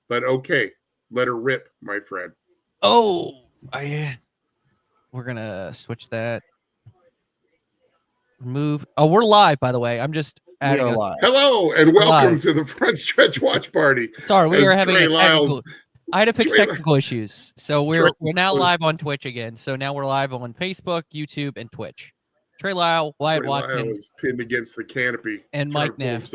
But okay, let her rip, my friend. Oh, we're gonna switch that. Remove. Oh, we're live, by the way. I'm just adding us. Live. Hello and welcome to the Frontstretch Watch Party. Sorry, we are having Trey a technical. Lyle's, I had to fix Trey technical issues, so we're now live on Twitch again. So now we're live on Facebook, YouTube, and Twitch. Trey Lyle, Wyatt Trey Watson, Lyle is pinned against the canopy, and Mike Neff.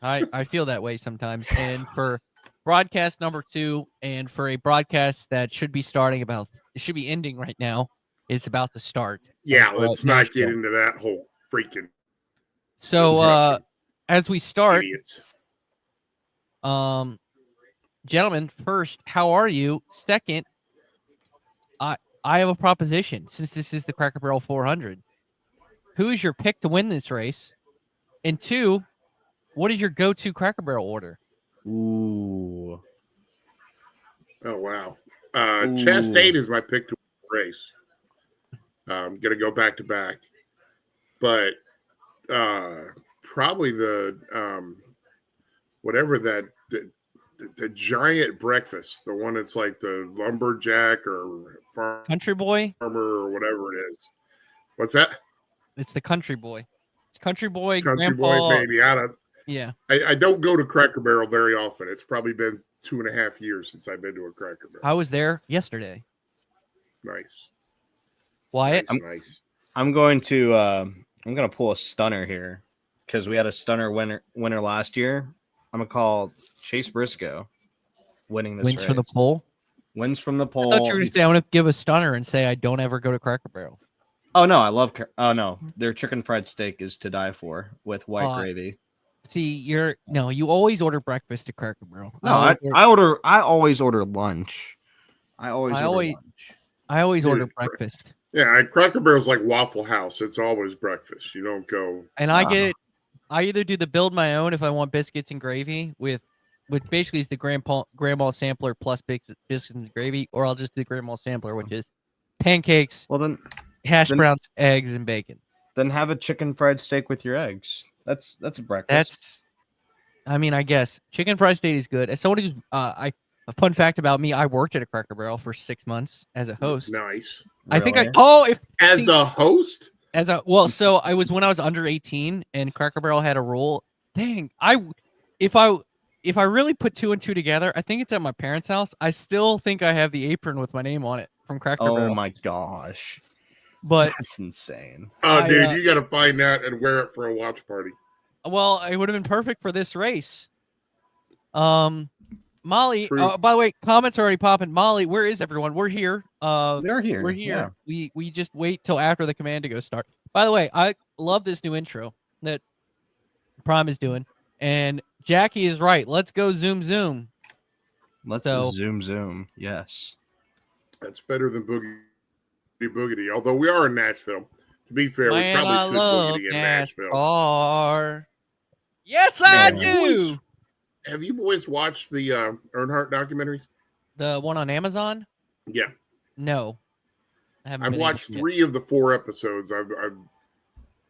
I feel that way sometimes. And for broadcast number 2, and for a broadcast that should be ending right now, it's about to start. Yeah, let's not get into that whole freaking. So as we start, idiots. Gentlemen, first, how are you? Second, I have a proposition. Since this is the Cracker Barrel 400, who is your pick to win this race? And 2, what is your go-to Cracker Barrel order? Ooh. Oh, wow. Chastain is my pick to win the race. I'm going to go back to back. But probably the whatever that the giant breakfast, the one that's like the lumberjack or country boy farmer or whatever it is. What's that? It's the country boy. It's country boy. Country Grandpa, boy, baby. I don't go to Cracker Barrel very often. It's probably been 2.5 years since I've been to a Cracker Barrel. I was there yesterday. Nice. Wyatt, nice. I'm going to pull a stunner here because we had a stunner winner last year. I'm gonna call Chase Briscoe winning this wins race. for the pole. Wins from the pole. I thought you were going to say I want to give a stunner and say I don't ever go to Cracker Barrel. Oh no, I love. Oh no, their chicken fried steak is to die for with white gravy. See, you always order breakfast at Cracker Barrel. No, I always order lunch. I always order breakfast. Yeah, Cracker Barrel's like Waffle House. It's always breakfast. You don't go. And I either do the build my own if I want biscuits and gravy which basically is the grandma sampler plus biscuits and gravy, or I'll just do the grandma sampler, which is pancakes. Well then, hash browns, eggs, and bacon. Then have a chicken fried steak with your eggs. That's a breakfast. I guess chicken fried steak is good. As someone who's a fun fact about me, I worked at a Cracker Barrel for 6 months as a host. Nice. I think a host. So I was when I was under 18, and Cracker Barrel had a rule. Dang, if I really put 2 and 2 together, I think it's at my parents' house. I still think I have the apron with my name on it from Cracker Barrel. Oh my gosh. But that's insane. Oh, dude, you got to find that and wear it for a watch party. Well, it would have been perfect for this race. Molly, by the way, comments are already popping. Molly, where is everyone? We're here. They're here. We're here. Yeah. We just wait till after the command to go start. By the way, I love this new intro that Prime is doing. And Jackie is right. Let's go zoom zoom. Let's zoom. Yes. That's better than boogity. Although we are in Nashville. To be fair, we probably should boogity in Nashville. Yes, I do. Have you boys watched the Earnhardt documentaries? The one on Amazon? Yeah. No. I've watched 3 of the 4 episodes.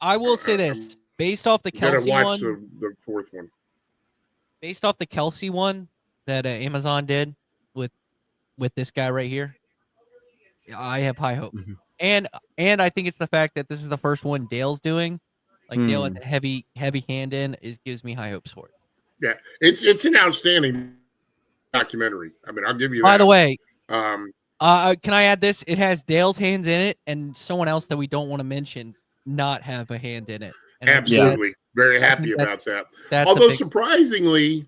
I will say this. Based off the Kelsey one. Watch the 4th one. Based off the Kelsey one that Amazon did with this guy right here, I have high hope. Mm-hmm. And I think it's the fact that this is the first one Dale's doing. Like Dale has a heavy hand in. Gives me high hopes for it. Yeah, it's an outstanding documentary. I'll give you that. By the way, can I add this? It has Dale's hands in it, and someone else that we don't want to mention not have a hand in it. And absolutely, very happy about that. Although surprisingly,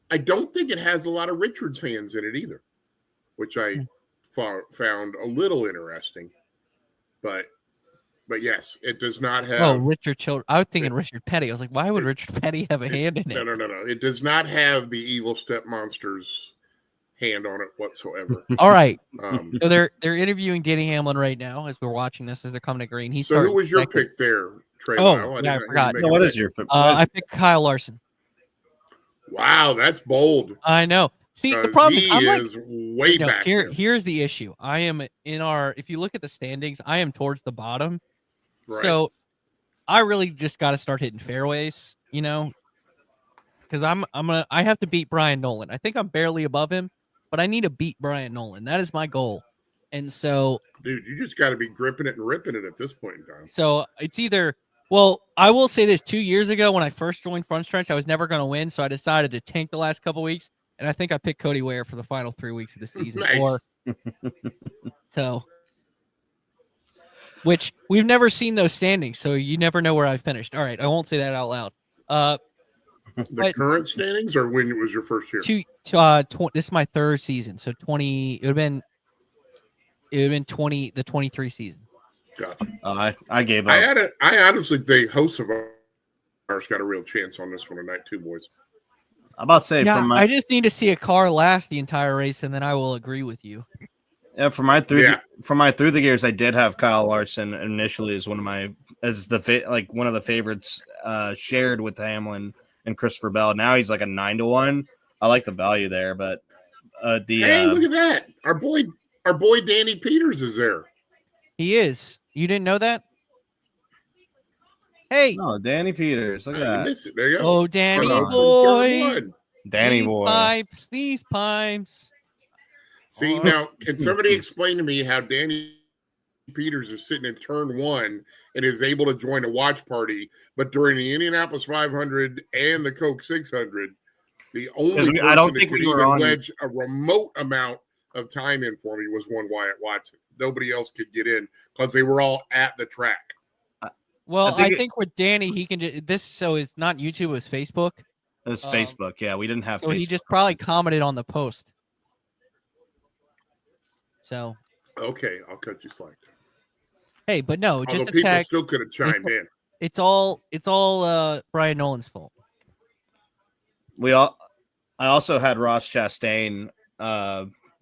I don't think it has a lot of Richard's hands in it either, which I found a little interesting. But yes, it does not have. Oh, Richard Childress. I was thinking Richard Petty. I was like, why would Richard Petty have a hand in it? No. It does not have the evil step monster's hand on it whatsoever. All right. So they're interviewing Danny Hamlin right now as we're watching this, as they're coming to green. So who was your pick there, Trey Lyle? I forgot. What is your pick? I picked Kyle Larson. Wow, that's bold. I know. See, the problem is I'm way back. Here's the issue. I am if you look at the standings, I am towards the bottom. Right. So I really just got to start hitting fairways, because I have to beat Brian Nolan. I think I'm barely above him, but I need to beat Brian Nolan. That is my goal. And so, dude, you just got to be gripping it and ripping it at this point in time. So it's either. Well, I will say this: 2 years ago, when I first joined Frontstretch, I was never going to win, so I decided to tank the last couple weeks, and I think I picked Cody Ware for the final 3 weeks of the season. Nice. So, which we've never seen those standings, so you never know where I finished. All right, I won't say that out loud. The current standings, or when it was your first year? This is my third season, so 20. It would have been 20, the 23 season. Gotcha. I gave up. I honestly think hosts of ours got a real chance on this one tonight, too, boys. I'm about to say, I just need to see a car last the entire race, and then I will agree with you. Yeah, for my through the gears, I did have Kyle Larson initially as one of the favorites, shared with Hamlin and Christopher Bell. Now he's like a 9-1. I like the value there, but hey, look at that! Our boy Danny Peters is there. He is. You didn't know that? Hey. Oh, Danny Peters. Look at that. There you go. Oh, Danny boy. Danny boy. These pipes. See, now, can somebody explain to me how Danny Peters is sitting in turn 1 and is able to join a watch party, but during the Indianapolis 500 and the Coke 600, the only person that could even wedge a remote amount of time in for me was one Wyatt Watson. Nobody else could get in because they were all at the track. Well, I think with Danny, he can do this. So it's not YouTube, it was Facebook. It was Facebook. Yeah, we didn't have. So Facebook. he just probably commented on the post. So. Okay, I'll cut you slack. Hey, but no, just people attack. Still could have chimed in. It's all Brian Nolan's fault. I also had Ross Chastain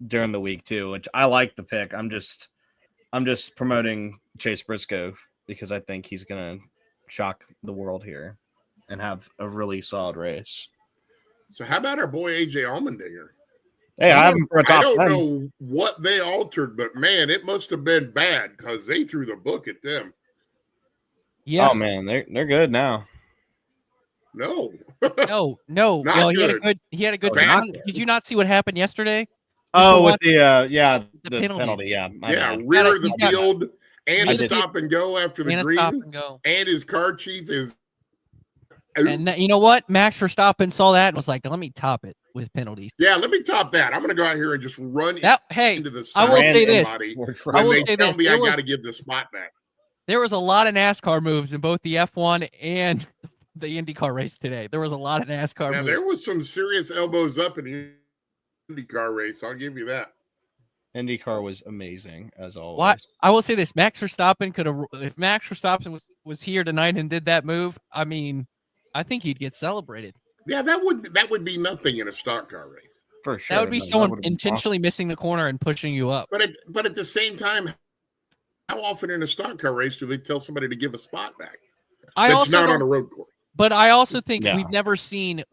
during the week too, which I like the pick. I'm just promoting Chase Briscoe because I think he's gonna shock the world here and have a really solid race. So how about our boy AJ Allmendinger? Hey, I have him for a top 10. I don't know what they altered, but man, it must have been bad because they threw the book at them. Yeah. Oh man, they're good now. No. No. Well, he had a good season. Did you not see what happened yesterday? Oh, with the penalty. Yeah. Rear of the field and a stop and go after the green. And his car chief is. And you know what? Max Verstappen saw that and was like, let me top it with penalties. Yeah, let me top that. I'm going to go out here and just run into the I will say this. I will say tell me I got to give the spot back. There was a lot of NASCAR moves in both the F1 and the IndyCar race today. There was a lot of NASCAR moves. There was some serious elbows up in the IndyCar race. I'll give you that. IndyCar was amazing as always. What I will say this: Max Verstappen could have. If Max Verstappen was here tonight and did that move, I mean, I think he'd get celebrated. Yeah, that would be nothing in a stock car race. For sure. That would be someone intentionally missing the corner and pushing you up. But at the same time, how often in a stock car race do they tell somebody to give a spot back? That's not on a road course. But I also think we've never seen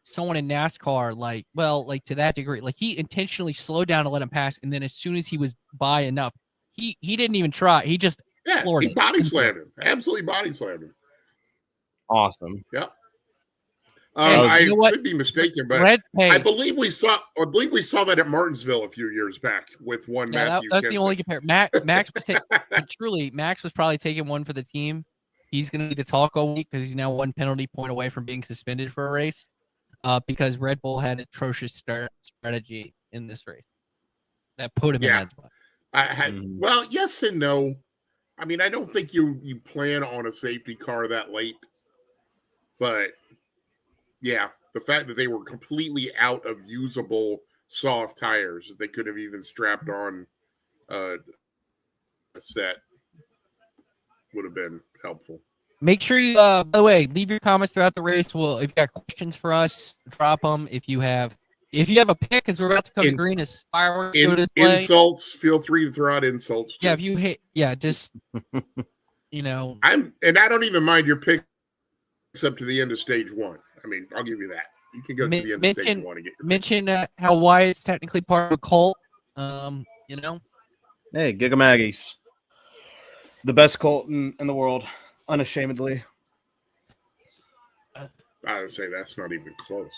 someone in NASCAR like to that degree. Like he intentionally slowed down to let him pass, and then as soon as he was by enough, he didn't even try. He just floored it. Body slammed him. Absolutely body slammed him. Awesome. Yeah. I could be mistaken, but I believe we saw that at Martinsville a few years back with one Matthew. That's the only compare. Max was Max was probably taking one for the team. He's going to need to talk all week because he's now one penalty point away from being suspended for a race because Red Bull had atrocious strategy in this race that put him in that spot. Well, yes and no. I mean, I don't think you plan on a safety car that late, but yeah, the fact that they were completely out of usable soft tires, that they could have even strapped on a set would have been helpful. Make sure you, by the way, leave your comments throughout the race. Well, if you got questions for us, drop them. If you have a pick, as we're about to come to green as fireworks go display. Insults, feel free to throw out insults. Yeah, if you hate, just you know. I don't even mind your picks up to the end of stage 1. I mean, I'll give you that. You can go to the end of stage 1 and get your mention how Wyatt's technically part of a cult. You know. Hey, Giga Maggies. The best cult in the world, unashamedly. I would say that's not even close.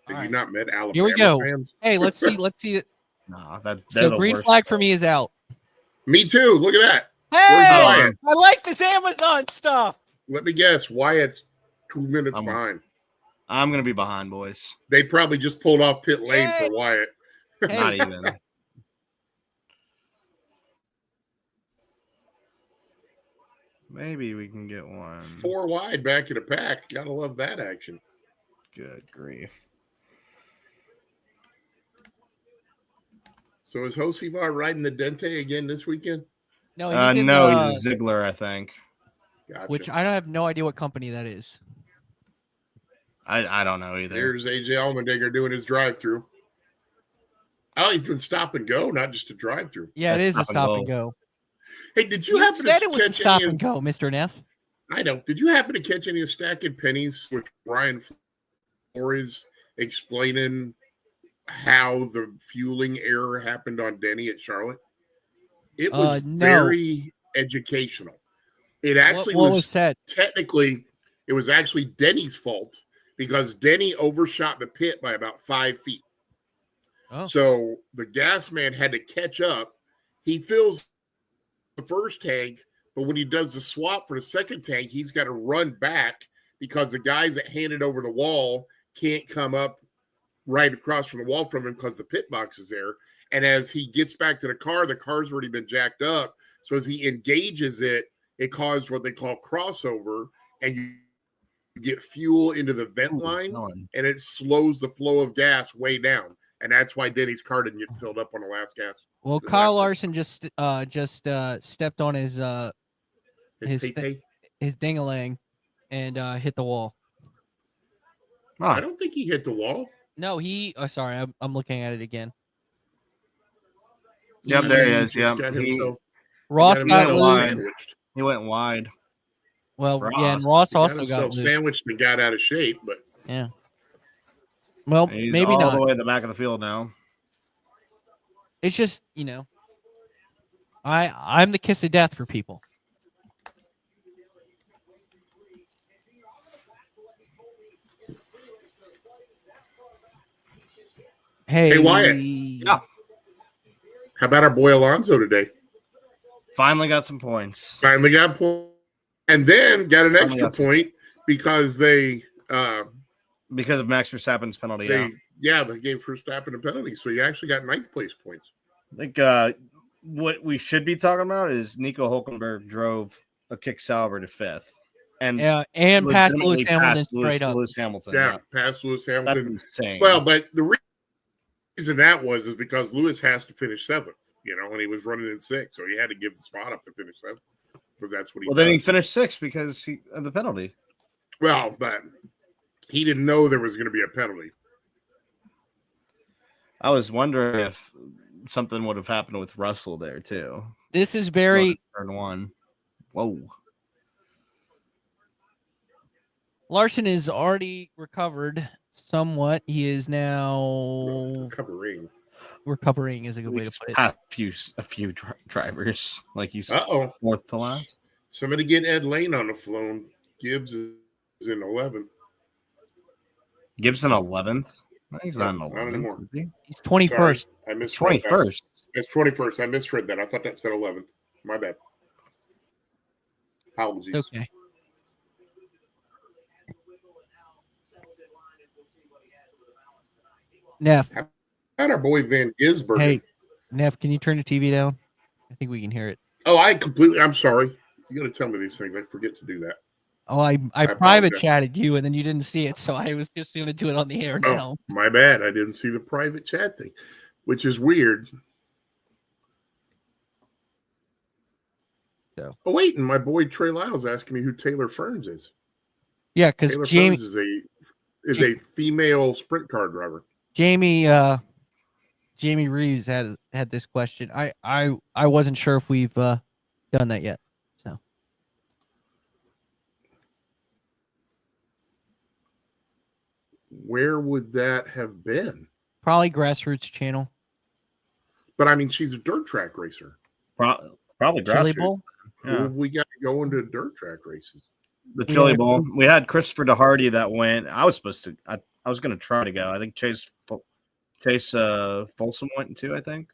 Have All you right. not met Alabama Here we go. fans? Hey, let's see. Let's see it. No, they're So the green worst. flag for me is out. Me too. Look at that. Hey, Wyatt? I like this Amazon stuff. Let me guess. Wyatt's 2 minutes behind. I'm going to be behind, boys. They probably just pulled off pit lane for Wyatt. Not even. Maybe we can get one. 4 wide back in the pack. Gotta love that action. Good grief. So is Josivar riding the Dente again this weekend? No, He's a Ziggler, I think. Gotcha. Which I have no idea what company that is. I don't know either. There's AJ Allmendinger doing his drive-through. Oh, he's doing stop and go, not just a drive-through. Yeah, it is a stop and go. Hey, did you happen to said it was a catch stop any and go, Mr. Neff? I know. Did you happen to catch any of Stacking Pennies with Brian Flores explaining how the fueling error happened on Denny at Charlotte? It was very educational. It actually was said? Technically, it was actually Denny's fault because Denny overshot the pit by about 5 feet. Oh. So the gas man had to catch up. He fills the first tank, but when he does the swap for the second tank, he's got to run back because the guys that handed over the wall can't come up right across from the wall from him because the pit box is there. And as he gets back to the car's already been jacked up. So as he engages it, it caused what they call crossover, and you get fuel into the vent line, and it slows the flow of gas way down. And that's why Denny's car didn't get filled up on the last gas. Well, Kyle Larson just stepped on his ding-a-lang and hit the wall. I don't think he hit the wall. No, sorry, I'm looking at it again. Yep, there he is. Yep. Ross got wide. He went wide. Well, yeah, and Ross also got sandwiched and got out of shape, but yeah. Well, he's maybe all not. the way in the back of the field now. It's just, I'm the kiss of death for people. Hey, Wyatt. Yeah. How about our boy Alonso today? Finally got some points. Finally got points. And then got an extra point because they because of Max Verstappen's penalty. They gave Verstappen a penalty. So he actually got 9th place points. I think what we should be talking about is Nico Hülkenberg drove a kick Sauber to 5th. And passed Lewis Hamilton straight up. Lewis Hamilton. Yeah, passed Lewis Hamilton. That's insane. Well, but the reason that is because Lewis has to finish 7th, and he was running in 6th, so he had to give the spot up to finish 7th. But that's what he then he finished 6th because of the penalty. Well, but he didn't know there was going to be a penalty. I was wondering if something would have happened with Russell there too. This is very turn 1. Whoa. Larson is already recovered somewhat. He is now recovering is a good way to put it. A few drivers, like he's 4th to last. Somebody get Ed Lane on the phone. Gibbs is in 11th. Gibson 11th? No, he's not in 11th. Not anymore. He's 21st. Sorry, I misread 21st. It's 21st. I misread that. I thought that said 11th. My bad. Apologies. It's okay. Neff. How about our boy Van Gisbergen? Hey, Neff, can you turn the TV down? I think we can hear it. Oh, I'm sorry. You got to tell me these things. I forget to do that. Oh, I private chatted you and then you didn't see it, so I was just going to do it on the air now. Oh, my bad. I didn't see the private chat thing, which is weird. So. Oh, wait, and my boy Trey Lyle is asking me who Taylor Ferns is. Yeah, because Jamie Ferns is a female sprint car driver. Jamie Reeves had this question. I wasn't sure if we've done that yet. So where would that have been? Probably Grassroots channel. But I mean, she's a dirt track racer. Probably Grassroots. Who have we got going to dirt track races? The Chili Bowl. We had Christopher DeHardy that went. I was supposed to. I was going to try to go. I think Chase Folsom went too. I think.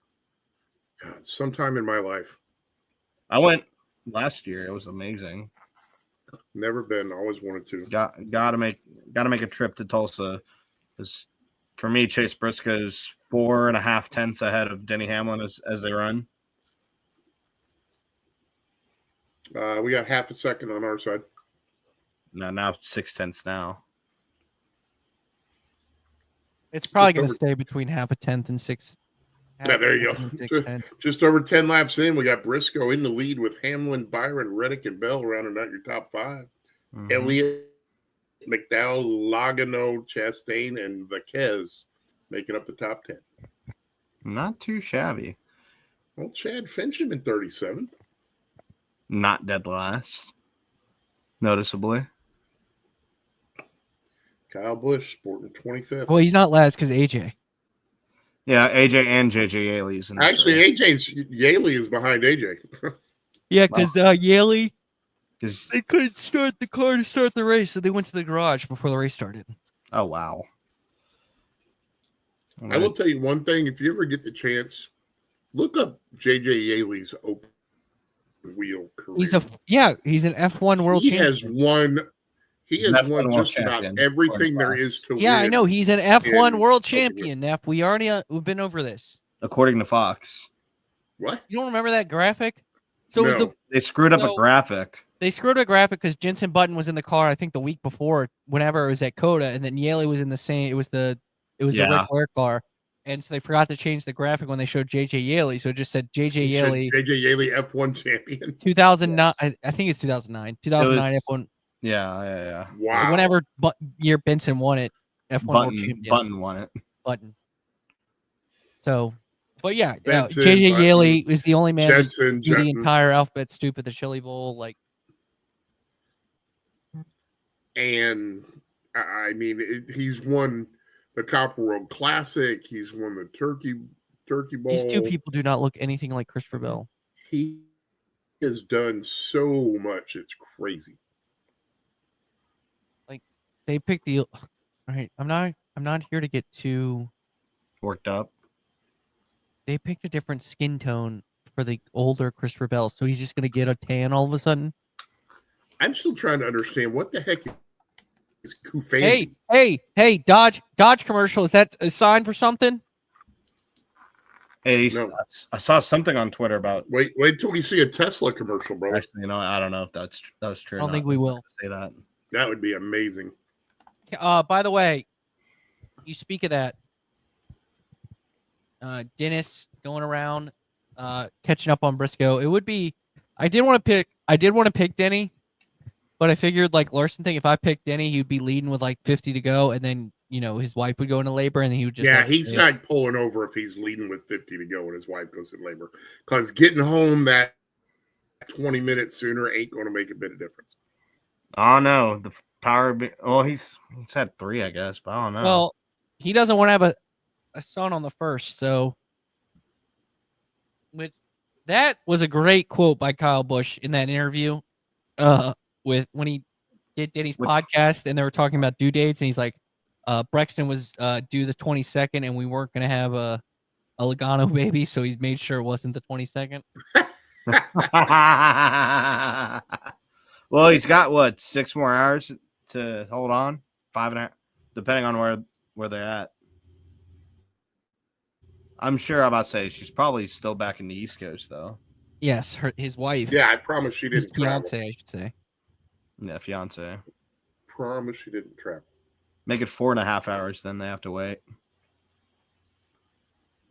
God, sometime in my life. I went last year. It was amazing. Never been. Always wanted to. Gotta make a trip to Tulsa. Because for me, Chase Briscoe's 4.5 tenths ahead of Denny Hamlin as they run. We got half a second on our side. No, now 6 tenths now. It's probably going to stay between half a tenth and 6. Yeah, there you go. Just over 10 laps in, we got Briscoe in the lead with Hamlin, Byron, Reddick, and Bell rounding out your top 5. Mm-hmm. Elliott, McDowell, Logano, Chastain, and Vaquez making up the top 10. Not too shabby. Well, Chad Fincham in 37th. Not dead last. Noticeably. Kyle Busch sporting 25th. Well, he's not last because AJ. Yeah, AJ and JJ Yaley's in actually Yaley is behind AJ. Yeah, because Yaley, they couldn't start the car to start the race, so they went to the garage before the race started. Oh wow! I will tell you one thing: if you ever get the chance, look up JJ Yaley's open wheel career. He's an F1 world champion. He has won just about everything there is to win. Yeah, I know. He's an F1 world champion, Neff. We've been over this. According to Fox. What? You don't remember that graphic? So no. They screwed up a graphic. They screwed up a graphic because Jenson Button was in the car, I think, the week before, whenever it was at Coda, and then Yaley was in the same. It was the Ric Flair car. And so they forgot to change the graphic when they showed JJ Yaley. So it just said JJ Yaley. JJ Yaley F1 champion. 2009. Yes. I think it's 2009. 2009 F1. Yeah. Wow. Whenever year Benson won it, F1 world champion. Button won it. Button. So, but yeah, JJ Yaley is the only man to do the entire alphabet stoop at the Chili Bowl. Like, and I mean, he's won the Copper World Classic. He's won the Turkey Bowl. These two people do not look anything like Christopher Bell. He has done so much; it's crazy. They picked the right. I'm not here to get too worked up. They picked a different skin tone for the older Christopher Bell, so he's just gonna get a tan all of a sudden. I'm still trying to understand what the heck is Kufandi. Hey, Dodge commercial. Is that a sign for something? Hey, no. I saw something on Twitter about. Wait till we see a Tesla commercial, bro. Actually, I don't know if that was true. I don't think we will say that. That would be amazing. By the way, you speak of that. Dennis going around, catching up on Briscoe. It would be. I did want to pick Denny, but I figured like Larson thing. If I picked Denny, he'd be leading with like 50 to go, and then his wife would go into labor, and then he would just. Yeah, he's not pulling over if he's leading with 50 to go, and his wife goes in labor, because getting home that 20 minutes sooner ain't going to make a bit of difference. Oh no, the power. He's had 3, I guess, but I don't know. Well, he doesn't want to have a son on the first, so. That was a great quote by Kyle Busch in that interview, with when he did Denny's podcast, and they were talking about due dates, and he's like, Brexton was due the 22nd, and we weren't gonna have a Logano baby, so he made sure it wasn't the 22nd. Well, he's got 6 more hours to hold on, 5.5, depending on where they're at. I'm sure I'm about to say she's probably still back in the East Coast, though. Yes, his wife. Yeah, I promise she didn't travel. His fiance, I should say. Yeah, fiance. Promise she didn't travel. Make it 4.5 hours, then they have to wait.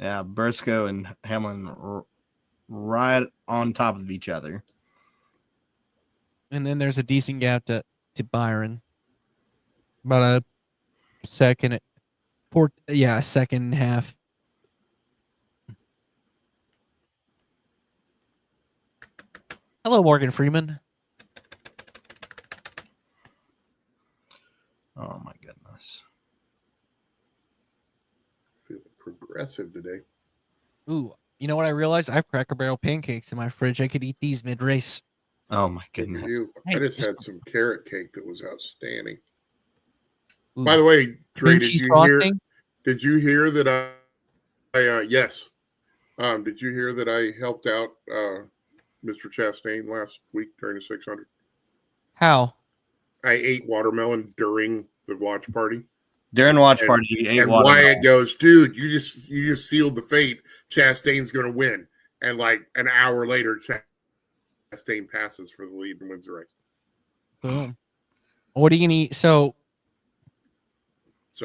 Yeah, Briscoe and Hamlin right on top of each other. And then there's a decent gap to Byron. About a second. A second and a half. Hello, Morgan Freeman. Oh, my goodness. Feeling progressive today. Ooh, you know what I realized? I have Cracker Barrel pancakes in my fridge. I could eat these mid-race. Oh my goodness! I just had some carrot cake that was outstanding. Ooh. By the way, Trey, did you hear that I yes. Did you hear that I helped out Mr. Chastain last week during the 600? How? I ate watermelon during the watch party. During watch party, you ate watermelon. Wyatt goes, dude, you just sealed the fate. Chastain's going to win. And like an hour later, Chastain passes for the lead and wins the race. Boom. What are you going to eat? So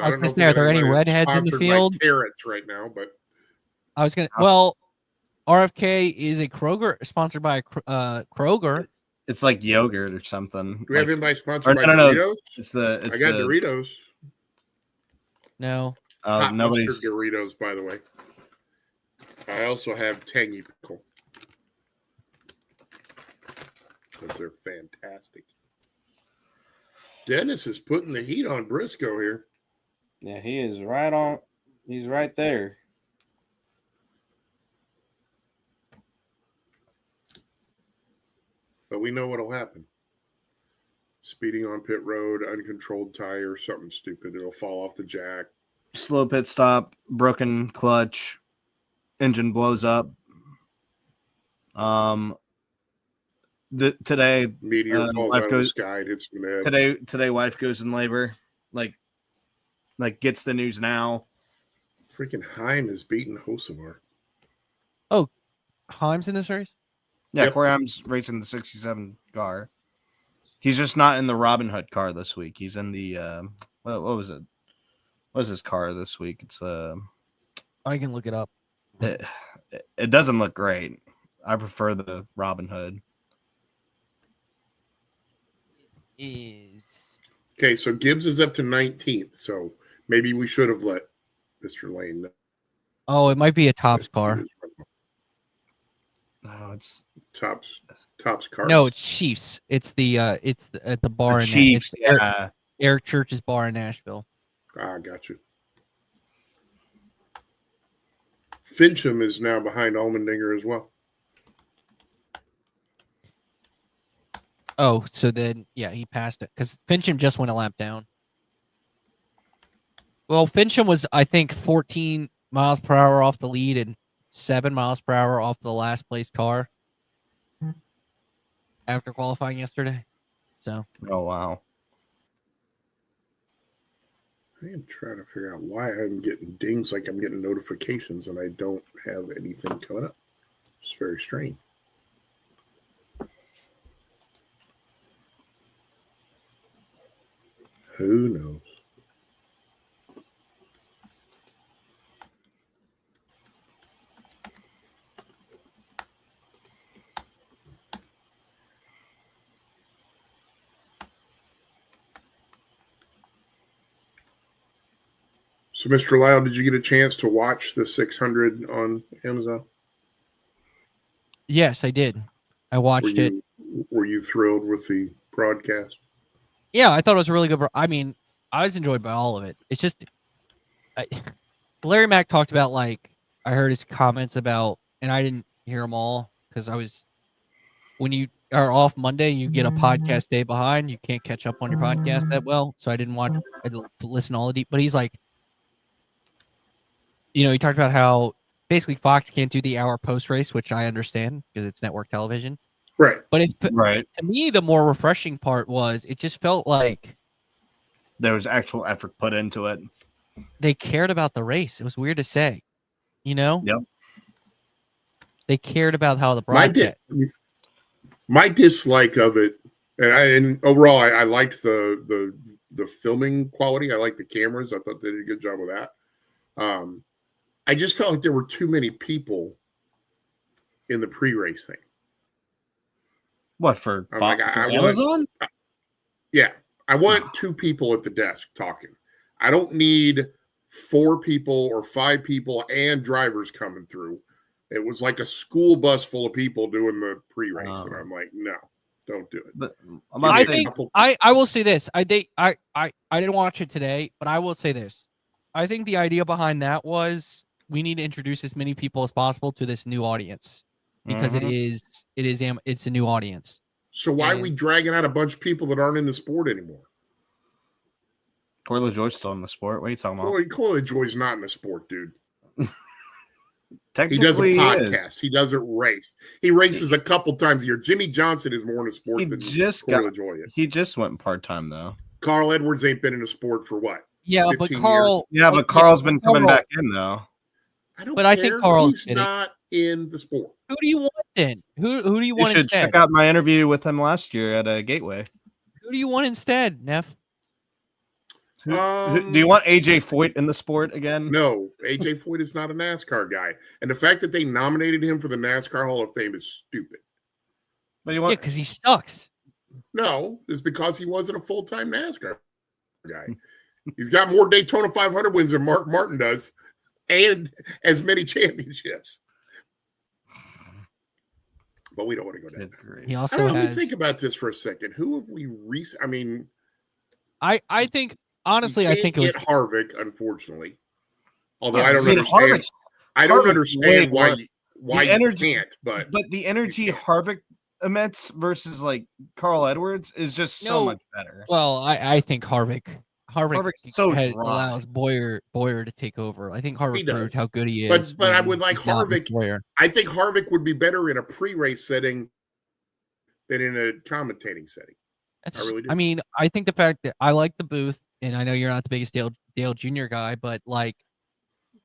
I was going to say, are there any redheads in the field? Carrots right now, but I was going to. Well, RFK is a Kroger, sponsored by Kroger. It's like yogurt or something. Do we have anybody sponsored by Doritos? I got Doritos. No. Nobody's Doritos, by the way. I also have tangy pickle. Because they're fantastic. Dennis is putting the heat on Briscoe here. Yeah, he is right on. He's right there. But we know what'll happen. Speeding on pit road, uncontrolled tire, something stupid. It'll fall off the jack. Slow pit stop, broken clutch, engine blows up. Today meteor falls out of the sky. Hits the head. Today wife goes in labor. Like gets the news now. Freaking Heim is beating Hocevar. Oh, Heim's in this race? Yeah, yep. Corey Heim's racing the 67 car. He's just not in the Robin Hood car this week. He's in the what was it? What was his car this week? It's I can look it up. It doesn't look great. I prefer the Robin Hood. Okay, so Gibbs is up to 19th, so maybe we should have let Mr. Lane know. Oh, it might be a Tops car. No, it's Tops car. No, it's Chiefs. It's the at the bar in Chiefs. Eric Church's bar in Nashville. Ah, got you. Fincham is now behind Allmendinger as well. Oh, so then, yeah, he passed it because Fincham just went a lap down. Well, Fincham was, I think, 14 miles per hour off the lead and 7 miles per hour off the last place car after qualifying yesterday. So. Oh, wow. I am trying to figure out why I'm getting dings like I'm getting notifications and I don't have anything coming up. It's very strange. Who knows? So, Mr. Lyle, did you get a chance to watch the 600 on Amazon? Yes, I did. I watched it. Were you thrilled with the broadcast? Yeah, I thought it was a really good. I mean, I was enjoyed by all of it. It's just, Larry Mack talked about, like, I heard his comments about, and I didn't hear them all because when you are off Monday, you get a podcast day behind. You can't catch up on your podcast that well. So I didn't listen to all the deep, but he's like, he talked about how basically Fox can't do the hour post race, which I understand because it's network television. Right. But to me, the more refreshing part was it just felt like there was actual effort put into it. They cared about the race. It was weird to say, Yep. They cared about how the broadcast. My dislike of it, and overall, I liked the filming quality. I liked the cameras. I thought they did a good job of that. I just felt like there were too many people in the pre-race thing. What, for Amazon? I want 2 people at the desk talking. I don't need 4 people or 5 people and drivers coming through. It was like a school bus full of people doing the pre-race, and I'm like, no, don't do it. But I will say this. I didn't watch it today, but I will say this. I think the idea behind that was we need to introduce as many people as possible to this new audience because it's a new audience. So why are we dragging out a bunch of people that aren't in the sport anymore? Corey LaJoy's still in the sport. What are you talking about? Corey LaJoy's not in the sport, dude. Technically, he does a podcast. He doesn't race. He races a couple times a year. Jimmy Johnson is more in the sport than Corey LaJoy is. He just went part-time, though. Carl Edwards ain't been in the sport for what? Yeah, but Carl. Years? Yeah, but Carl's been coming back in, though. I don't but care. I think Carl's not in the sport. Who do you want then? Who do you want instead? You should check out my interview with him last year at a Gateway. Who do you want instead, Neff? Do you want AJ Foyt in the sport again? No, AJ Foyt is not a NASCAR guy, and the fact that they nominated him for the NASCAR Hall of Fame is stupid. But you want? Yeah, because he sucks. No, it's because he wasn't a full-time NASCAR guy. He's got more Daytona 500 wins than Mark Martin does, and as many championships. But we don't want to go down there. He also has. Let me think about this for a second. Who have we I think honestly, I think it was Harvick. Unfortunately, although I don't understand. I don't understand why you can't. But the energy Harvick emits versus like Carl Edwards is just so much better. Well, I think Harvick allows Boyer to take over. I think Harvick proved how good he is. But I would like Harvick. I think Harvick would be better in a pre-race setting than in a commentating setting. I really do. I mean, I think the fact that I like the booth, and I know you're not the biggest Dale Jr. guy, but like,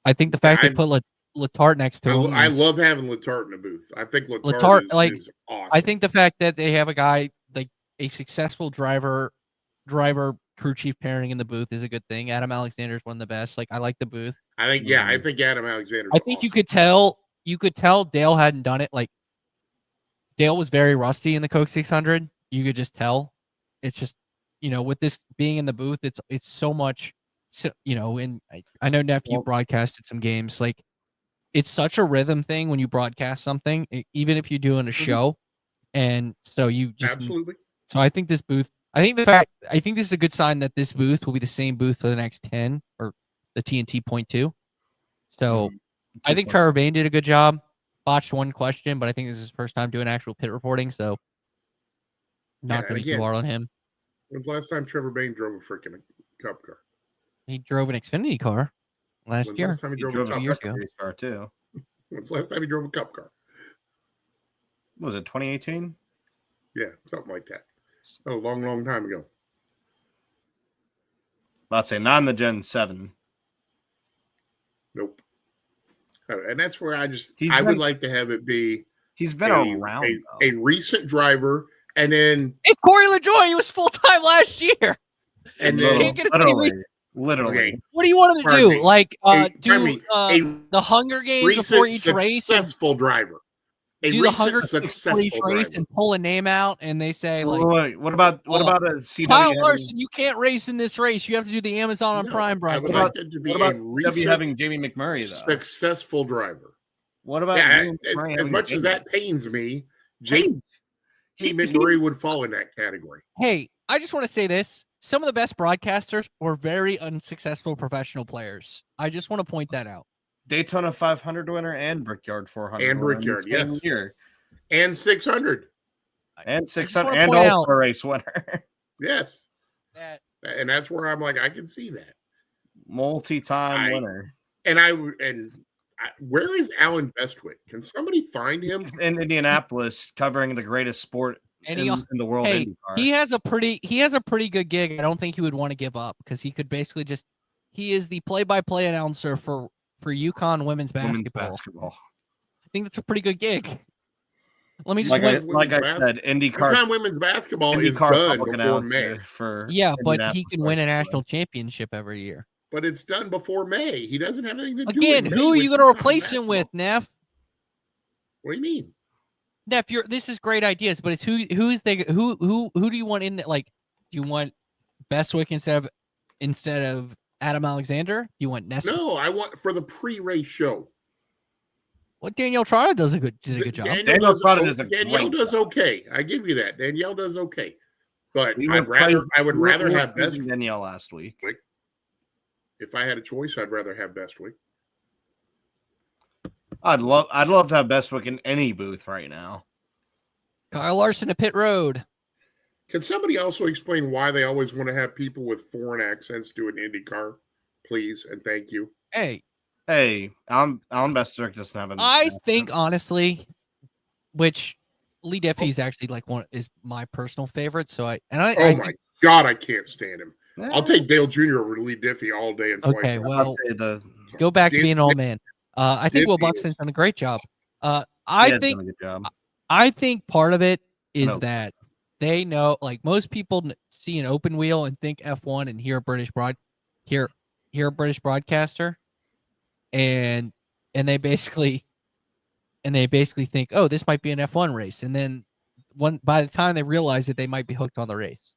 I think the fact they put Letarte next to him. I love having Letarte in the booth. I think Letarte is awesome. I think the fact that they have a guy like a successful driver crew chief pairing in the booth is a good thing. Adam Alexander is one of the best. Like, I like the booth. I think Adam Alexander. I think awesome. you could tell Dale hadn't done it. Like, Dale was very rusty in the Coke 600. You could just tell. It's just, with this being in the booth, it's so much. So, and I know Neff, you broadcasted some games. Like, it's such a rhythm thing when you broadcast something, even if you're doing a show. And so you just absolutely. So I think this booth. I think this is a good sign that this booth will be the same booth for the next 10 or the TNT point 2. So I think Trevor Bayne did a good job. Botched one question, but I think this is his first time doing actual pit reporting, so not going to be too hard on him. When's the last time Trevor Bayne drove a freaking Cup car? He drove an Xfinity car last year. Last time he drove a Cup car too. When's the last time he drove a Cup car? Was it 2018? Yeah, something like that. Oh, long time ago. I'd say not in the Gen 7. Nope. And that's where I would like to have it be. He's been around a recent driver, and then it's Corey LaJoy. He was full time last year. And then literally. Okay. What do you want him to do? Me. Like the Hunger Games before each race? Successful driver. Do the Hunger Games before each race and pull a name out, and they say like, wait, what about a CW? Kyle Larson, you can't race in this race. You have to do the Amazon on Prime broadcast. What about CW having Jamie McMurray though? Successful driver. What about as much as that pains me, Jamie McMurray would fall in that category. Hey, I just want to say this. Some of the best broadcasters were very unsuccessful professional players. I just want to point that out. Daytona 500 winner and Brickyard 400 and Brickyard, yes, year. And 600 and 600 and also a race winner. Yes, and that's where I'm like, I can see that multi-time winner. And where is Alan Bestwick? Can somebody find him? He's in Indianapolis, covering the greatest sport in the world. Hey, he has a pretty good gig. I don't think he would want to give up because he could basically he is the play-by-play announcer for UConn women's basketball. I think that's a pretty good gig. Let me just like I said, IndyCar. UConn women's basketball is done before May. But he can win a national championship every year. But it's done before May. He doesn't have anything to do. Again, who are you going to replace him with, Neff? What do you mean, Neff? This is great ideas, but it's who do you want in that? Like, do you want Bestwick instead of Adam Alexander? Do you want Ness? No, I want for the pre-race show. What Danielle Trotta did a good job. Danielle does okay. I give you that. Danielle does okay, but I would rather have Bestwick. Danielle last week. If I had a choice, I'd rather have Bestwick. I'd love to have Bestwick in any booth right now. Kyle Larson to pit road. Can somebody also explain why they always want to have people with foreign accents do an IndyCar, please and thank you? Hey, Alan Bestick doesn't have an. I think honestly, which Lee Diffie's actually like is my personal favorite. So I God, I can't stand him. I'll take Dale Jr. over Lee Diffie all day and twice. Okay, well, go back to being an old man. I think Will Buxton's done a great job. I think part of it is that they know, like most people see an open wheel and think F1 and hear a British broadcaster, and they basically think, oh, this might be an F1 race, and then by the time they realize it, they might be hooked on the race.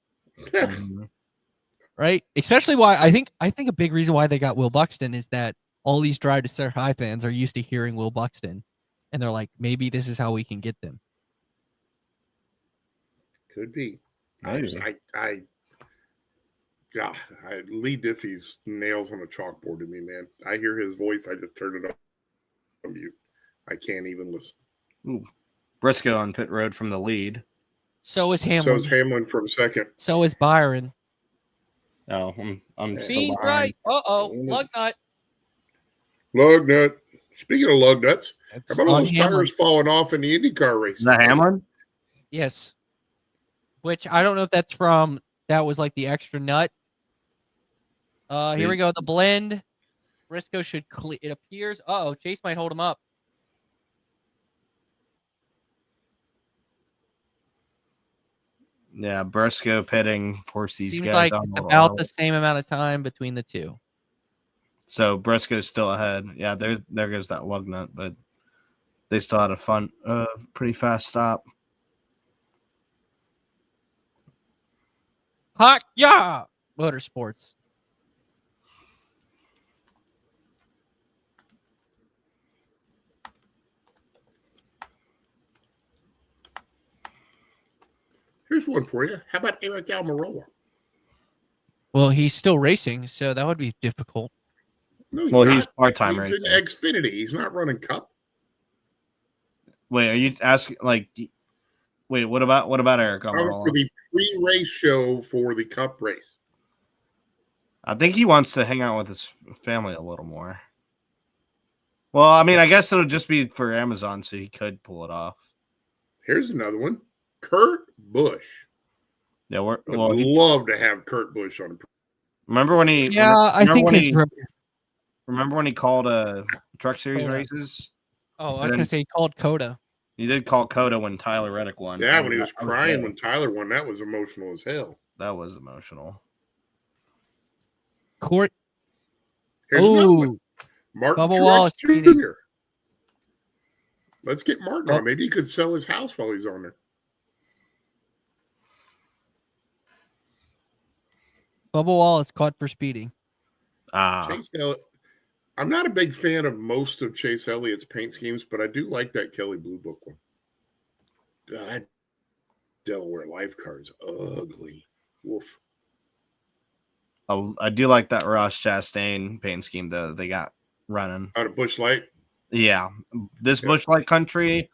Right? Especially why I think a big reason why they got Will Buxton is that all these Drive to Survive High fans are used to hearing Will Buxton, and they're like, maybe this is how we can get them. Could be. Lee Diffie's nails on a chalkboard to me, man. I hear his voice, I just turn it off on mute. I can't even listen. Ooh. Briscoe on pit road from the lead. So is Hamlin. So is Hamlin from second. So is Byron. Oh, I'm Beans right. Lug nut. Lug nut. Speaking of lug nuts, how about all those tires falling off in the IndyCar race? The Hamlin? Yes. Which I don't know if that was like the extra nut. Here we go. The blend. Briscoe should clear. It appears. Chase might hold him up. Yeah, Briscoe pitting force these Seems guys. Like it's about the same amount of time between the two. So Briscoe's still ahead. Yeah, there goes that lug nut, but they still had a pretty fast stop. Hot yeah, Motorsports. Here's one for you. How about Eric Almirola? Well, he's still racing, so that would be difficult. No, he's part-time racing. He's in Xfinity. He's not running Cup. Wait, are you asking what about Eric Almirola? For the pre-race show for the Cup race. I think he wants to hang out with his family a little more. Well, I mean, I guess it'll just be for Amazon, so he could pull it off. Here's another one. Kurt Busch. Yeah, I'd love to have Kurt Busch on. Remember when he? Yeah, I think remember when he called Truck Series races? Oh, I was gonna say he called Coda. He did call Coda when Tyler Reddick won. Yeah, when he was crying when Tyler won, that was emotional as hell. That was emotional. Here's another one. Martin Bubba Wallace Jr. Let's get Martin on. Maybe he could sell his house while he's on there. Bubba Wallace caught for speeding. Chase Elliott. I'm not a big fan of most of Chase Elliott's paint schemes, but I do like that Kelly Blue Book one. God, Delaware Life car is ugly. Woof. I do like that Ross Chastain paint scheme that they got running. Out of Busch Light? Yeah. This Busch Light country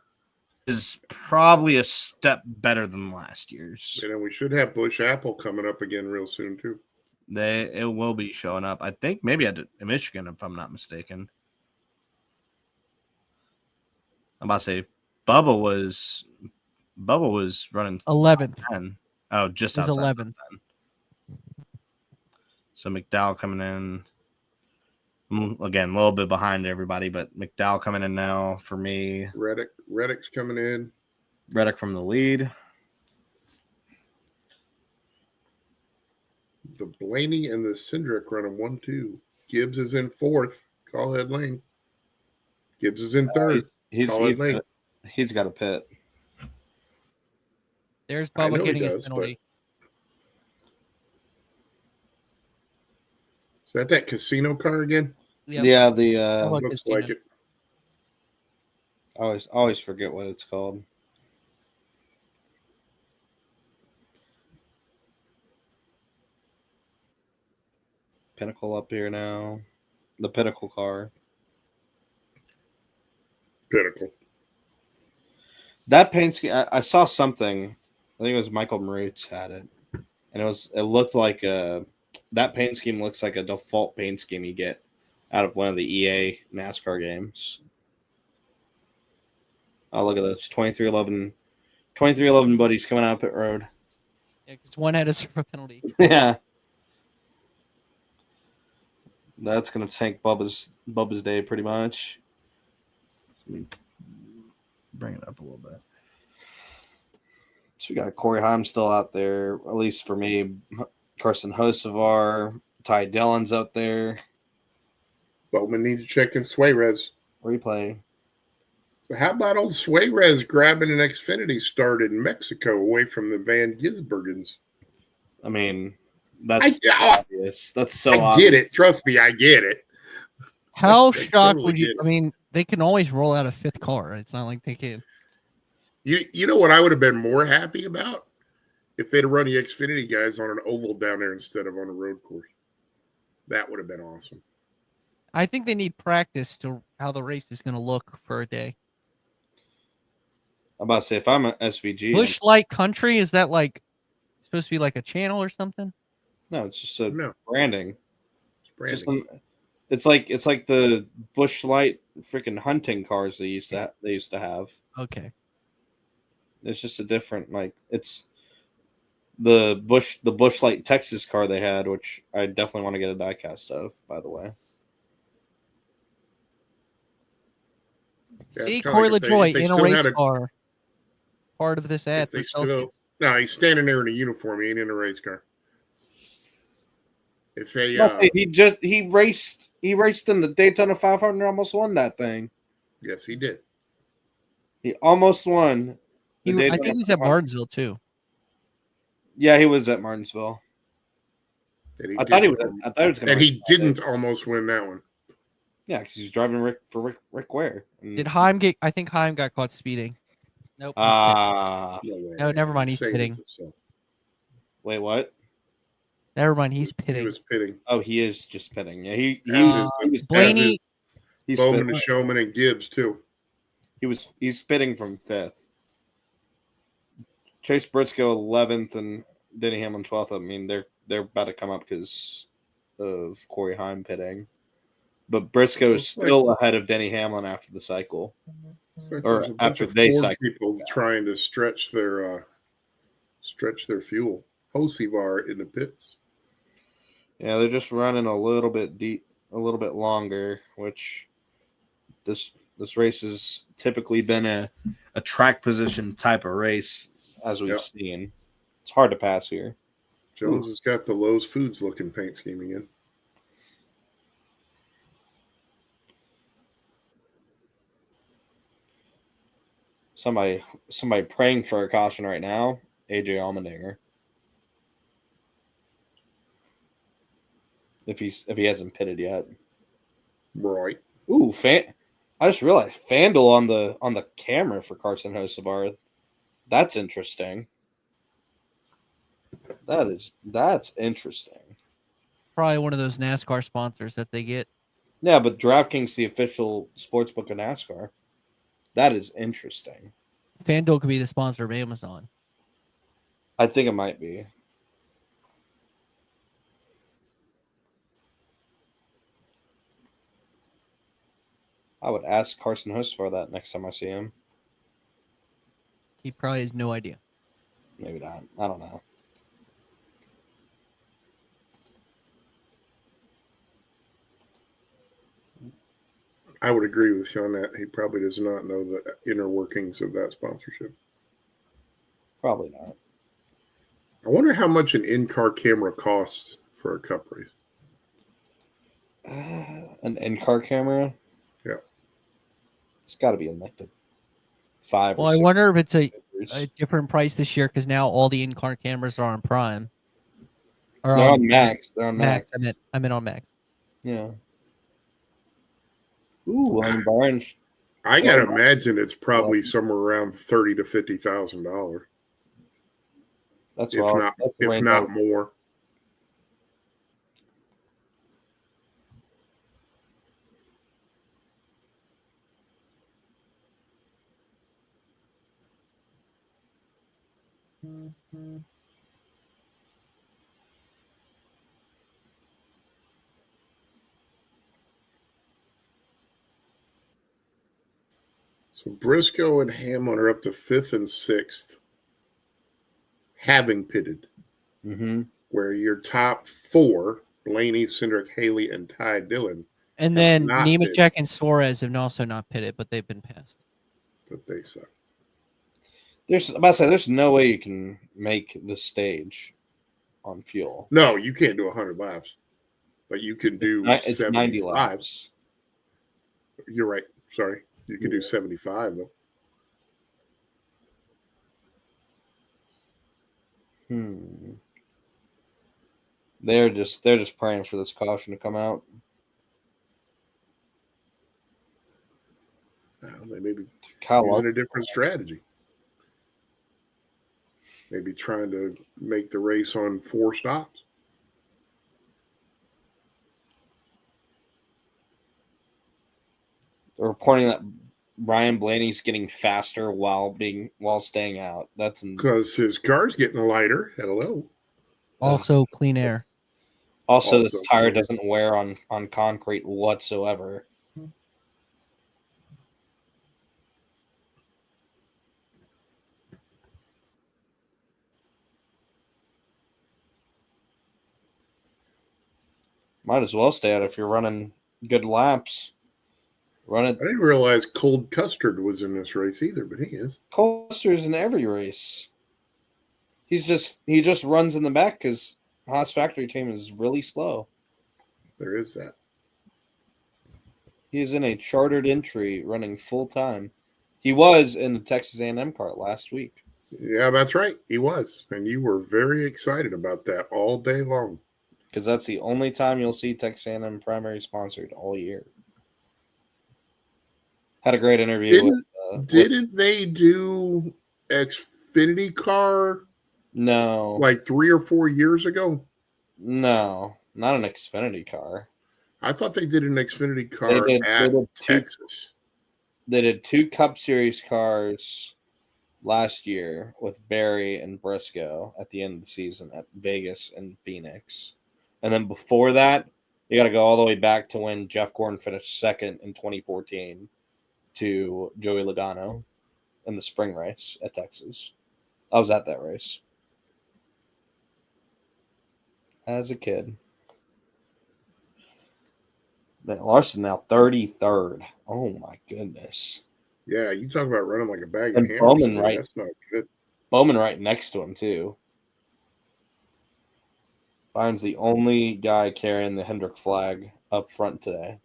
is probably a step better than last year's. And we should have Busch Apple coming up again real soon, too. It will be showing up. I think maybe in Michigan, if I'm not mistaken. I'm about to say Bubba was running 11th. 10. Oh, just outside 11th. So McDowell coming in. Again, a little bit behind everybody, but McDowell coming in now for me. Reddick's coming in. Reddick from the lead. The Blaney and the Cindric running 1-2. Gibbs is in fourth. Call head lane. Gibbs is in third. He's got a pit. There's Bubba getting his penalty. Is that casino car again? Yep. Yeah, the looks like it. I always forget what it's called. Pinnacle up here now. The Pinnacle car. Pinnacle. That paint scheme, I saw something. I think it was Michael Marutz had it, and it looked like that paint scheme looks like a default paint scheme you get out of one of the EA NASCAR games. Oh, look at this 2311 buddies coming out pit road. Yeah, because one had a serve a penalty. Yeah, that's gonna tank Bubba's day pretty much. Bring it up a little bit. So we got Corey Haim still out there, at least for me. Carson Hocevar, Ty Dillon's out there. Bowman need to check in Suarez. Replay. So how about old Suarez grabbing an Xfinity start in Mexico away from the Van Gisbergens? I mean, that's obvious. That's so I obvious. get it. Trust me, I get it. How shocked would you? I mean, they can always roll out a fifth car. It's not like they can. You know what I would have been more happy about? If they'd have run the Xfinity guys on an oval down there instead of on a road course. That would have been awesome. I think they need practice to how the race is going to look for a day. I'm about to say, if I'm an SVG. Bush Light Country, is that like supposed to be like a channel or something? No, it's just branding. It's branding. It's like the Bush Light freaking hunting cars they used to have. Okay. It's just a different, like, it's the Bush Light Texas car they had, which I definitely want to get a diecast of, by the way. Yeah, see Corey LaJoy in a race car. Part of this ad. No, he's standing there in a uniform. He ain't in a race car. If they, he raced in the Daytona 500, almost won that thing. Yes, he did. He almost won. I think he was at Martinsville too. Yeah, he was at Martinsville. I thought he was going to. And he didn't almost win that one. Yeah, because he's driving Rick Ware. Did Haim get? I think Haim got caught speeding. Nope. No, never mind. He's pitting. Wait, what? Never mind. He's pitting. He was pitting. Oh, he is just pitting. Yeah, he was Blaney. He's Bowman, the Showman, and Gibbs too. He's pitting from 5th. Chase Briscoe 11th and Denny Hamlin 12th. I mean, they're about to come up because of Corey Haim pitting. But Briscoe is still ahead of Denny Hamlin after the cycle, or after they cycle. People trying to stretch their fuel. Hocevar in the pits. Yeah, they're just running a little bit deep, a little bit longer. Which this race has typically been a track position type of race, as we've seen. It's hard to pass here. Jones has got the Lowe's Foods looking paint scheme again. Somebody praying for a caution right now. AJ Allmendinger. If he hasn't pitted yet. Right. Ooh, I just realized FanDuel on the camera for Carson Hocevar. That's interesting. That's interesting. Probably one of those NASCAR sponsors that they get. Yeah, but DraftKings, the official sportsbook of NASCAR. That is interesting. FanDuel could be the sponsor of Amazon. I think it might be. I would ask Carson Hocevar that next time I see him. He probably has no idea. Maybe not. I don't know. I would agree with you on that. He probably does not know the inner workings of that sponsorship. Probably not. I wonder how much an in-car camera costs for a Cup race. An in-car camera? Yeah. It's got to be in like the 5 Well, I wonder if it's a different price this year because now all the in-car cameras are on Prime. They're on Max. They're on Max. I meant on Max. Yeah. Ooh, Barnes. I gotta imagine it's probably somewhere around $30,000 to $50,000. That's if not more. So Briscoe and Hamlin are up to 5th and 6th, having pitted. Mm-hmm. Where your top 4, Blaney, Cindric, Haley, and Ty Dillon. And then Nemechek and Suarez have also not pitted, but they've been passed. But they suck. There's no way you can make the stage on fuel. No, you can't do 100 laps, but you can do 90 laps. You're right. Sorry, you can do 75 though. They're just praying for this caution to come out. They may be using a different strategy. Maybe trying to make the race on 4 stops. They're reporting that Ryan Blaney's getting faster while staying out. That's because his car's getting lighter. Hello. Also, clean air. Also, this tire doesn't wear on concrete whatsoever. Might as well stay out if you're running good laps. Run it. I didn't realize Cold Custard was in this race either, but he is. Cold Custard's in every race. He just runs in the back because Haas factory team is really slow. There is that. He's in a chartered entry running full time. He was in the Texas A&M kart last week. Yeah, that's right. He was. And you were very excited about that all day long. Because that's the only time you'll see Texas A&M primary sponsored all year. Had a great interview. Didn't they do Xfinity car? No. Like 3 or 4 years ago? No, not an Xfinity car. I thought they did an Xfinity car at Texas. They did 2 Cup Series cars last year with Barry and Briscoe at the end of the season at Vegas and Phoenix. And then before that, you got to go all the way back to when Jeff Gordon finished second in 2014 to Joey Logano in the spring race at Texas. I was at that race as a kid. Larson now 33rd. Oh, my goodness. Yeah, you talk about running like a bag of hammers. Bowman right. That's not good. Bowman right next to him, too. Byron's the only guy carrying the Hendrick flag up front today.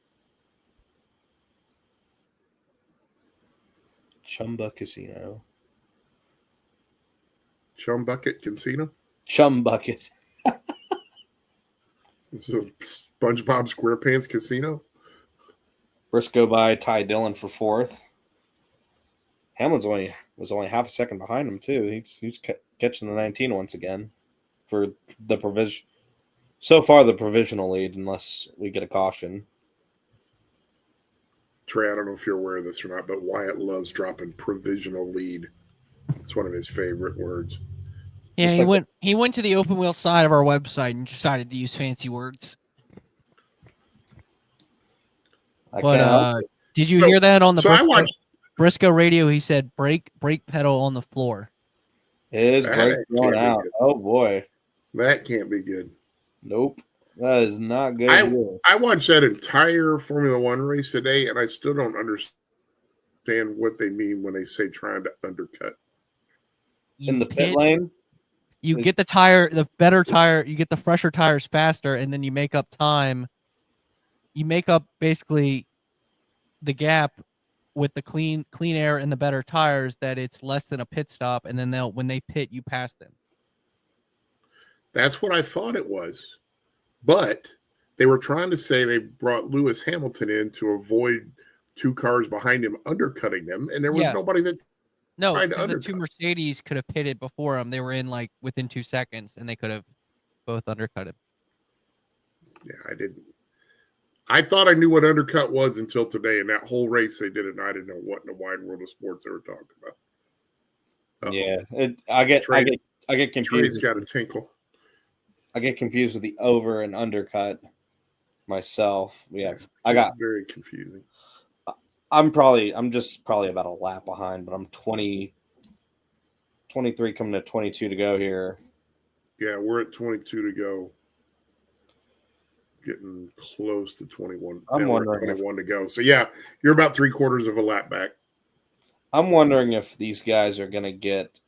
Chumba Casino. Chum Bucket Casino? Chum Bucket. So SpongeBob SquarePants Casino? Briscoe by Ty Dillon for 4th. Hamlin's was only half a second behind him, too. He's catching the 19 once again for the provision. So far, the provisional lead, unless we get a caution. Trey, I don't know if you're aware of this or not, but Wyatt loves dropping provisional lead. It's one of his favorite words. Yeah, he went to the open wheel side of our website and decided to use fancy words. But did you hear that on the Briscoe radio? He said brake pedal on the floor. His brake going out. Oh boy, that can't be good. Nope, that is not good. I watched that entire Formula One race today, and I still don't understand what they mean when they say trying to undercut. In the pit lane? You get the better tire, you get the fresher tires faster, and then you make up time. You make up basically the gap with the clean air and the better tires that it's less than a pit stop, and then when they pit, you pass them. That's what I thought it was. But they were trying to say they brought Lewis Hamilton in to avoid 2 cars behind him undercutting them, and there was nobody that tried to undercut. The 2 Mercedes could have pitted before him. They were in like within 2 seconds, and they could have both undercut him. Yeah, I didn't. I thought I knew what undercut was until today, and that whole race they did it, and I didn't know what in the wide world of sports they were talking about. Yeah, I I get Trey's confused. got a tinkle. I get confused with the over and undercut myself. I got very confusing. I'm just probably about a lap behind, but I'm 23 coming to 22 to go here. Yeah, we're at 22 to go. Getting close to 21. I'm wondering 21 to go. So yeah, you're about 3/4 of a lap back. I'm wondering if these guys are gonna get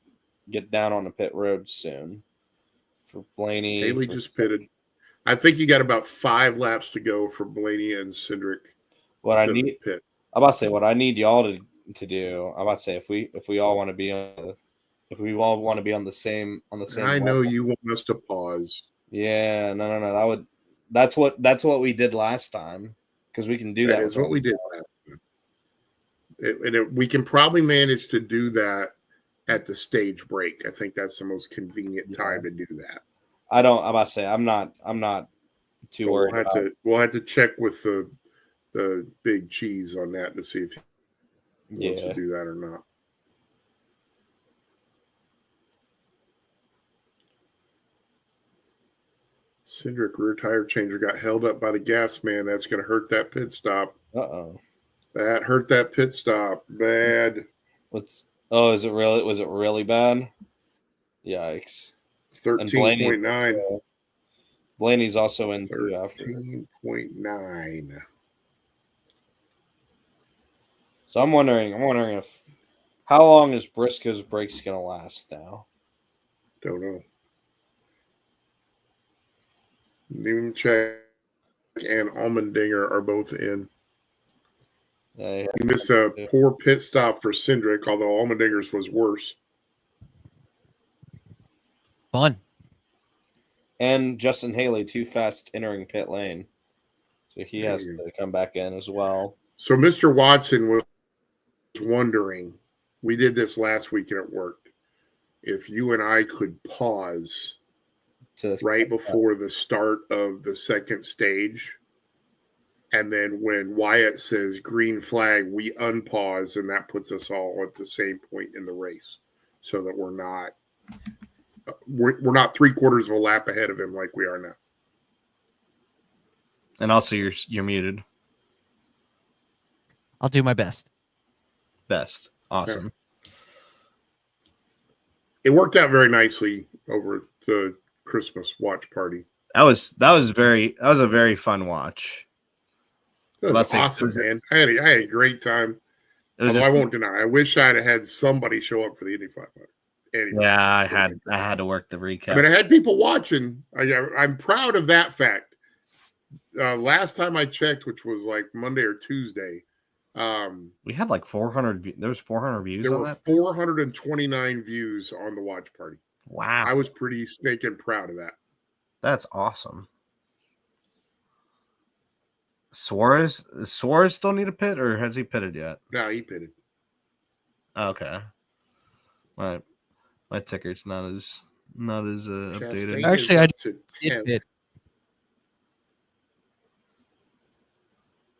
down on the pit road soon. For Blaney. Haley just pitted. I think you got about 5 laps to go for Blaney and Cindric. What I need pit. I'm about to say what I need y'all to do. I'm about to say if we all want to be on the same I know you want us to pause. Yeah, no. That's what we did last time, because we can do that. That is what we did last time. We can probably manage to do that at the stage break. I think that's the most convenient time to do that. I'm about to say I'm not too worried. We'll have to check with the big cheese on that to see if he wants to do that or not. Cindric rear tire changer got held up by the gas man. That's going to hurt that pit stop. Uh-oh. That hurt that pit stop. Bad. Is it really? Was it really bad? Yikes. 13.9. Blaney's also in too after. 13.9. So I'm wondering if how long is Briscoe's brakes going to last now? Don't know. Nemechek and Allmendinger are both in. He missed a poor pit stop for Cindric, although Allmendinger's was worse. Fun. And Justin Haley too fast entering pit lane. So he has to come back in as well. So Mr. Watson was wondering, we did this last week and it worked, if you and I could pause right before the start of the second stage. And then when Wyatt says green flag, we unpause, and that puts us all at the same point in the race so that we're not 3/4 of a lap ahead of him like we are now. And also you're muted. I'll do my best. Awesome. Yeah. It worked out very nicely over the Christmas watch party. That was a very fun watch. It was awesome, man. I had a great time. Although I won't deny, I wish I'd have had somebody show up for the Indy 500. Anyway, yeah, I had to work the recap. I mean, I had people watching. I'm proud of that fact. Last time I checked, which was like Monday or Tuesday, we had like 400. There was 400 views. There were 429 views on the watch party. Wow, I was pretty stinking proud of that. That's awesome. Suarez still need a pit, or has he pitted yet? No, he pitted. Okay. My ticker's not as updated. Actually, I did pit.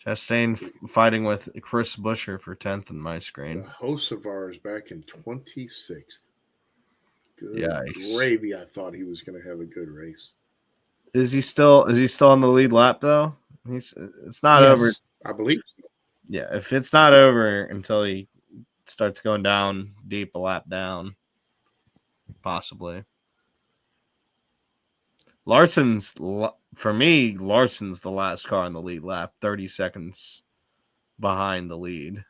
Chastain fighting with Chris Buescher for 10th in my screen. Hocevar is back in 26th. Good Yikes. Gravy. I thought he was going to have a good race. Is he still on the lead lap though? It's not over. I believe so. Yeah, if it's not over until he starts going down deep a lap down, possibly. Larson's the last car in the lead lap, 30 seconds behind the lead.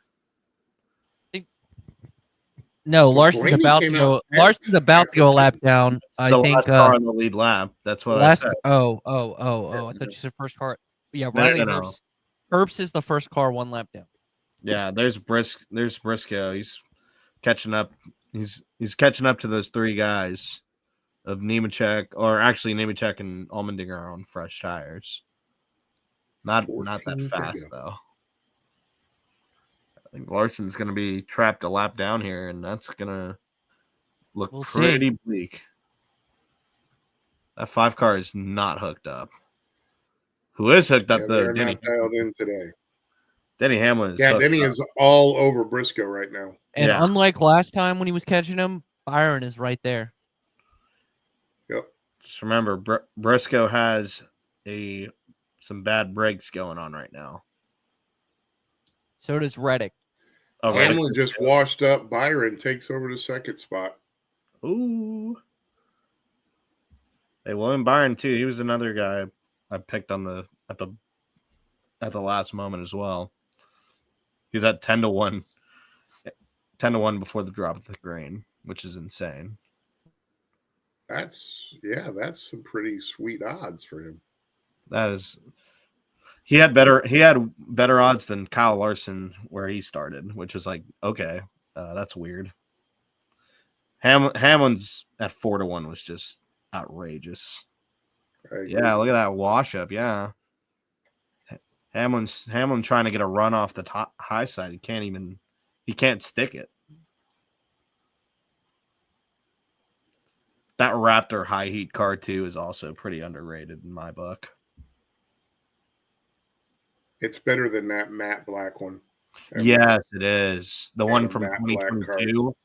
No, Larson's about to go. Larson's about to go a lap down. I think last car in the lead lap. That's what I said. Oh! I thought you said first car. Yeah, Riley Herbst is the first car one lap down. Yeah, there's Briscoe. He's catching up. He's catching up to those three guys of Nemechek, or actually Nemechek and Allmendinger are on fresh tires. Not that fast though. I think Larson's going to be trapped a lap down here, and that's going to look pretty bleak. That 5 car is not hooked up. Who is hooked up though? Denny dialed in today. Denny Hamlin is. Yeah, Denny is all over Briscoe right now. And unlike last time when he was catching him, Byron is right there. Just remember, Briscoe has some bad breaks going on right now. So does Reddick. Oh, Hamlin just washed up. Byron takes over the second spot. Ooh. Hey, William Byron too. He was another guy I picked on at the last moment as well. He was at 10-1 before the drop of the green, which is insane. That's some pretty sweet odds for him. That is. He had better odds than Kyle Larson where he started, which was like, okay, that's weird. Hamlin's at 4-1 was just outrageous. Yeah, look at that wash up. Yeah, Hamlin trying to get a run off the top high side. He can't stick it. That Raptor high heat car too is also pretty underrated in my book. It's better than that matte black one. Yes, it is. The one from 2022.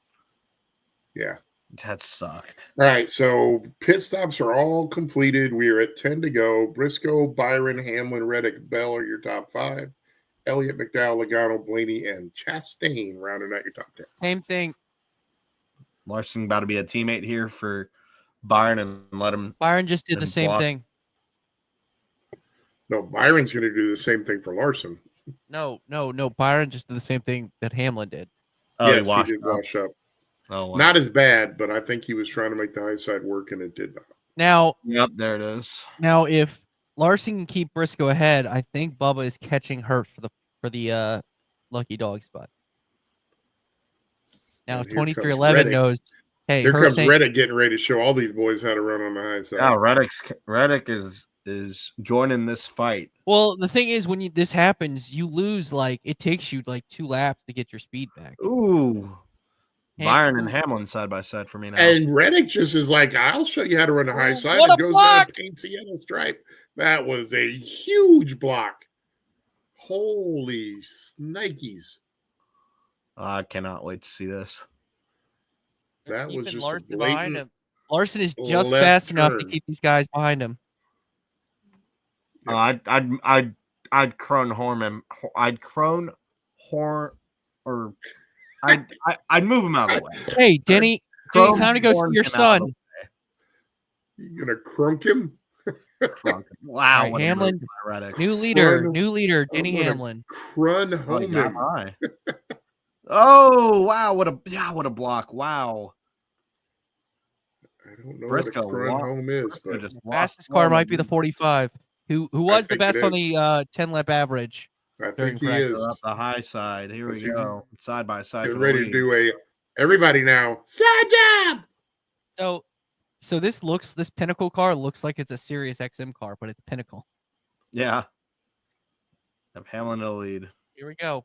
Yeah. That sucked. All right, so pit stops are all completed. We are at 10 to go. Briscoe, Byron, Hamlin, Reddick, Bell are your top 5. Elliott, McDowell, Logano, Blaney, and Chastain rounding out your top 10. Same thing. Larson about to be a teammate here for Byron and let him. Byron just did the same thing. No, Byron's going to do the same thing for Larson. No. Byron just did the same thing that Hamlin did. Oh, yes, he did wash up. Oh, wow. Not as bad, but I think he was trying to make the high side work, and it did not. Now, yep, there it is. Now, if Larson can keep Briscoe ahead, I think Bubba is catching Hurt for the lucky dog spot. Now, 2311 knows. Hey, here comes Reddick getting ready to show all these boys how to run on the high side. Yeah, Reddick is joining this fight. Well, the thing is, when this happens, you lose. It takes you 2 laps to get your speed back. Ooh. Byron and Hamlin side by side for me now. And Reddick just is like, I'll show you how to run the high side. And goes there and paints a yellow stripe. That was a huge block. Holy Nikes. I cannot wait to see this. That was just Larson behind him. Larson is just fast enough to keep these guys behind him. I'd Kronhorn him. I'd move him out of the way. Hey, Denny, time to go see your son. You gonna crunk him? Wow, right, Hamlin, new leader, Denny Hamlin. Crun home him. Oh wow, what a block! Wow. I don't know Briscoe, what a crun home is, but the fastest car might be the 45. Who was the best on the 10 lap average? I think he is. Up the high side. Here we go. Side by side. Get ready to do everybody now. Slide job. So this Pinnacle car looks like it's a Sirius XM car, but it's Pinnacle. Yeah. Have Hamlin in the lead. Here we go.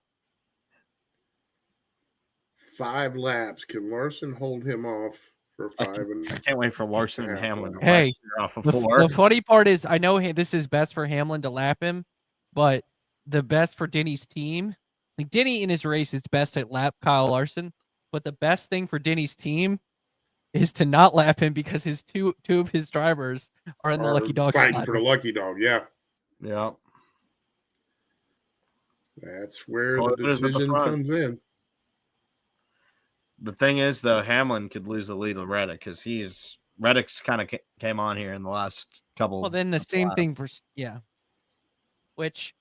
5 laps. Can Larson hold him off for 5? I can't wait for Larson and Hamlin. Hey, off of 4. The funny part is, I know this is best for Hamlin to lap him, but the best for Denny's team, Denny in his race is best at lap Kyle Larson, but the best thing for Denny's team is to not lap him because his two of his drivers are in the lucky dog fighting spot. For the lucky dog. Yeah. That's where the decision comes in. The thing is, though, Hamlin could lose the lead to Reddick because Reddick's kind of came on here in the last couple. Well, then the same thing for which.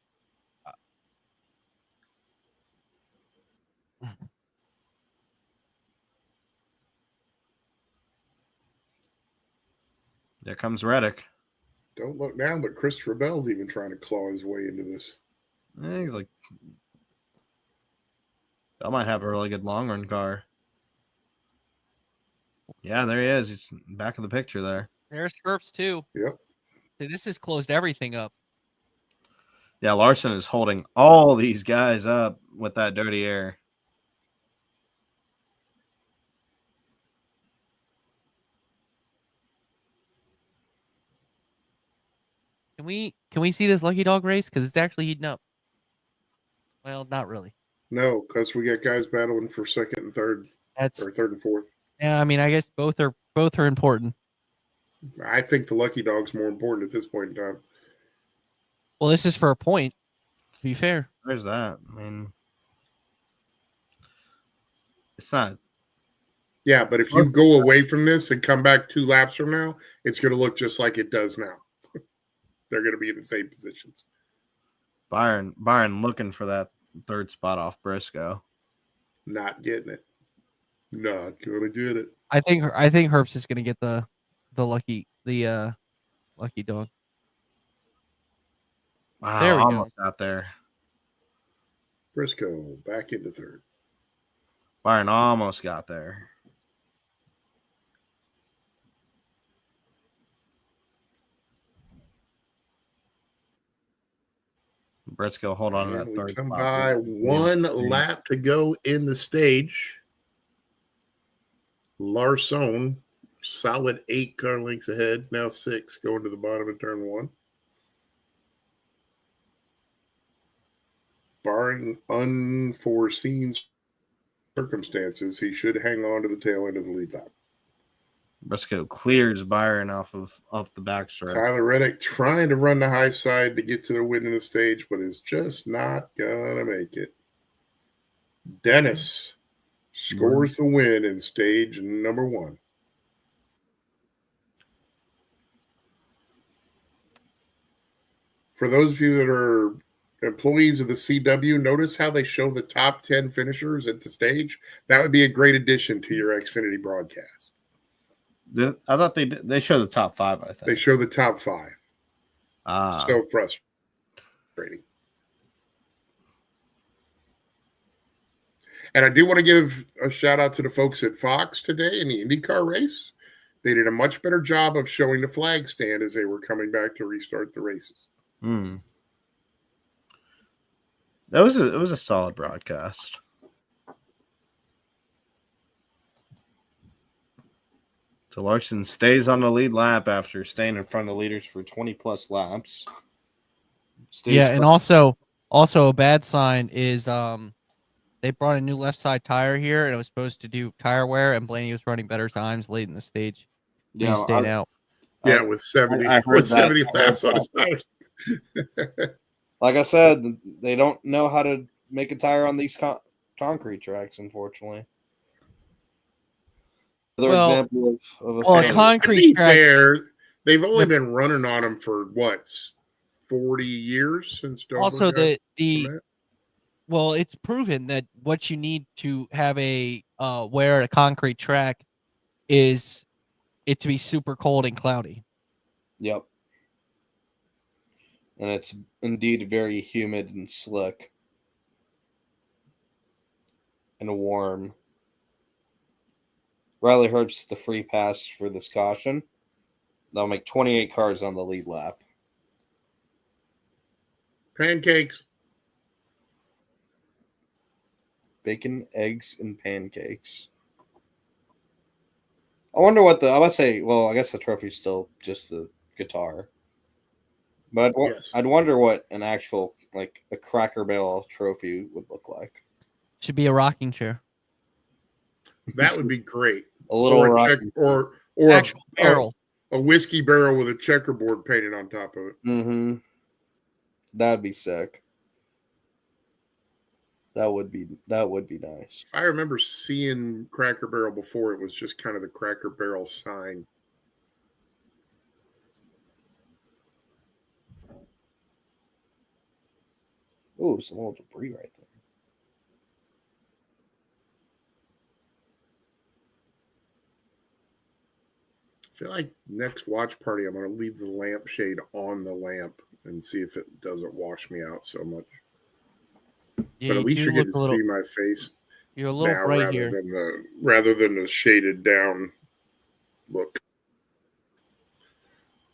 There comes Reddick. Don't look down, but Christopher Bell's even trying to claw his way into this. He's like, I might have a really good long run car. Yeah, there he is. He's back of the picture there. There's Scherps too. Yep. This has closed everything up. Yeah, Larson is holding all these guys up with that dirty air. Can we see this lucky dog race? Because it's actually heating up. Well, not really. No, because we got guys battling for second and third. Or third and fourth. Yeah, I mean, I guess both are important. I think the lucky dog's more important at this point in time. Well, this is for a point. To be fair, There's that. I mean, it's not. Yeah, but if you go away from this and come back 2 laps from now, it's going to look just like it does now. They're going to be in the same positions. Byron looking for that 3rd spot off Briscoe. Not getting it. Not going to get it. I think Herbst is going to get the lucky dog. Wow, There we almost got there. Briscoe back into 3rd. Byron almost got there. Briscoe, hold on to that 3rd come spot. by 1 lap to go in the stage. Larson, solid 8 car lengths ahead. Now 6 going to the bottom of turn 1. Barring unforeseen circumstances, he should hang on to the tail end of the lead lap. Briscoe clears Byron off the backstretch. Tyler Reddick trying to run the high side to get to the win in the stage, but is just not gonna make it. Dennis scores the win in stage number 1. For those of you that are employees of the CW, notice how they show the top 10 finishers at the stage. That would be a great addition to your Xfinity broadcast. I thought they show the top 5, I think. They show the top 5. So frustrating. And I do want to give a shout out to the folks at Fox today in the IndyCar race. They did a much better job of showing the flag stand as they were coming back to restart the races. It was a solid broadcast. So Larson stays on the lead lap after staying in front of the leaders for 20+ laps. And also a bad sign is they brought a new left side tire here, and it was supposed to do tire wear, and Blaney was running better times late in the stage. Yeah, he stayed out. Yeah, with 70 laps on his tires. Like I said, they don't know how to make a tire on these concrete tracks, unfortunately. Another example of a concrete track. They've only been running on them for 40 years since Dover. Also, it's proven that what you need to have a wear at a concrete track is it to be super cold and cloudy. Yep. And it's indeed very humid and slick and warm. Riley Herbst the free pass for this caution. That'll make 28 cars on the lead lap. Pancakes. Bacon, eggs, and pancakes. I wonder what I guess the trophy's still just the guitar. But I'd wonder what an actual, a Cracker Barrel trophy would look like. Should be a rocking chair. That would be great. A little or actual barrel. A whiskey barrel with a checkerboard painted on top of it. Mm-hmm. That'd be sick. That would be nice. I remember seeing Cracker Barrel before. It was just kind of the Cracker Barrel sign. Oh, there's a little debris right there. I feel like next watch party, I'm going to leave the lampshade on the lamp and see if it doesn't wash me out so much. Yeah, but at least you're getting to see my face. You're a little bright here. Rather than the shaded down look.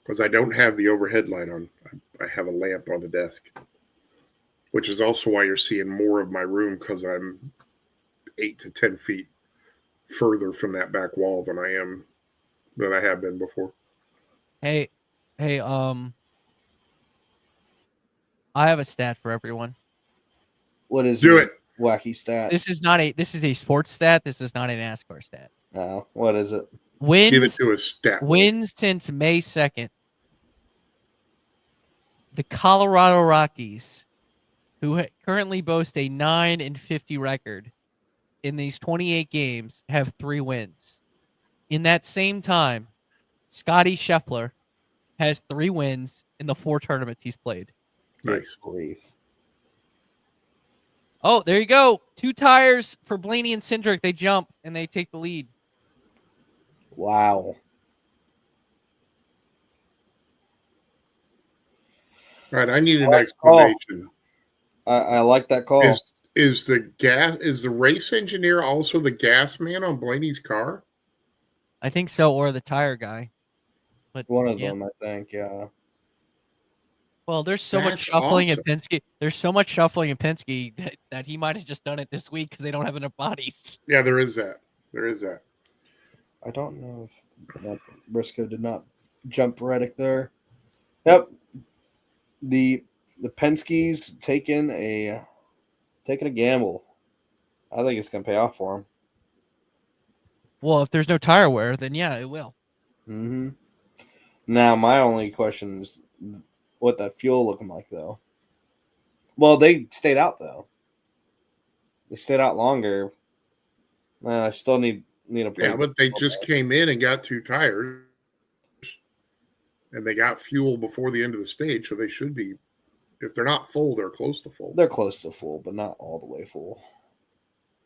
Because I don't have the overhead light on. I have a lamp on the desk. Which is also why you're seeing more of my room, because I'm 8 to 10 feet further from that back wall than I have been before. Hey, I have a stat for everyone. What is it? Wacky stat. This is a sports stat. This is not a NASCAR stat. Oh, what is it? Give it to a stat. Wins since May 2nd. The Colorado Rockies, who currently boast a 9-50 record in these 28 games, have 3 wins. In that same time, Scotty Scheffler has 3 wins in the 4 tournaments he's played. Nice. Oh, there you go. 2 tires for Blaney and Cindric. They jump and they take the lead. Wow. All right, I need an explanation. I like that call. Is the race engineer also the gas man on Blaney's car? I think so, or the tire guy. But one of them, I think, yeah. Well, there's so much shuffling in Penske. There's so much shuffling in Penske that he might have just done it this week because they don't have enough bodies. Yeah, there is that. I don't know if that Briscoe did not jump Reddick there. Yep. The Penske's taking a gamble. I think it's gonna pay off for him. Well, if there's no tire wear, then yeah, it will. Mm-hmm. Now, my only question is what that fuel looking like, though. Well, they stayed out, though. They stayed out longer. I still need a. Yeah, but they just came in and got 2 tires, and they got fuel before the end of the stage, so they should be. If they're not full, they're close to full. They're close to full, but not all the way full.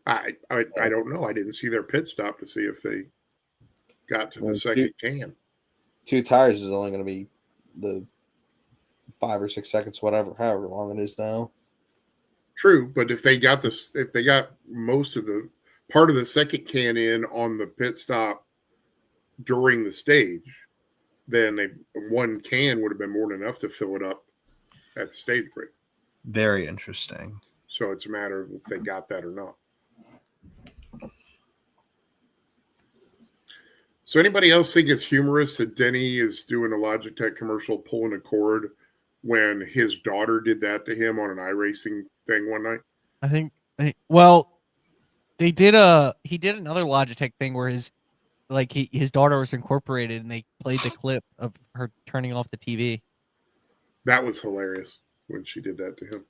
I don't know. I didn't see their pit stop to see if they got to the second can. 2 tires is only going to be the 5 or 6 seconds, however long it is now. True, but if they got most of the part of the second can in on the pit stop during the stage, then 1 can would have been more than enough to fill it up at the stage break. Very interesting. So it's a matter of if they got that or not. So anybody else think it's humorous that Denny is doing a Logitech commercial pulling a cord when his daughter did that to him on an iRacing thing one night? I think well, he did another Logitech thing where his daughter was incorporated and they played the clip of her turning off the TV. That was hilarious when she did that to him.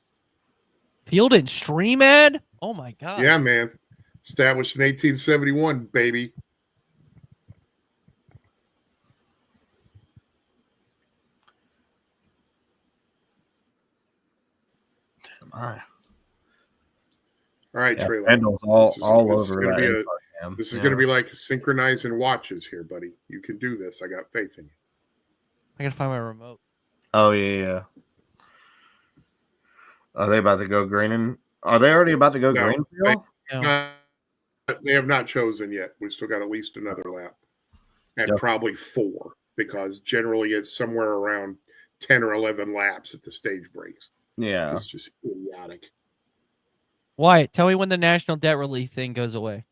Field and Stream ad? Oh my god. Yeah, man. Established in 1871, baby. All right, yeah, Trey Lyle. All over that. This is going to be like synchronizing watches here, buddy. You can do this. I got faith in you. I got to find my remote. Oh, yeah. Are they about to go green? Are they already about to go green? They have not chosen yet. We've still got at least another lap. And probably 4, because generally it's somewhere around 10 or 11 laps at the stage breaks. Yeah. It's just idiotic. Wyatt, tell me when the national debt relief thing goes away.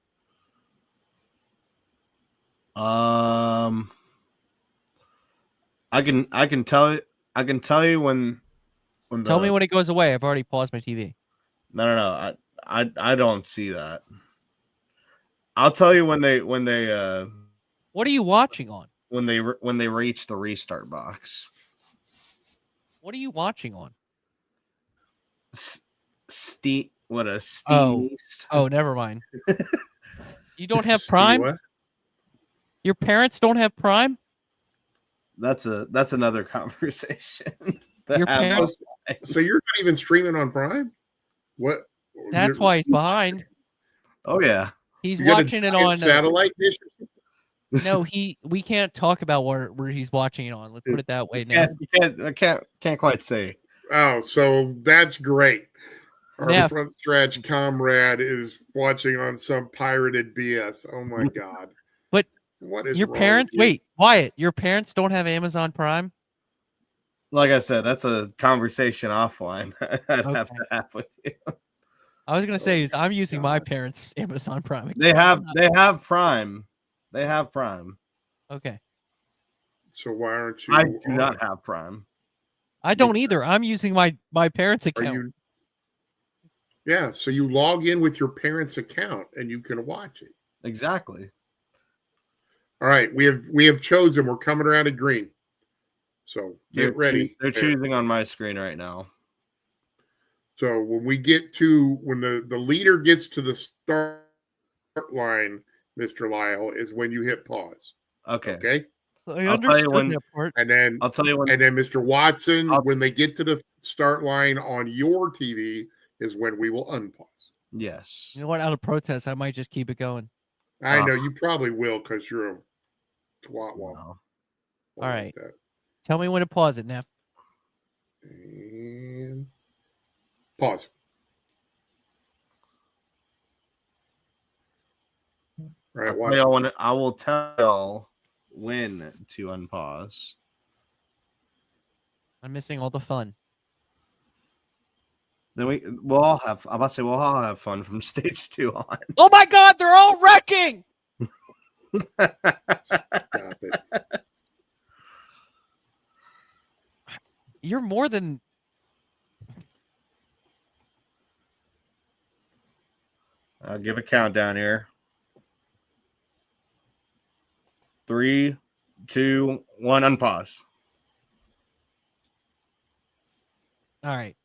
I can tell you when tell me when it goes away. I've already paused my TV. No. I don't see that. I'll tell you when they What are you watching on? When they reach the restart box. What are you watching on? Steam. What a Steam. Oh, never mind. You don't have Prime? What? Your parents don't have Prime? That's another conversation. Your parents. So you're not even streaming on Prime? What? That's why he's behind. Oh yeah. He's watching it on satellite dish. No, we can't talk about where he's watching it on. Let's put it that way. I can't quite say. Oh, so that's great. Our Neff. Frontstretch comrade is watching on some pirated BS. Oh my god! But what is your parents? Wait, Wyatt, your parents don't have Amazon Prime? Like I said, that's a conversation offline. I'd have to have with you. I was gonna say I'm using my parents' Amazon Prime. They have Prime. They have Prime. Okay. So why aren't you? I do not have Prime. I don't either. I'm using my parents' account. Yeah, so you log in with your parents' account and you can watch it. Exactly. All right, we have chosen. We're coming around to green. So get ready. They're choosing on my screen right now. So when we get to when the leader gets to the start line, Mr. Lyle, is when you hit pause. Okay. I understood that part. And then I'll tell you when. And then Mr. Watson, when they get to the start line on your TV, is when we will unpause. Yes. You know what? Out of protest, I might just keep it going. I know you probably will because you're a twat wall. All right. Like tell me when to pause it, Neff. And pause. All right, I will tell when to unpause. I'm missing all the fun. Then we'll all have. I'm about to say we'll all have fun from stage 2 on. Oh my God, they're all wrecking! Stop it. You're more than. I'll give a countdown here. 3, 2, 1, unpause. All right.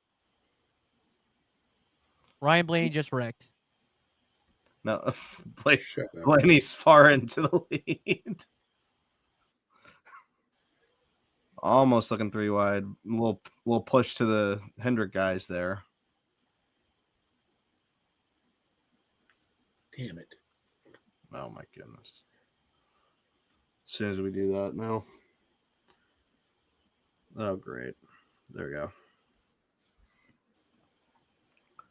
Ryan Blaney just wrecked. No, Blaney's far into the lead. Almost looking 3 wide. We'll push to the Hendrick guys there. Damn it. Oh my goodness. As soon as we do that now. Oh, great. There we go.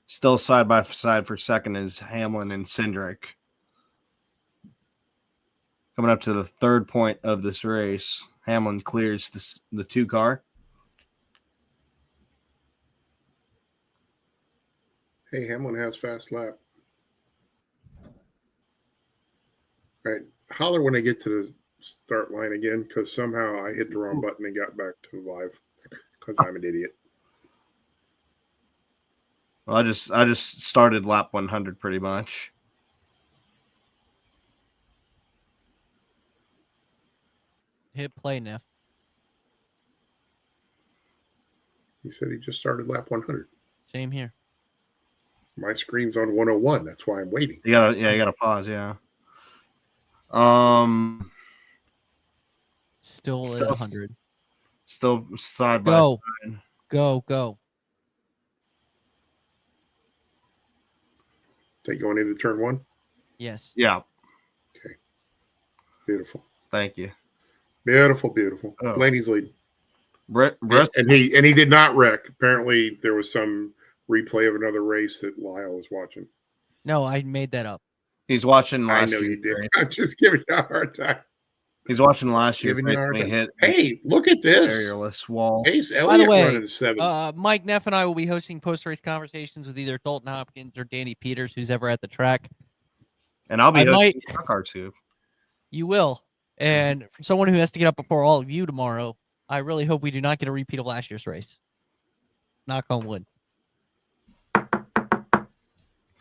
Still side by side for second is Hamlin and Cindric. Coming up to the third point of this race. Hamlin clears the 2 car. Hey, Hamlin has fast lap. All right. Holler when I get to the start line again, because somehow I hit the wrong button and got back to live because I'm an idiot. Well, I just started lap 100 pretty much. Hit play, Neff. He said he just started lap 100. Same here. My screen's on 101. That's why I'm waiting. You gotta pause, yeah. Still at 100. Still side by side. Go. They going into turn 1? Yes. Yeah. Okay. Beautiful. Thank you. Beautiful. Oh. Blaney's leading. And he did not wreck. Apparently, there was some replay of another race that Lyle was watching. No, I made that up. He's watching last year. I know you did. I'm just giving you a hard time. He's watching last year. Hey, look at this. Barrierless wall. Ace Elliott running 7. Mike, Neff, and I will be hosting post-race conversations with either Dalton Hopkins or Danny Peters, who's ever at the track. And I'll be hosting NASCAR too. You will. And for someone who has to get up before all of you tomorrow, I really hope we do not get a repeat of last year's race. Knock on wood.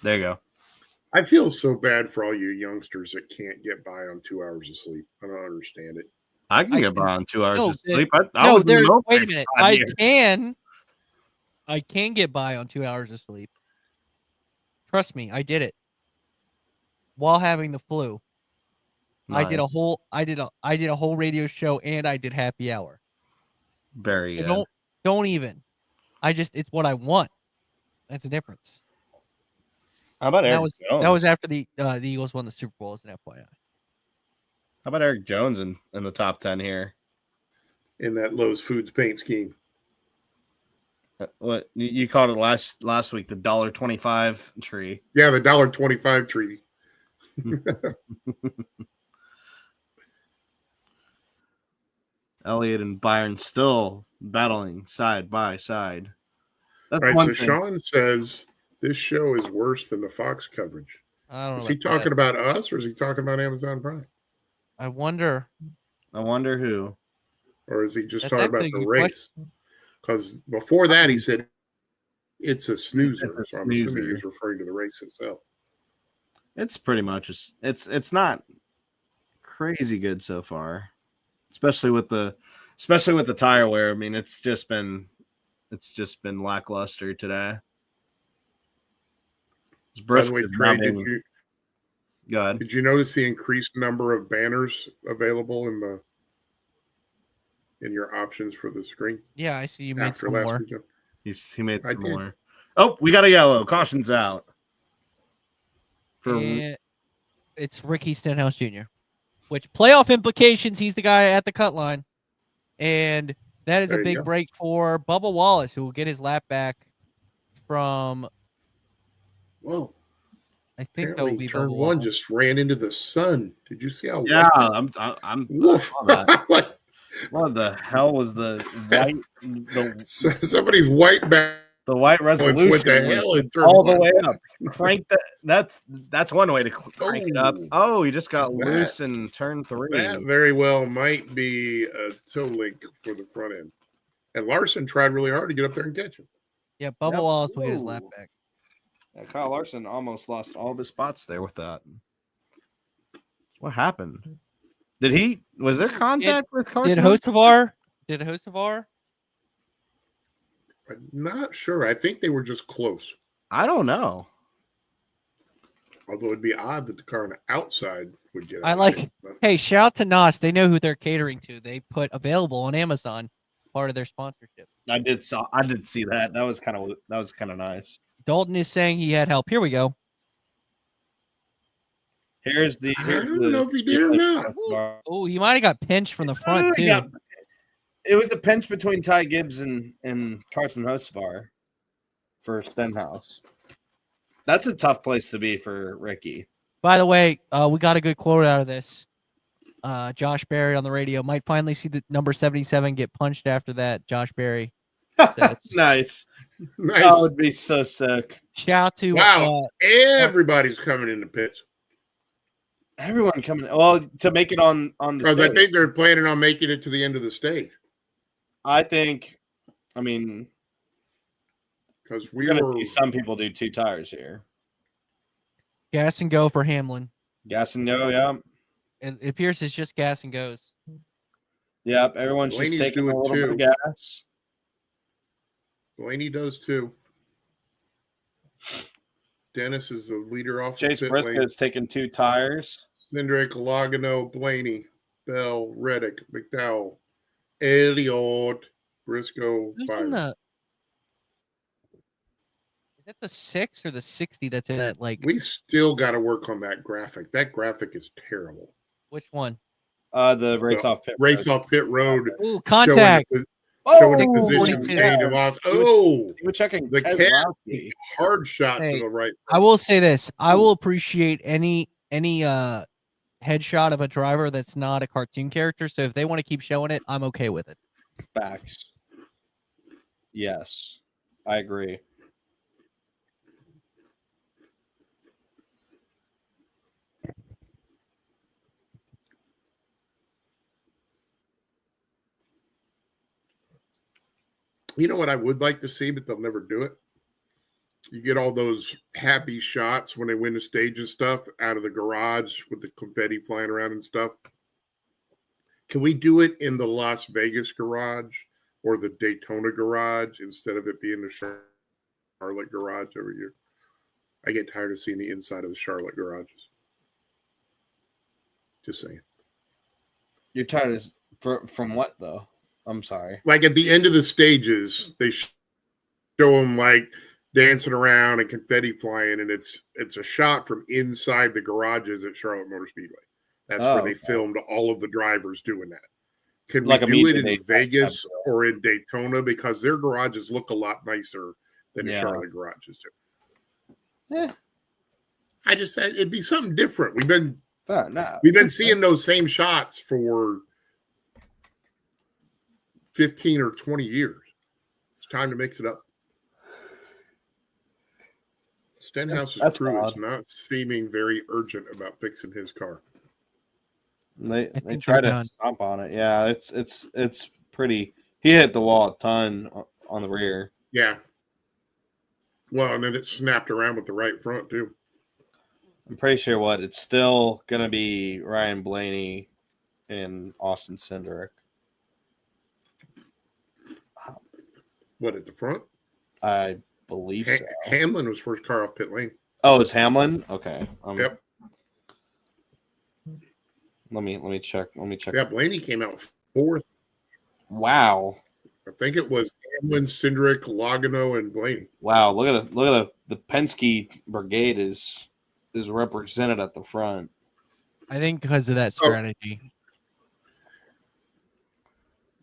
There you go. I feel so bad for all you youngsters that can't get by on 2 hours of sleep. I don't understand it. I can get by on 2 hours of sleep. Wait a minute. I can get by on 2 hours of sleep. Trust me, I did it while having the flu. Nice. I did a whole radio show and I did happy hour. Very good. Don't even. It's what I want. That's the difference. How about Eric Jones? That was after the Eagles won the Super Bowl as an FYI. How about Eric Jones in the top 10 here? In that Lowe's Foods paint scheme. What you called it last week, the $1.25 tree. Yeah, the $1.25 tree. Elliott and Byron still battling side by side. That's right. So Sean says this show is worse than the Fox coverage. I don't know. Is he talking about us or is he talking about Amazon Prime? I wonder who. Or is he just talking about the race? Because before that he said it's a snoozer. So I'm assuming he was referring to the race itself. It's pretty much it's not crazy good so far, especially with the tire wear. I mean, it's just been lackluster today. By the way, Trey, go ahead. Did you notice the increased number of banners available in your options for the screen? Yeah, I see you made some more. Weekend? He made some more. Oh, we got a yellow. Caution's out. It's Ricky Stenhouse Jr., which playoff implications, he's the guy at the cut line. And that is a big break for Bubba Wallace, who will get his lap back from. Whoa. I think that will be turn Bubba one Wallace. Just ran into the sun. Did you see how? Yeah, I'm. Woof. What the hell was the white? Somebody's white back. The white resolution went to hell and turned all the way up. Crank that. That's one way to crank it up. Oh, he just got loose in turn 3. That very well might be a toe link for the front end. And Larson tried really hard to get up there and catch him. Yeah, Bubba Wallace will get his lap back. Yeah, Kyle Larson almost lost all of his spots there with that. What happened? Was there contact with Carson? Did Hocevar? I'm not sure. I think they were just close. I don't know. Although it'd be odd that the car on the outside would get out. Hey, shout out to NAS. They know who they're catering to. They put available on Amazon, part of their sponsorship. I did see that. That was kind of nice. Dalton is saying he had help. Here we go. I don't know if he did or not. Oh, he might have got pinched from the front too. It was a pinch between Ty Gibbs and Carson Hocevar for Stenhouse. That's a tough place to be for Ricky. By the way, we got a good quote out of this. Josh Berry on the radio might finally see the number 77 get punched after that. Josh Berry. Nice. That would be so sick. Shout out to everybody's coming in the pits. Everyone coming. Well, to make it on the stage. Because I think they're planning on making it to the end of the stage. Because we're going to see some people do 2 tires here. Gas and go for Hamlin. Gas and go, yeah. It appears it's just gas and goes. Yep, everyone's Blaney's just taking a little bit of gas. Blaney does too. Dennis is the leader off. Chase Briscoe's taking 2 tires. Cindric, Logano, Blaney, Bell, Reddick, McDowell, Elliott, Briscoe. Who's in the? Is that the 6 or the 60 that's in that? We still got to work on that graphic. That graphic is terrible. Which one? The off pit road. Ooh, contact. Showing the positions gained and lost. You were checking the cat hard shot to the right. I will say this. I will appreciate any headshot of a driver that's not a cartoon character. So if they want to keep showing it, I'm okay with it. Facts. Yes, I agree. You know what I would like to see, but they'll never do it? You get all those happy shots when they win the stage and stuff out of the garage with the confetti flying around and stuff. Can we do it in the Las Vegas garage or the Daytona garage instead of it being the Charlotte garage every year? I get tired of seeing the inside of the Charlotte garages. Just saying. You're tired from what, though? I'm sorry. Like at the end of the stages, they show them like dancing around and confetti flying, and it's a shot from inside the garages at Charlotte Motor Speedway. That's where they filmed all of the drivers doing that. Can we do it in Vegas or in Daytona? Because their garages look a lot nicer than the Charlotte garages do. Yeah. I just said it'd be something different. We've been seeing those same shots for 15 or 20 years. It's time to mix it up. Stenhouse's crew is not seeming very urgent about fixing his car. They try to stomp on it. Yeah, it's pretty. He hit the wall a ton on the rear. Yeah. Well, and then it snapped around with the right front too. I'm pretty sure it's still going to be Ryan Blaney and Austin Cindric. What, at the front? I believe so. Hamlin was first car off pit lane. Oh, it's Hamlin? Okay. Yep. Let me check. Yeah, Blaney came out fourth. Wow. I think it was Hamlin, Cindric, Logano, and Blaney. Wow. Look at the Penske brigade is represented at the front. I think because of that strategy.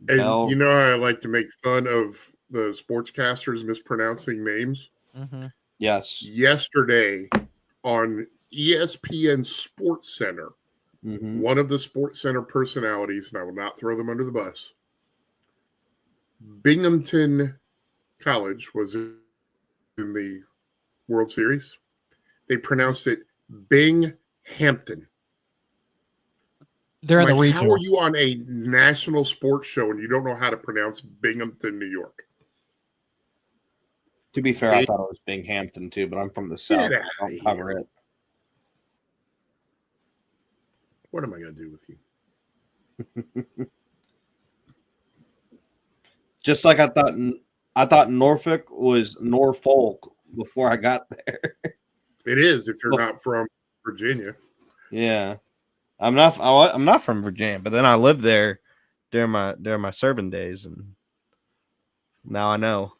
And you know how I like to make fun of the sportscasters mispronouncing names? Mm-hmm. Yes. Yesterday on ESPN Sports Center, one of the Sports Center personalities, and I will not throw them under the bus, Binghamton College was in the World Series. They pronounced it Binghampton. They're in the regional. How are you on a national sports show and you don't know how to pronounce Binghamton, New York? To be fair, I thought it was Binghamton too, but I'm from the South. I don't cover it. What am I going to do with you? Just like I thought Norfolk was Norfolk before I got there. It is if you're not from Virginia. Yeah. I'm not from Virginia, but then I lived there during my serving days, and now I know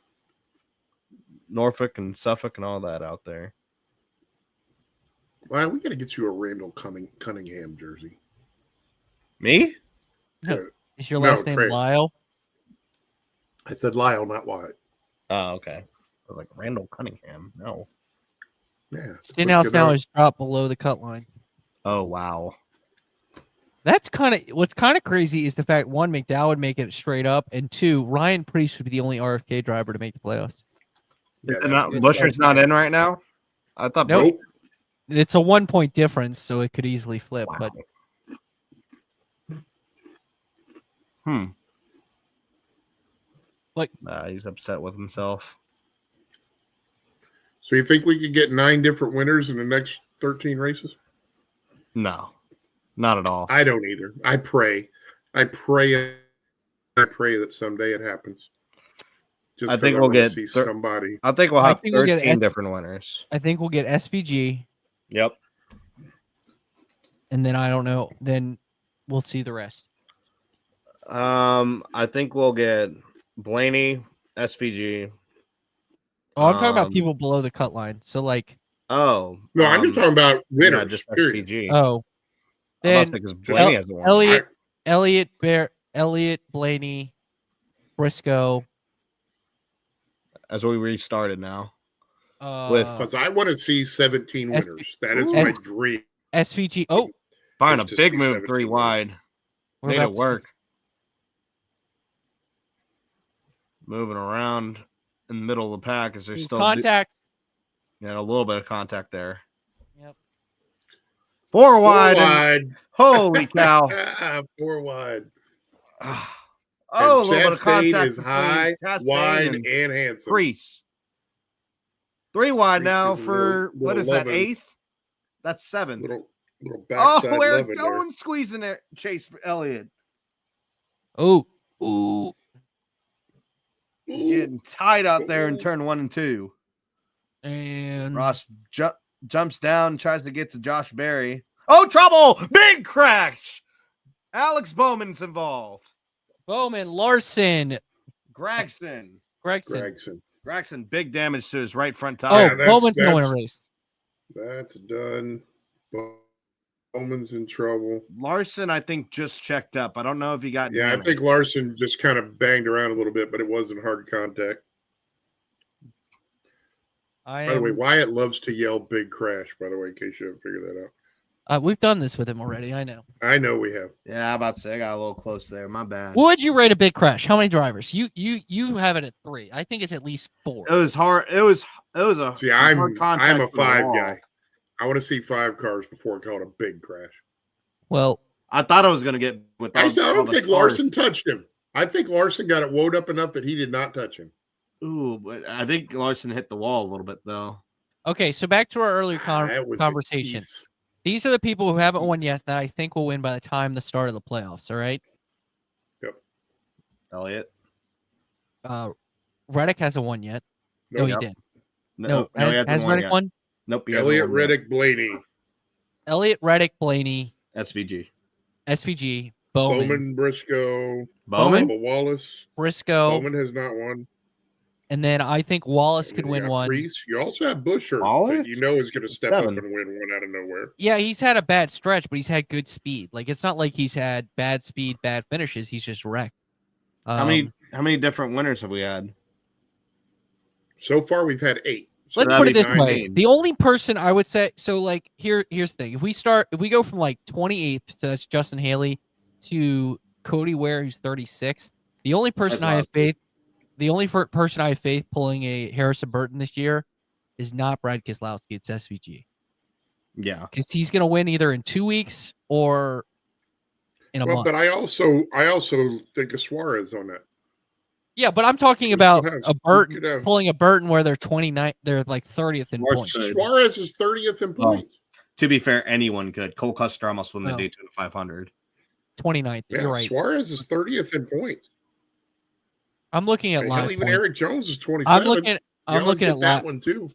Norfolk and Suffolk and all that out there. Well, we got to get you a Randall Cunningham jersey. Me? No. Is your last name Trey. Lyle? I said Lyle, not Wyatt. Oh, okay. I was like Randall Cunningham. No. Yeah. Stenhouse now is dropped below the cut line. Oh wow. That's what's kind of crazy is the fact one, McDowell would make it straight up, and two, Ryan Preece would be the only RFK driver to make the playoffs. Yeah, Buscher's not in right now. I thought. Nope. It's a 1 point difference, so it could easily flip. Wow. But like, he's upset with himself. So you think we could get 9 different winners in the next 13 races? No, not at all. I don't either. I pray that someday it happens. Just I think we'll get somebody. I think we'll have 13 different winners. I think we'll get SVG. Yep. And then I don't know. Then we'll see the rest. I think we'll get Blaney, SVG. Oh, I'm talking about people below the cut line. So like. Oh no, I'm just talking about winners. Yeah, just SVG. Oh, then Blaney has one. Elliott, Blaney, Briscoe. As we restarted now. Because I want to see 17 winners. That is my dream. SVG. Oh, find a big move 3 wide. Made it work. Moving around in the middle of the pack as they're still contact. Yeah, a little bit of contact there. Yep. 4 wide. Holy cow. 4 wide. Oh, a little bit of contact is high, wide, and handsome. Preece. 3 wide now for what is that? 8th? That's 7th. Little backside. Oh, we're going squeezing it, Chase Elliott. Oh, getting tight out there in turn 1 and 2. And Ross jumps down, tries to get to Josh Berry. Oh, trouble! Big crash! Alex Bowman's involved. Bowman, Larson, Gregson, big damage to his right front tire. Oh, Bowman's going to win a race. That's done. Bowman's in trouble. Larson, I think, just checked up. I don't know if he got damaged. I think Larson just kind of banged around a little bit, but it wasn't hard contact. By the way, Wyatt loves to yell big crash, by the way, in case you haven't figured that out. We've done this with him already. I know. I know we have. Yeah, I'm about to say I got a little close there. My bad. What would you rate a big crash? How many drivers? You have it at 3. I think it's at least 4. It was hard. It was a See, I'm a 5 guy. I want to see 5 cars before I call it a big crash. Well, I thought I was going to get with. I don't think Larson touched him. I think Larson got it wound up enough that he did not touch him. Ooh, but I think Larson hit the wall a little bit though. Okay, so back to our earlier That was a conversation. tease. These are the people who haven't won yet that I think will win by the time the start of the playoffs. All right. Yep. Elliott. Reddick hasn't won yet. No, Nope. he Yep. did. No, No, he hasn't has won Reddick yet. won? Nope. He hasn't Elliott, won yet. Reddick, Blaney. Elliott, Reddick, Blaney, SVG. SVG, Bowman, Briscoe, Bowman. Bubba Wallace. Briscoe, Bowman has not won. and then I think Wallace And could then you win got one. Priest. You also have Busher, Wallace? that you know is going to step up 7. and win one out of nowhere. Yeah, he's had a bad stretch, but he's had good speed. Like it's not like he's had bad speed, bad finishes. He's just wrecked. How many different winners have we had? So far, we've had 8. So Let's that'd put it be this way: 19. the only person I would say, so like here's the thing: if we go from like 28th, so that's Justin Haley, to Cody Ware, who's 36th. The only person I have faith, person I have faith pulling a Harrison Burton this year, is not Brad Keselowski. It's SVG. Yeah, Because he's going to win either in 2 weeks or in a month. But I also think of Suarez on that. Yeah, but I'm talking about a Burton pulling a Burton where they're 29th, they're like 30th in points. Suarez is 30th in points. To be fair, anyone could. Cole Custer almost won the Daytona 500. 29th. Yeah, you're right. Suarez is 30th in points. I'm looking at live even points. Eric Jones is 27th. I'm looking at that one too.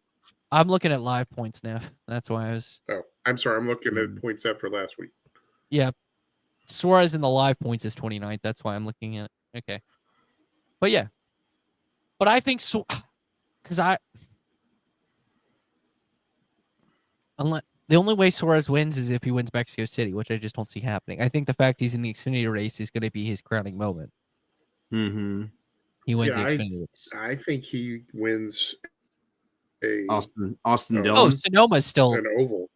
I'm looking at live points, Neff. That's why I was. Oh, I'm sorry. I'm looking at points after last week. Yeah, Suarez in the live points is 29th. That's why I'm looking at it. Okay, but yeah, but I think so because unless the only way Suarez wins is if he wins Mexico City, which I just don't see happening. I think the fact he's in the Xfinity race is going to be his crowning moment. Mm-hmm. He wins the Xfinity race. I think he wins Austin Dillon. Oh, Sonoma's still an oval.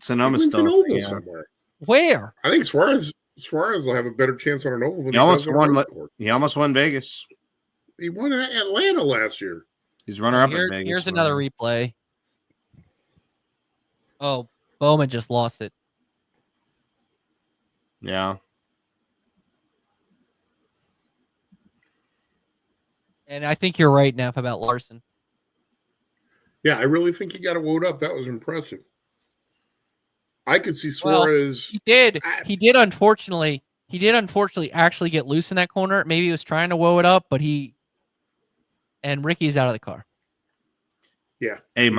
Sonoma's still an oval somewhere. Where? I think Suarez will have a better chance on an oval than he almost won. He almost won Vegas. He won Atlanta last year. He's runner up at Vegas. Here's another replay. Oh, Bowman just lost it. Yeah. And I think you're right, Neff, about Larson. Yeah, I really think he got it woed up. That was impressive. I could see Suarez. Well, he did unfortunately actually get loose in that corner. Maybe he was trying to woe it up, but and Ricky's out of the car. Yeah. Hey,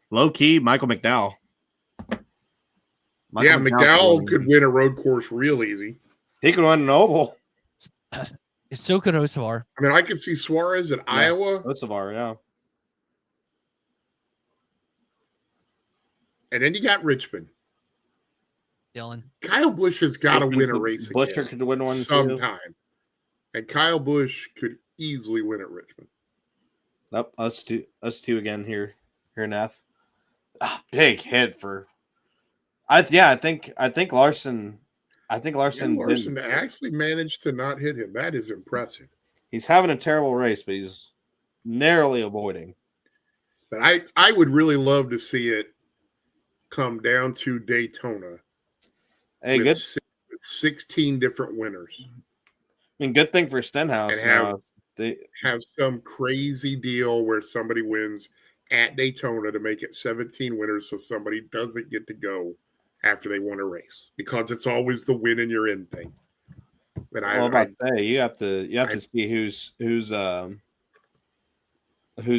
low key, Michael McDowell. McDowell could win a road course real easy. He could win an oval. So could Osavar. I mean, I could see Suarez at Iowa. Osavar, yeah. And then you got Richmond. Dylan. Kyle Busch has got to win a race again. Buescher could win one sometime. And Kyle Busch could easily win at Richmond. Nope, us two again here, Neff. Big hit for. I think Larson. I think Larson actually managed to not hit him. That is impressive. He's having a terrible race, but he's narrowly avoiding. But I would really love to see it come down to Daytona. Hey, with 16 different winners. I mean, good thing for Stenhouse. And have some crazy deal where somebody wins at Daytona to make it 17 winners, so somebody doesn't get to go after they won a race, because it's always the win and you're in thing. But you have to see who's the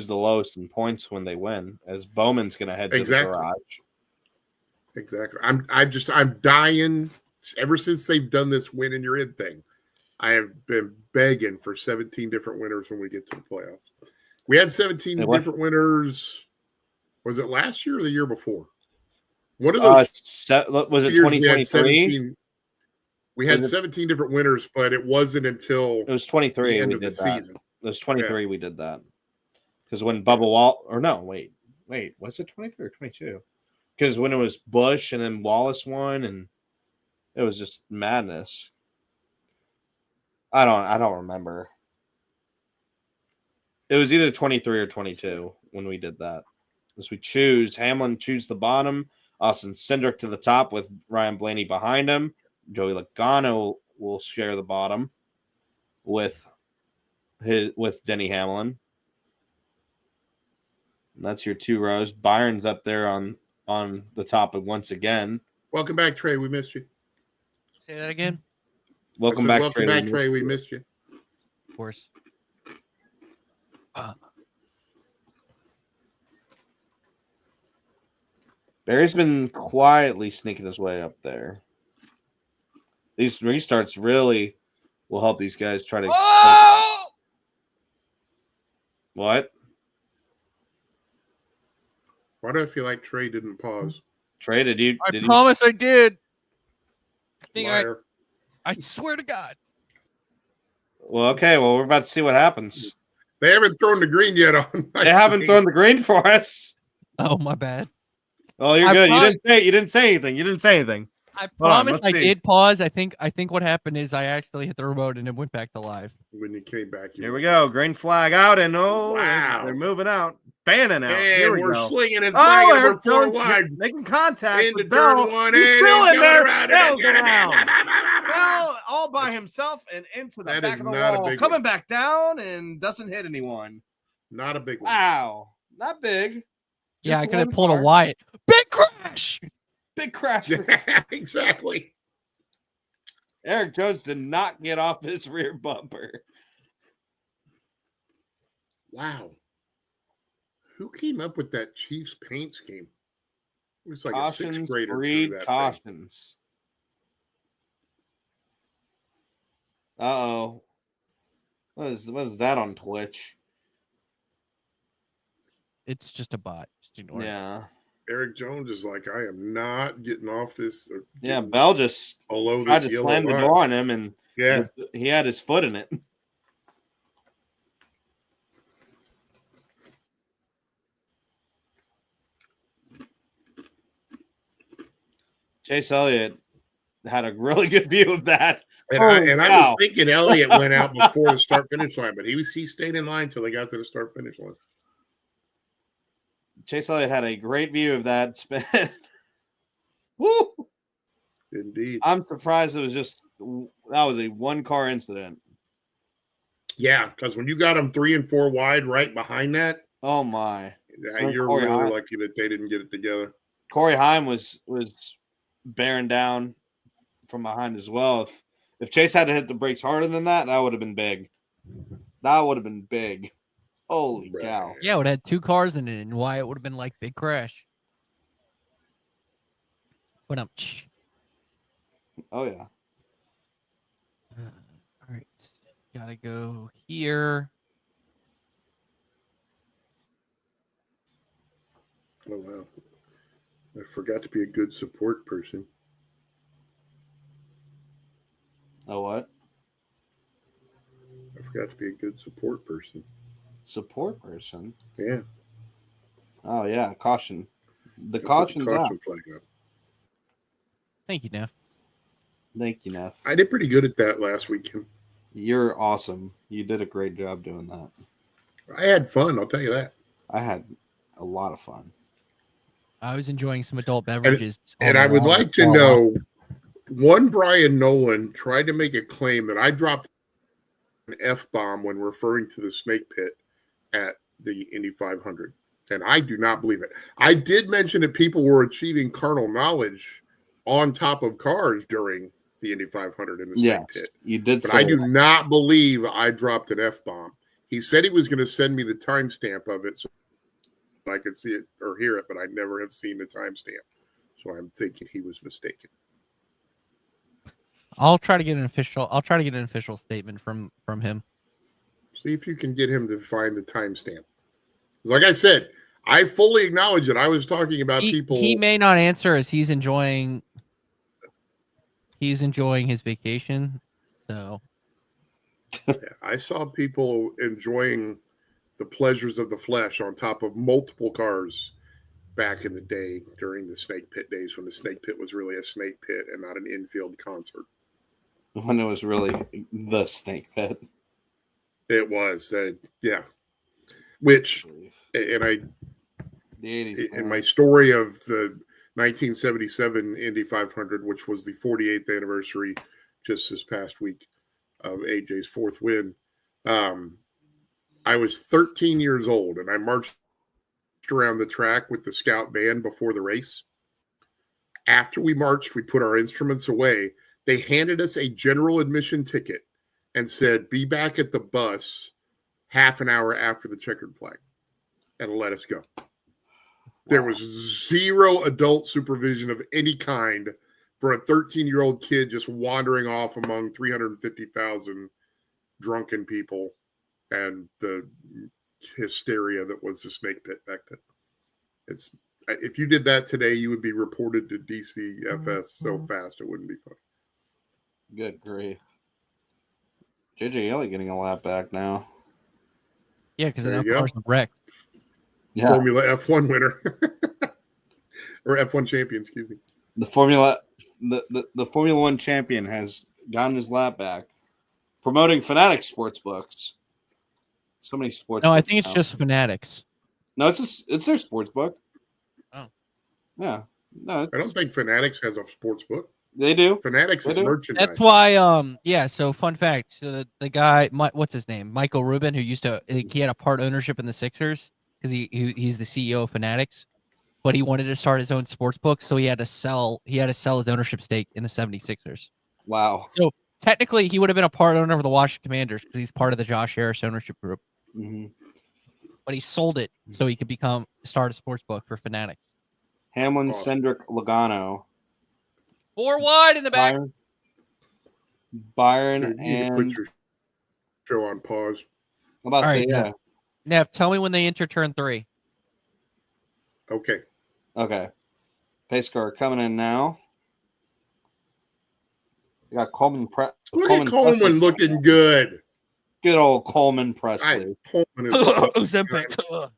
lowest in points when they win, as Bowman's going to head to the garage. Exactly. I'm dying ever since they've done this win and you're in thing. I have been begging for 17 different winners when we get to the playoffs. We had 17 different winners. Was it last year or the year before? One of those was it 2023? We had 17 different winners, but it wasn't until it was 23 the end of the season. It was 23 we did that. Because when Bubba wait, was it 23 or 22? Because when it was Busch and then Wallace won, and it was just madness. I don't remember. It was either 23 or 22 when we did that. As Hamlin choose the bottom, Austin Cindric to the top with Ryan Blaney behind him. Joey Logano will share the bottom with Denny Hamlin. That's your 2 rows. Byron's up there on the top of once again. Welcome back, Trey. We missed you. Say that again. Welcome back, Trey. We missed you. Of course. Barry's been quietly sneaking his way up there. These restarts really will help these guys try to. Oh! What? Why do I feel like Trey didn't pause? Trey, did you? I promise I did. I think Liar. I swear to God. Well, okay. Well, we're about to see what happens. They haven't thrown the green yet on. They haven't thrown the green for us. Oh, my bad. Oh, you're good. You didn't say anything. I promise I did pause. I think what happened is I actually hit the remote and it went back to live. When you came back, Here we go. Green flag out, and wow, they're moving out, fanning out. And Here we're go. slinging and slinging. We're 4 wide, making contact into with turn Bell. 1. He's still in there. Bell's Bell all by himself and into the back of the wall, coming back down and doesn't hit anyone. Not a big one. Wow, not big. Yeah, I could have pulled a Wyatt. Big crash. Big crash. Exactly. Eric Jones did not get off his rear bumper. Wow. Who came up with that Chiefs paint scheme? It was like Cautions, a 6th grader. read cautions. Uh-oh. What is that on Twitch? It's just a bot. Just ignore it. Yeah. Eric Jones is like, I am not getting off this. Yeah, Bell just tried to slam the door on him, and he had his foot in it. Chase Elliott had a really good view of that. And I was thinking Elliott went out before the start-finish line, but he stayed in line until they got to the start-finish line. Chase Elliott had a great view of that spin. Woo! Indeed. I'm surprised that was a one-car incident. Yeah, because when you got them 3 and 4 wide right behind that, oh my, you're really lucky that they didn't get it together. Corey Heim was bearing down from behind as well. If Chase had to hit the brakes harder than that, that would have been big. That would have been big. Holy cow. Yeah, it would have had 2 cars in it, and Wyatt would have been like, big crash. But oh, yeah. All right. Gotta go here. Oh, wow. I forgot to be a good support person. Oh, what? I forgot to be a good support person. Support person? Yeah. Oh, yeah. Caution. The caution's out. Flag up. Thank you, Neff. Thank you, Neff. I did pretty good at that last weekend. You're awesome. You did a great job doing that. I had fun, I'll tell you that. I had a lot of fun. I was enjoying some adult beverages. And I would like to know, one Brian Nolan tried to make a claim that I dropped an F-bomb when referring to the snake pit at the Indy 500. And I do not believe it. I did mention that people were achieving carnal knowledge on top of cars during the Indy 500 in the snake pit. You did, but I do not believe I dropped an F-bomb. He said he was going to send me the timestamp of it so I could see it or hear it, but I never have seen the timestamp. So I'm thinking he was mistaken. I'll try to get an official statement from him. See if you can get him to find the timestamp. Like I said, I fully acknowledge that I was talking about people. He may not answer as he's enjoying his vacation. So yeah, I saw people enjoying the pleasures of the flesh on top of multiple cars back in the day during the snake pit days when the snake pit was really a snake pit and not an infield concert. When it was really the snake pit. It was. Yeah. Which, and in my story of the 1977 Indy 500, which was the 48th anniversary just this past week of AJ's 4th win, I was 13 years old, and I marched around the track with the scout band before the race. After we marched, we put our instruments away. They handed us a general admission ticket and said, be back at the bus half an hour after the checkered flag, and let us go. Wow. There was zero adult supervision of any kind for a 13-year-old kid just wandering off among 350,000 drunken people and the hysteria that was the snake pit back then. If you did that today, you would be reported to DCFS so fast it wouldn't be funny. Good grief. JJ Elliott getting a lap back now. Yeah, because the car's wrecked. Yeah. Formula F1 winner. Or F1 champion, excuse me. The Formula One champion has gotten his lap back. Promoting Fanatics Sportsbooks. So many sports. No, I think it's just Fanatics. No, it's their sports book. Oh. Yeah. No, I don't think Fanatics has a sports book. They do. Fanatics is merchandise. That's why, so fun fact. So the guy, what's his name? Michael Rubin, who he had a part ownership in the Sixers because he's the CEO of Fanatics, but he wanted to start his own sports book, so he had to sell his ownership stake in the 76ers. Wow. So technically, he would have been a part owner of the Washington Commanders because he's part of the Josh Harris ownership group. Mm-hmm. But he sold it so he could start a sports book for Fanatics. Hamlin, Cendric, Logano. 4 wide in the back. Byron you and put your show on pause. I'm about to say, yeah. Neff, tell me when they enter turn 3. Okay. Pace car coming in now. We got Coleman. Look at Coleman looking good. Good old Coleman Presley. Coleman is Ozempic. All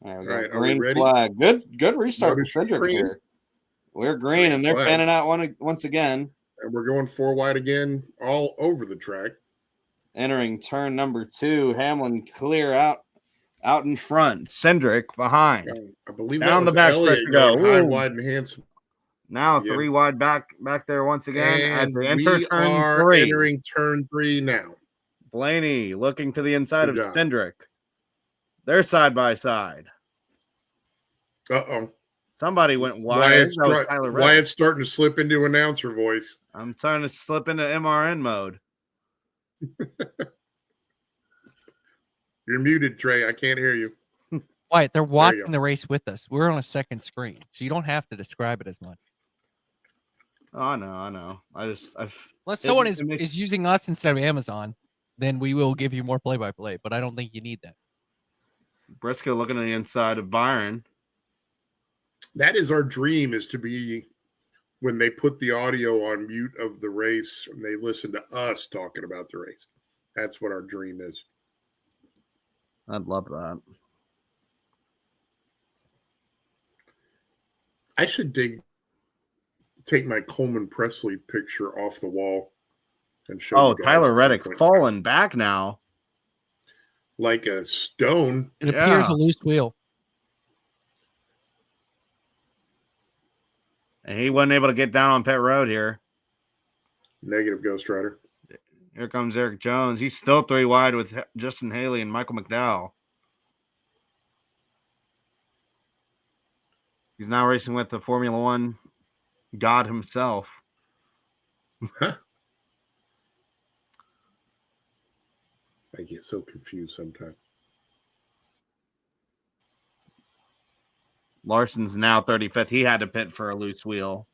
right, green flag. Good restart for Cedric here. We're green, and they're panning out once again. And we're going 4 wide again, all over the track. Entering turn number 2, Hamlin clear out in front. Cendric behind. I believe down the back stretch to go. High, wide, and handsome. Now 3 wide back there once again. And we enter turn 3. Entering turn 3 now. Blaney looking to the inside of Cendric. They're side by side. Uh-oh. Somebody went wide. Wyatt's starting to slip into announcer voice. I'm starting to slip into MRN mode. You're muted, Trey. I can't hear you. Wyatt, they're watching the race with us. We're on a second screen, so you don't have to describe it as much. Oh, I know. Unless someone is using us instead of Amazon, then we will give you more play-by-play, but I don't think you need that. Briscoe looking at the inside of Byron. That is our dream, is to be when they put the audio on mute of the race and they listen to us talking about the race. That's what our dream is. I'd love that. I should take my Coleman Presley picture off the wall and show. Oh, Tyler Reddick falling back now. Like a stone. It appears a loose wheel. And he wasn't able to get down on pit road here. Negative, Ghost Rider. Here comes Eric Jones. He's still 3 wide with Justin Haley and Michael McDowell. He's now racing with the Formula One God himself. Huh. I get so confused sometimes. Larson's now 35th. He had to pit for a loose wheel.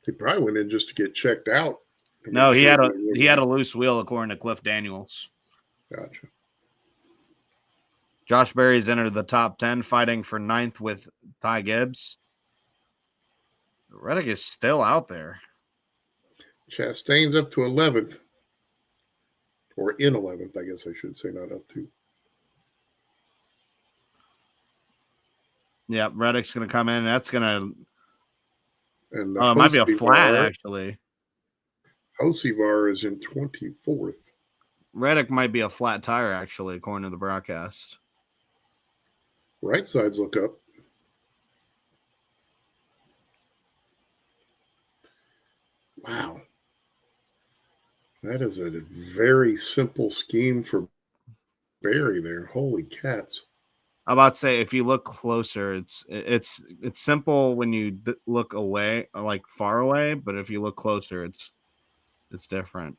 He probably went in just to get checked out. No, he had a loose wheel according to Cliff Daniels. Gotcha. Josh Berry's entered the top 10, fighting for 9th with Ty Gibbs. Reddick is still out there. Chastain's up to 11th. Or in 11th, I guess I should say, not up to. Yeah, Reddick's going to come in. That's going to... And it might be a flat, actually. Hosivar is in 24th. Reddick might be a flat tire, actually, according to the broadcast. Right sides look up. Wow. That is a very simple scheme for Barry there. Holy cats. I'm about to say, if you look closer, it's simple when you look away, or like far away. But if you look closer, it's different.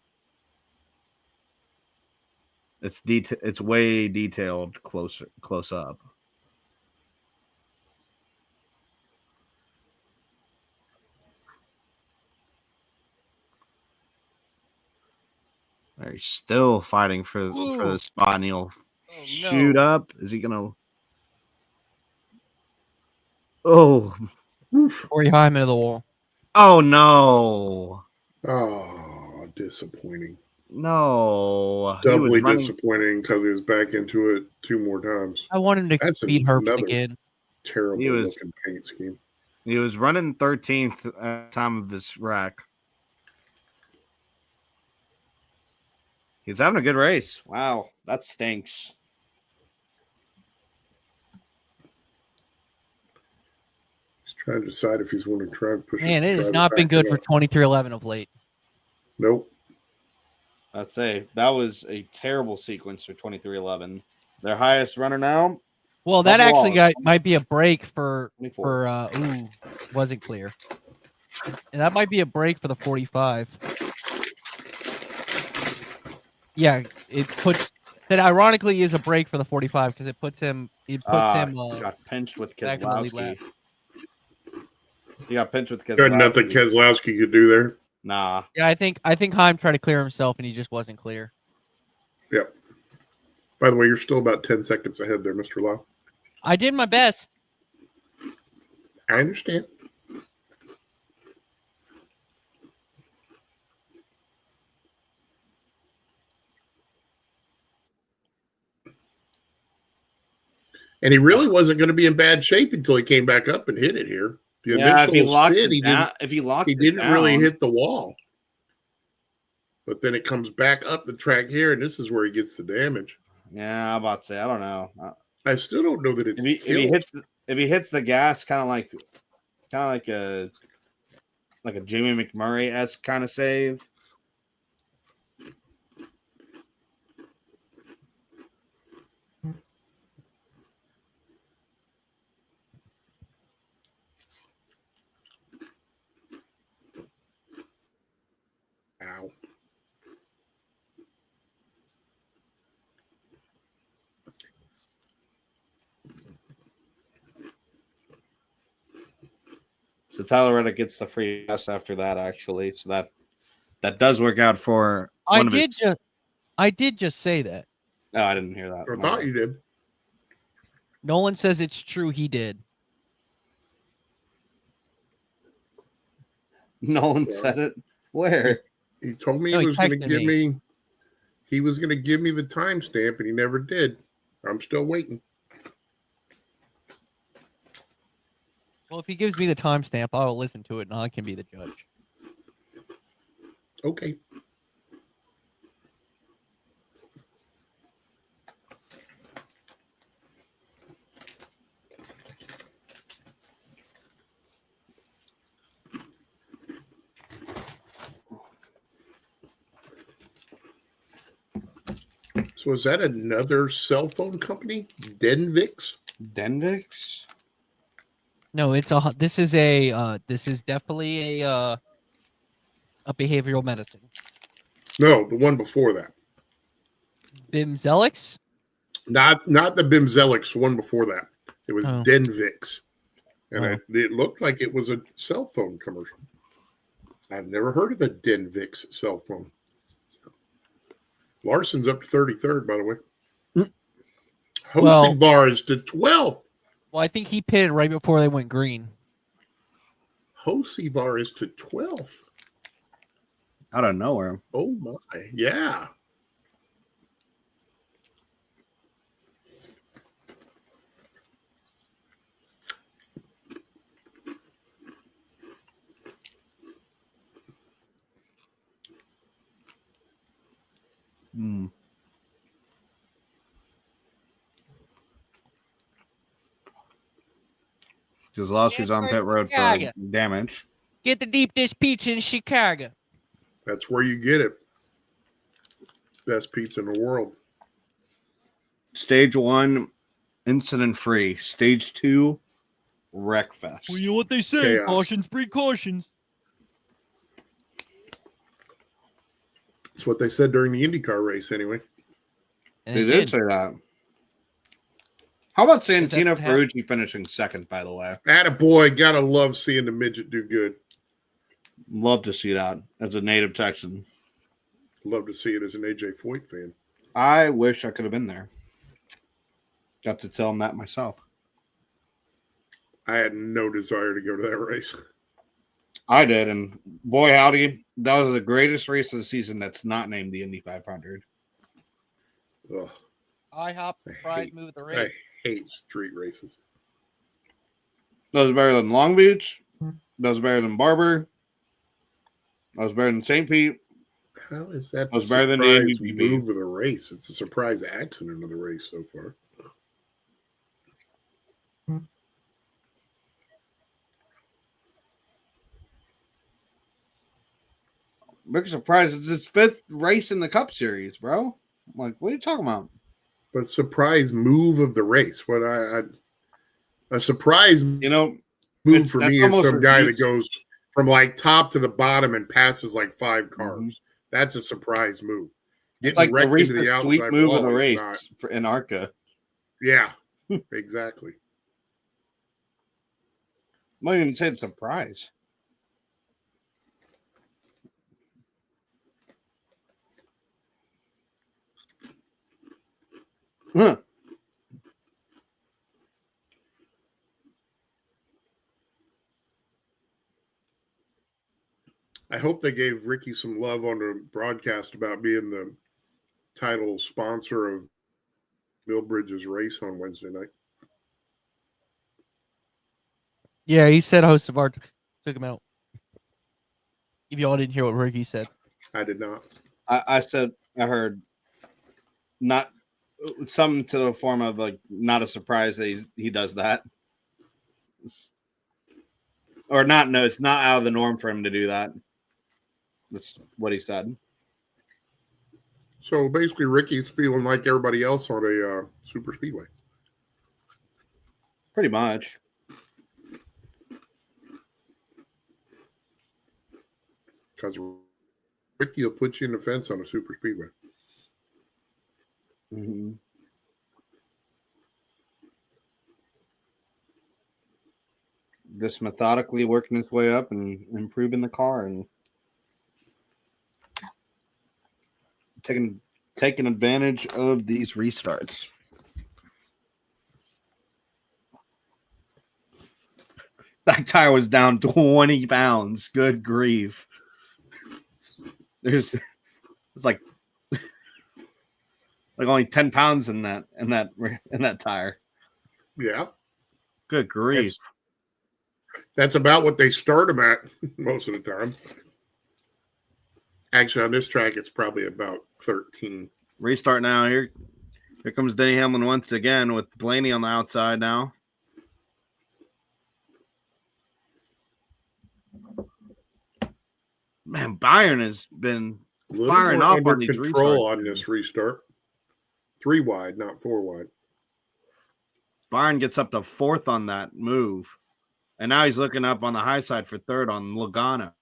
It's way detailed close up. He's still fighting for the spot, and he'll shoot up. Is he gonna? Oh, Corey Hyman to the wall. Oh no! Oh, disappointing. No, Doubly disappointing because he was back into it 2 more times. I want him to beat Herbst again. Terrible looking paint scheme. He was running 13th at the time of this wreck. He's having a good race. Wow, that stinks. He's trying to decide if he's going to try and push it. Man, it has not been good for 2311 of late. Nope. I'd say that was a terrible sequence for 2311. Their highest runner now. Well, that actually might be a break for wasn't clear. And that might be a break for the 45. Yeah, that ironically is a break for the 45 because it puts him. Got pinched with Keselowski. He got pinched with Keselowski. Got nothing Keselowski could do there. Nah. Yeah, I think Heim tried to clear himself and he just wasn't clear. Yep. By the way, you're still about 10 seconds ahead there, Mr. Lyle. I did my best. I understand. And he really wasn't going to be in bad shape until he came back up and hit it here. The initial spin, he didn't really hit the wall. But then it comes back up the track here, and this is where he gets the damage. Yeah, I'm about to say, I don't know. I still don't know that it's if he hits the gas, kind of like a Jamie McMurray-esque kind of save. Ow. So Tyler Reddick gets the free pass after that, actually. So that does work out for. I did just say that. No, I didn't hear that. I thought you did. Nolan says it's true. He did. Nolan said it. Where? He told me he was going to give me. He was going to give me the timestamp, and he never did. I'm still waiting. Well, if he gives me the timestamp, I will listen to it, and I can be the judge. Okay. So is that another cell phone company? Denvix? Denvix? No, this is definitely a behavioral medicine. No, the one before that. Bimzelix? Not the Bimzelix one before that. It was Denvix. And it looked like it was a cell phone commercial. I've never heard of a Denvix cell phone. Larson's up to 33rd, by the way. Hosivar is to 12th. Well, I think he pitted right before they went green. Hosivar is to 12th. Out of nowhere. Oh, my. Yeah. Keselowski's on pit road for damage. Get the deep dish pizza in Chicago. That's where you get it. Best pizza in the world. Stage 1, incident free. Stage 2, wreck fest. Well, you know what they say: Chaos. Cautions breed cautions. That's what they said during the IndyCar race, anyway. And They did say that. How about Santino Ferrucci finishing second, by the way? Attaboy. Gotta love seeing the midget do good. Love to see that as a native Texan. Love to see it as an AJ Foyt fan. I wish I could have been there. Got to tell him that myself. I had no desire to go to that race. I did, and boy, howdy, that was the greatest race of the season that's not named the Indy 500. Ugh, IHOP prize move of the race. I hate street races. That was better than Long Beach. That was better than Barber. That was better than St. Pete. How is that was better than the surprise MVP. move of the race? It's a surprise accident of the race so far. Big surprise. It's his 5th race in the Cup Series, bro. I'm like, what are you talking about? But surprise move of the race. What a surprise move for me is some guy that goes from like top to the bottom and passes like 5 cars. Mm-hmm. That's a surprise move. It's like the race, the sweet move of the race in ARCA. Yeah, exactly. I'm not even saying surprise. Huh. I hope they gave Ricky some love on the broadcast about being the title sponsor of Millbridge's race on Wednesday night. Yeah, he said host of our took him out. If y'all didn't hear what Ricky said. I did not. I heard not something to the form of like not a surprise that he does that. Or not, no, it's not out of the norm for him to do that. That's what he said. So basically, Ricky's feeling like everybody else on a super speedway. Pretty much. Because Ricky will put you in the fence on a super speedway. Mm-hmm. Just methodically working his way up and improving the car and taking advantage of these restarts. That tire was down 20 pounds. Good grief. It's like only 10 pounds in that tire. Yeah. Good grief. That's about what they start them at most of the time. Actually, on this track, it's probably about 13. Restart now. Here comes Denny Hamlin once again with Blaney on the outside now. Man, Byron has been firing off on these control on this restart. 3 wide, not 4 wide. Byron gets up to 4th on that move. And now he's looking up on the high side for 3rd on Logano.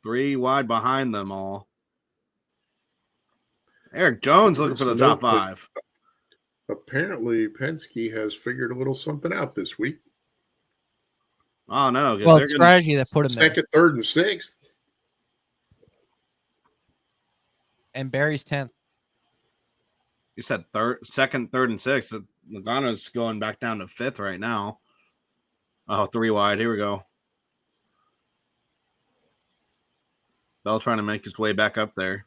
Three wide behind them all. Eric Jones looking for the top 5. Apparently, Penske has figured a little something out this week. Oh, no. Well, it's strategy that put him there. 2nd, 3rd, and 6th. And Barry's 10th. You said 2nd, 3rd, and 6th. Logano's going back down to 5th right now. Oh, 3 wide. Here we go. Bell trying to make his way back up there.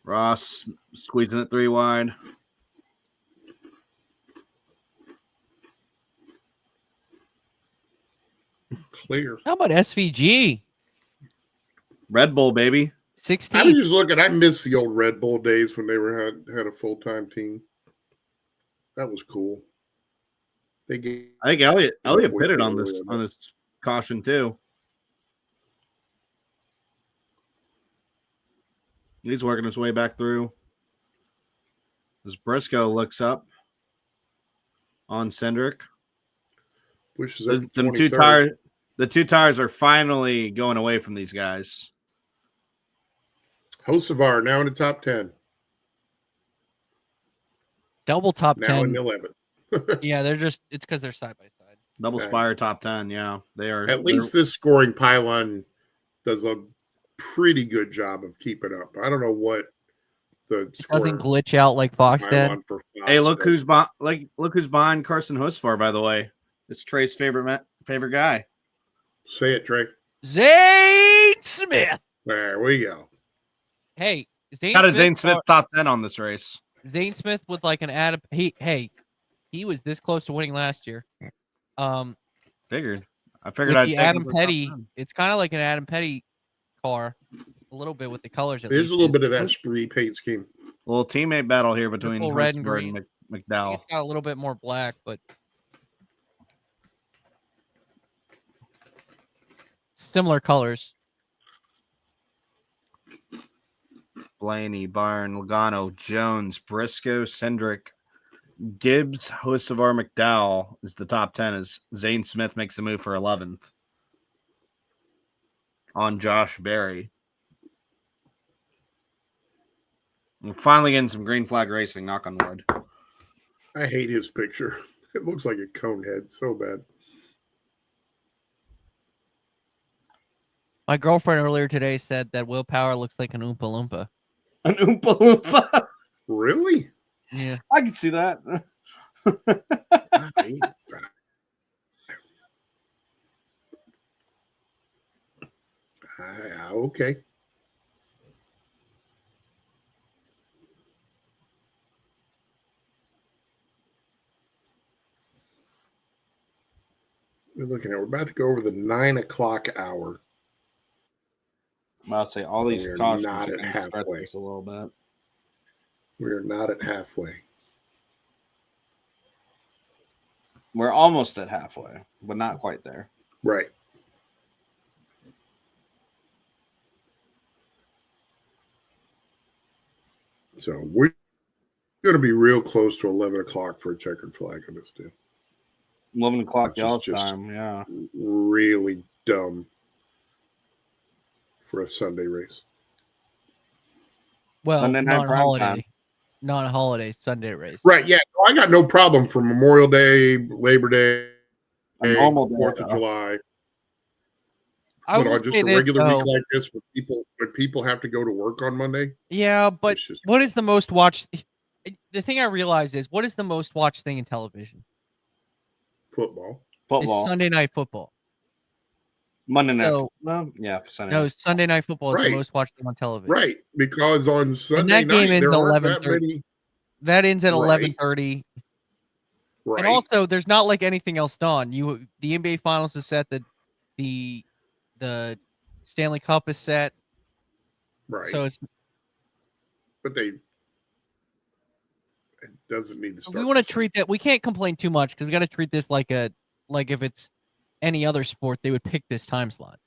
Ross squeezing it 3 wide. Clear. How about SVG? Red Bull, baby. 16. I was just looking. I miss the old Red Bull days when they had a full-time team. That was cool. I think Elliott pitted on this caution too. He's working his way back through. As Briscoe looks up on Cindric. The two tires are finally going away from these guys. Hocevar now in the top 10. Double top 10. Now in the 11th. Yeah, it's because they're side by side. Double Spire top 10. Yeah, they are. At least this scoring pylon does a pretty good job of keeping up. I don't know what the doesn't glitch out like Fox did. Hey, look who's behind Carson Hocevar, by the way. It's Trey's favorite guy. Say it, Trey. Zane Smith. There we go. Hey, Zane Smith top 10 on this race. Zane Smith with like an Adam. He was this close to winning last year. I figured I'd Adam Petty. It's kind of like an Adam Petty car, a little bit with the colors. There's a little bit of that spree paint scheme. A little teammate battle here between red and green. And McDowell. It's got a little bit more black, but similar colors. Blaney, Byrne, Logano, Jones, Briscoe, Cindric, Gibbs, Hocevar, McDowell is the top 10 as Zane Smith makes a move for 11th on Josh Berry. We're finally getting some green flag racing, knock on wood. I hate his picture. It looks like a cone head so bad. My girlfriend earlier today said that Will Power looks like an Oompa Loompa. An Oompa Loompa? Really? Yeah. I can see that. I hate that. Okay. We're about to go over the 9 o'clock hour. I'm about to say all these cautions not at halfway. A little bit. We're not at halfway. We're almost at halfway, but not quite there. Right. So we're going to be real close to 11 o'clock for a checkered flag on this deal. 11 o'clock y'all time, yeah. Really dumb for a Sunday race. Well, non-holiday Sunday race. Right, yeah. I got no problem for Memorial Day, Labor Day, a normal 4th of July. I but on just a regular week like this, when people have to go to work on Monday. Yeah, but what is the most watched? The thing I realized is, what is the most watched thing in television? Football. It's Sunday Night Football. Monday night. Well, yeah, Sunday. No, Sunday Night Football is the most watched thing on television. Right, because on Sunday and that game night ends there at aren't that many. That ends at 11:30. Right. And also, there's not like anything else on. The NBA Finals is set. The Stanley Cup is set. Right. So it's. But it doesn't need to start. We want to treat that. We can't complain too much because we got to treat this like if it's any other sport, they would pick this time slot.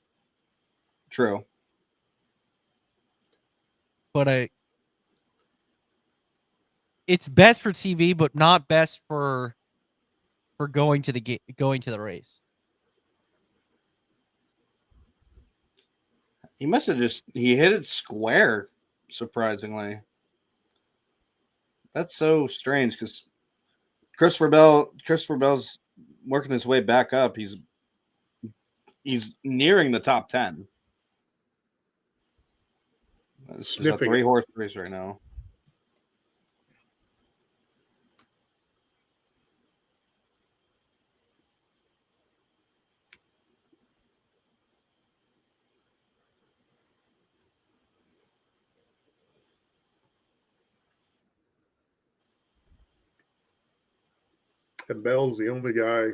True. But it's best for TV, but not best for going to the race. He must have he hit it square, surprisingly. That's so strange because Christopher Bell's working his way back up. He's nearing the top 10. This is a 3-horse race right now. And Bell's the only guy.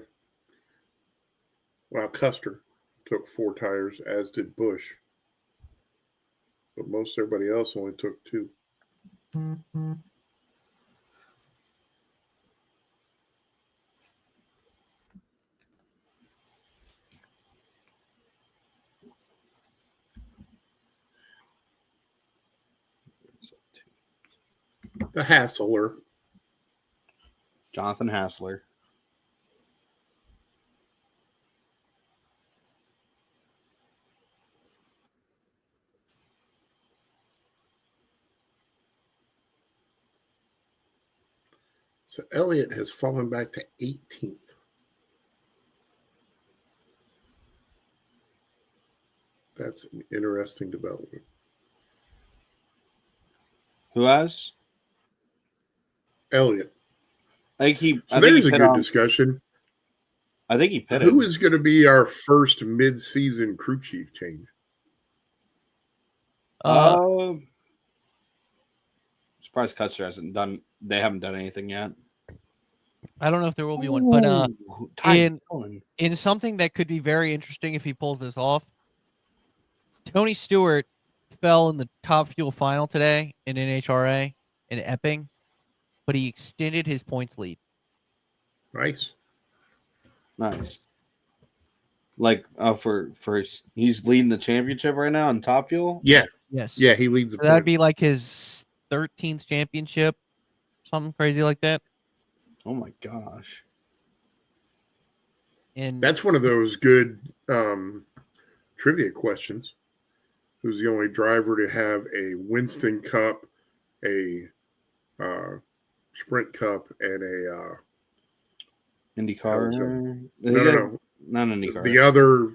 Well, Custer took 4 tires, as did Bush. But most everybody else only took 2. The Hassler. Jonathan Hassler. So Elliott has fallen back to 18th. That's an interesting development. Who has? Elliott. So there's a good discussion. I think he pitted. Who is going to be our first mid-season crew chief change? Surprised Custer hasn't done. They haven't done anything yet. I don't know if there will be one, but in something that could be very interesting if he pulls this off, Tony Stewart fell in the Top Fuel final today in NHRA in Epping, but he extended his points lead. Nice. Like he's leading the championship right now in Top Fuel. Yeah. Yes. Yeah, he leads the. So that'd be like his 13th championship, something crazy like that. Oh my gosh. And that's one of those good trivia questions. Who's the only driver to have a Winston Cup, a Sprint Cup, and a IndyCar? No. Not IndyCar. The other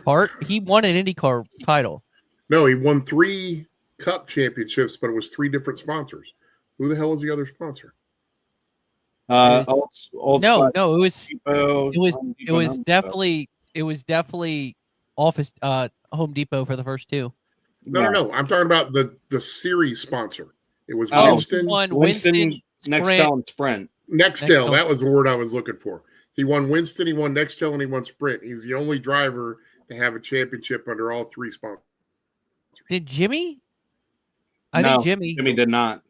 part, he won an IndyCar title. No, he won 3 Cup championships, but it was 3 different sponsors. Who the hell was the other sponsor? It was definitely Office Home Depot for the first 2. No. I'm talking about the series sponsor. It was Winston, Nextel, and Sprint. Nextel, that was the word I was looking for. He won Winston, he won Nextel, and he won Sprint. He's the only driver to have a championship under all 3 sponsors. Did Jimmy? I think Jimmy did not.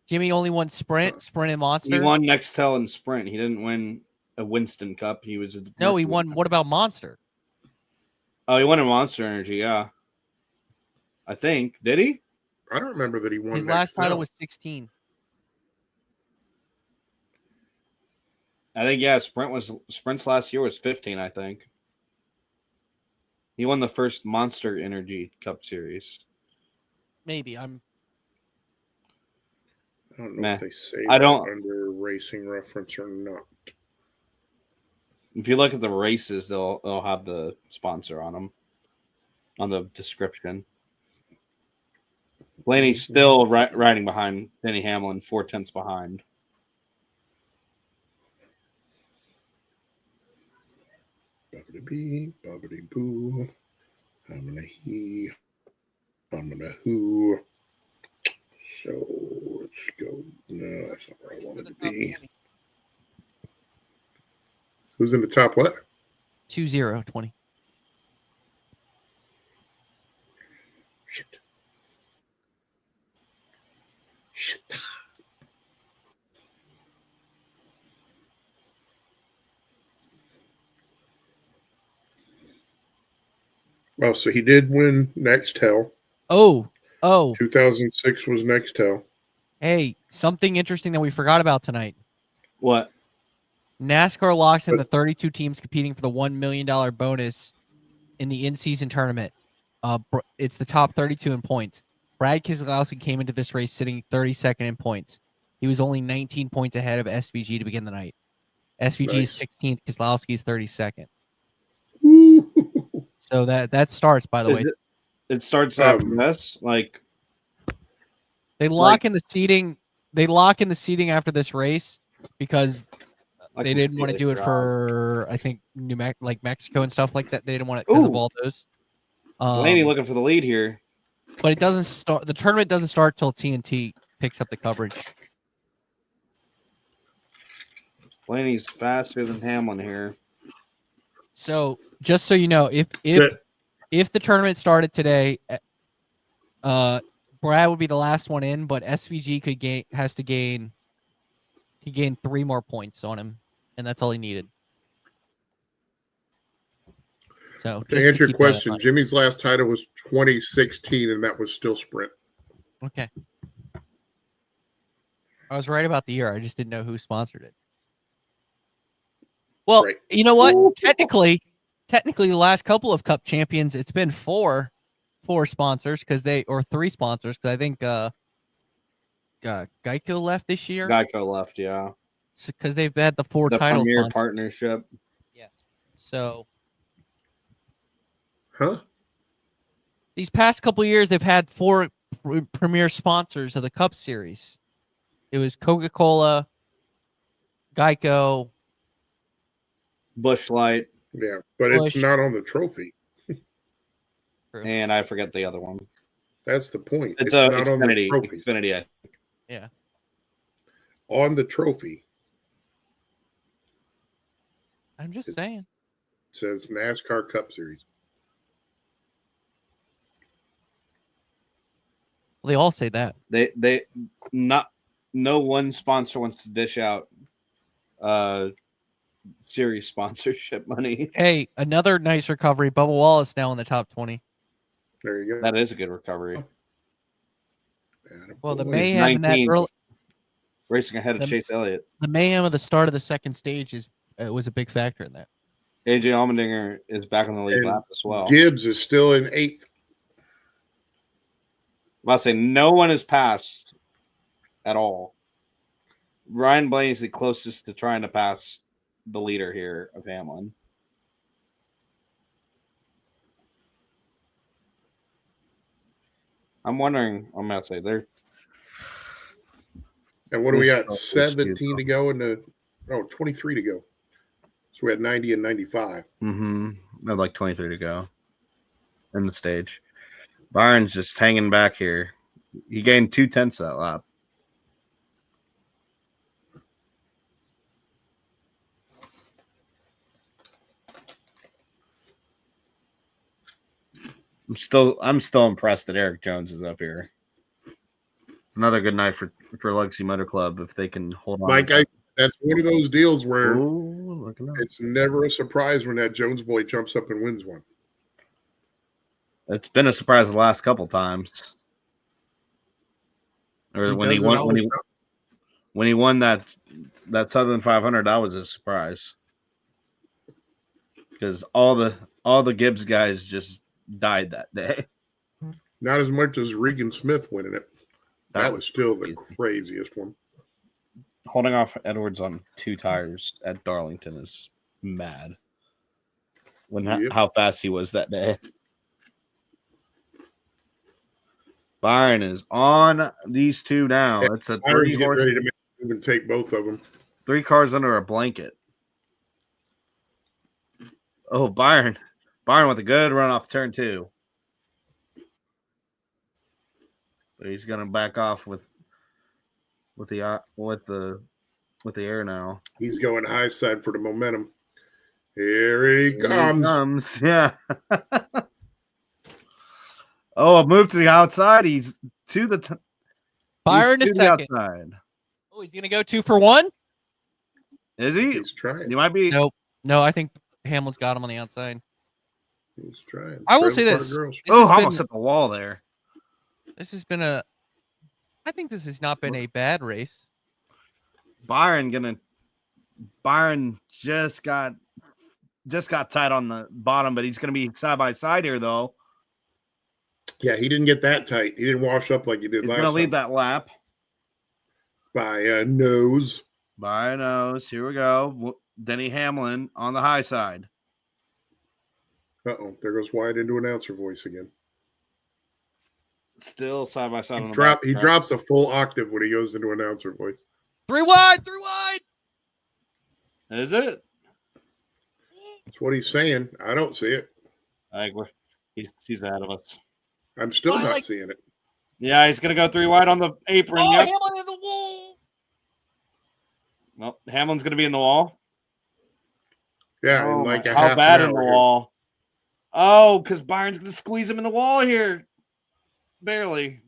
Jimmy only won Sprint and Monster. He won Nextel and Sprint. He didn't win a Winston Cup. He was he won. What about Monster? Oh, he won a Monster Energy. Yeah, I think. Did he? I don't remember that he won. His last title was 16. I think Sprint's last year was 15. I think he won the first Monster Energy Cup Series. Maybe I don't know if they say under racing reference or not. If you look at the races, they'll have the sponsor on them, on the description. Blaney's still riding behind Denny Hamlin, 4/10 behind. Bobbity bobbity boo. I'm gonna he. I'm gonna who. So let's go. No, that's not where I wanted to be. Who's in the top what? 2020. Shit. Oh, so he did win Nextel. Oh. 2006 was Nextel. Hey, something interesting that we forgot about tonight. What? NASCAR locks in the 32 teams competing for the $1 million bonus in the in-season tournament. It's the top 32 in points. Brad Keselowski came into this race sitting 32nd in points. He was only 19 points ahead of SVG to begin the night. SVG is 16th. Keselowski is 32nd. So that starts, by the way. It starts after this, like they lock in the seating. They lock in the seating after this race because they didn't want to do it for I think Mexico and stuff like that. They didn't want it because of all those. Blaney looking for the lead here, but it doesn't start. The tournament doesn't start till TNT picks up the coverage. Blaney's faster than Hamlin here. So just so you know, if the tournament started today, Brad would be the last one in, but SVG has to gain 3 more points on him, and that's all he needed. So to answer your question, Jimmy's last title was 2016, and that was still Sprint. Okay. I was right about the year. I just didn't know who sponsored it. Well, Right. you know what? Technically, the last couple of Cup champions, it's been four sponsors or three sponsors because I think Geico left this year. Geico left, yeah. Because they've had the four titles. Premier partnership. Yeah. So. Huh? These past couple of years, they've had four premier sponsors of the Cup Series. It was Coca-Cola, Geico, Busch Light. Yeah, but it's not on the trophy. And I forget the other one. That's the point. It's not Xfinity. on the trophy. Xfinity, I think. Yeah. On the trophy. I'm just saying. It says NASCAR Cup Series. Well, they all say that. No one sponsor wants to dish out series sponsorship money. Hey, another nice recovery. Bubba Wallace now in the top 20. There you go. That is a good recovery. Well, the mayhem in that early racing ahead of Chase Elliott. The mayhem of the start of the second stage was a big factor in that. AJ Allmendinger is back on the lead lap as well. Gibbs is still in 8th. I'll say no one has passed at all. Ryan Blaney is the closest to trying to pass the leader here of Hamlin. I'm wondering, I'm going to say there. And what do we got? 17 to go 23 to go. So we had 90 and 95. Mm-hmm. I had like 23 to go in the stage. Byron's just hanging back here. He gained 0.2 that lap. I'm still impressed that Eric Jones is up here. It's another good night for Legacy Motor Club if they can hold on. Mike, that's one of those deals where it's never a surprise when that Jones boy jumps up and wins one. It's been a surprise the last couple times. Or when he won that Southern 500, that was a surprise. Because all the Gibbs guys just died that day. Not as much as Regan Smith winning it. That was still the craziest one. Holding off Edwards on 2 tires at Darlington is mad. How fast he was that day. Byron is on these two now. It's a 3-horse. Ready to even take both of them. 3 cars under a blanket. Oh, Byron with a good run off turn 2. But he's gonna back off with the air now. He's going high side for the momentum. Here he comes. Yeah. Oh, a move to the outside. He's to the Byron is second. Outside. Oh, he's gonna go 2 for 1. Is he? He's trying. He might be. No. I think Hamlin's got him on the outside. He's trying. I will say this. Almost at the wall there. This has been I think this has not been a bad race. Byron just got tight on the bottom, but he's gonna be side by side here though. Yeah, he didn't get that tight. He didn't wash up like he did last time. He's gonna lead that lap. By a nose. Here we go. Denny Hamlin on the high side. Uh-oh. There goes Wyatt into announcer voice again. Still side by side. He drops a full octave when he goes into announcer voice. 3 wide. Is it? That's what he's saying. I don't see it. I think he's ahead of us. I'm still not seeing it. Yeah, he's gonna go 3 wide on the apron. Oh, yep. Hamlin in the wall. Well, Hamlin's gonna be in the wall. Yeah, how bad in the wall? Oh, because Byron's gonna squeeze him in the wall here. Barely.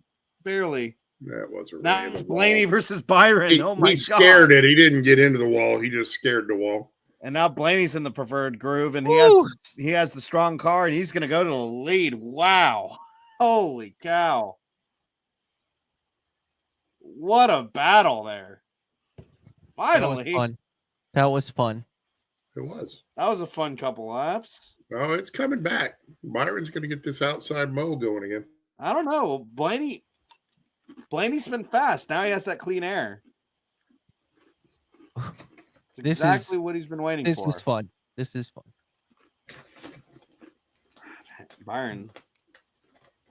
That was a now Blaney versus Byron. He scared it. He didn't get into the wall. He just scared the wall. And now Blaney's in the preferred groove, and he has the strong car, and he's gonna go to the lead. Wow. Holy cow. What a battle there. Finally. That was fun. That was fun. It was. That was a fun couple laps. Oh, it's coming back. Byron's going to get this outside mow going again. I don't know. Blaney's been fast. Now he has that clean air. This exactly is what he's been waiting this for. This is fun. This is fun. Byron.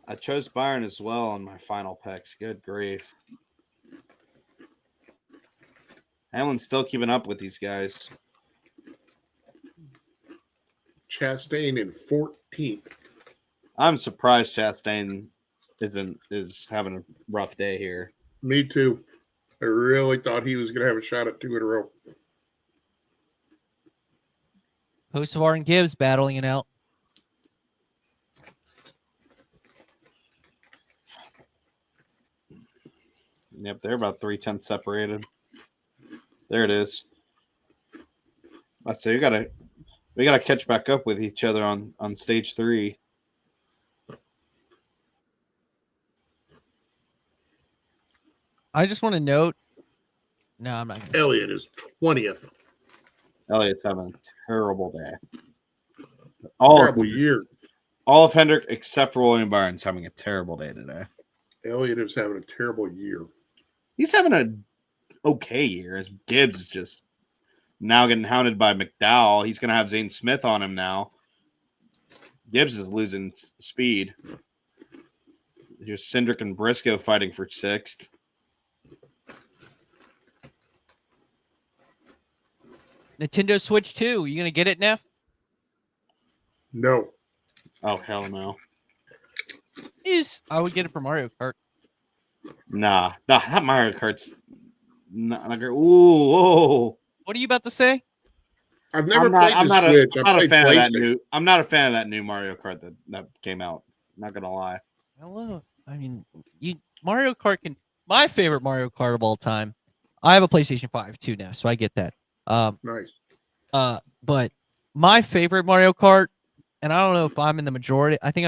I chose Byron as well on my final picks. Good grief. Hamlin's still keeping up with these guys. Chastain in 14th. I'm surprised Chastain is having a rough day here. Me too. I really thought he was going to have a shot at 2 in a row. Hocevar and Gibbs battling it out. Yep, they're about 3/10 separated. There it is. I'd say we gotta catch back up with each other on stage 3. I just want to note. No, I'm not. Elliott is 20th. Elliott's having a terrible day. Terrible year. All of Hendrick except for William Byron's having a terrible day today. Elliott is having a terrible year. He's having an okay year. As Gibbs is just now getting hounded by McDowell. He's going to have Zane Smith on him now. Gibbs is losing speed. Here's Cindric and Briscoe fighting for 6th. Nintendo Switch 2. You gonna get it, Neff? No. Oh, hell no. I would get it for Mario Kart. Nah, that Mario Kart's not like. Ooh, whoa. What are you about to say? I've never played the Switch. I'm not a fan of that new Mario Kart that came out. Not gonna lie. Hello. I mean, Mario Kart can. My favorite Mario Kart of all time. I have a PlayStation 5 too now, so I get that. Nice. But my favorite Mario Kart, and I don't know if I'm in the majority. I think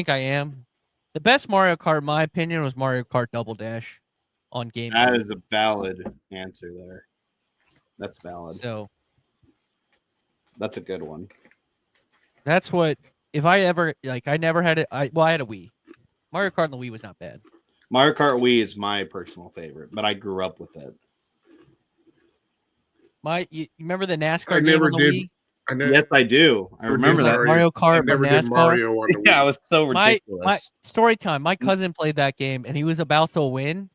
I am. The best Mario Kart, in my opinion, was Mario Kart Double Dash on Game Boy. That is a valid answer there. That's valid. So that's a good one. That's what. If I ever I never had it. I had a Wii. Mario Kart on the Wii was not bad. Mario Kart Wii is my personal favorite, but I grew up with it. You remember the NASCAR game on the Wii? Yes, I do. I remember that. Mario Kart. I never did Mario on the Wii. Yeah, it was so ridiculous. My story time. My cousin played that game, and he was about to win.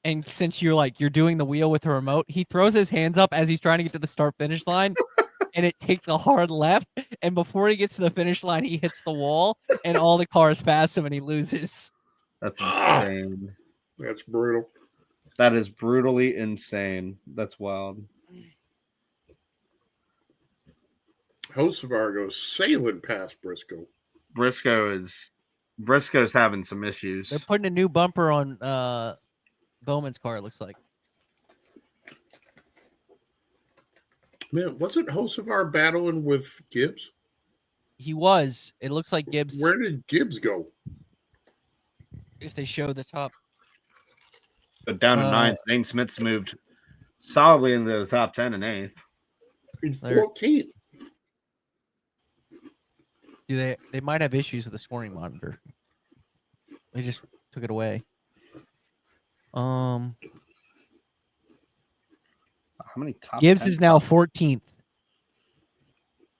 And since you're doing the wheel with a remote, he throws his hands up as he's trying to get to the start-finish line, and it takes a hard left. And before he gets to the finish line, he hits the wall, and all the cars pass him, and he loses. That's insane. That's brutal. That is brutally insane. That's wild. Hocevar goes sailing past Briscoe. Briscoe's having some issues. They're putting a new bumper on Bowman's car, it looks like. Man, wasn't Hocevar battling with Gibbs? He was. It looks like Gibbs. Where did Gibbs go? If they show the top. But down to 9th. Zane Smith's moved solidly into the top 10 and 8th. He's 14th. They might have issues with the scoring monitor. They just took it away. How many top Gibbs 10 is now 14th.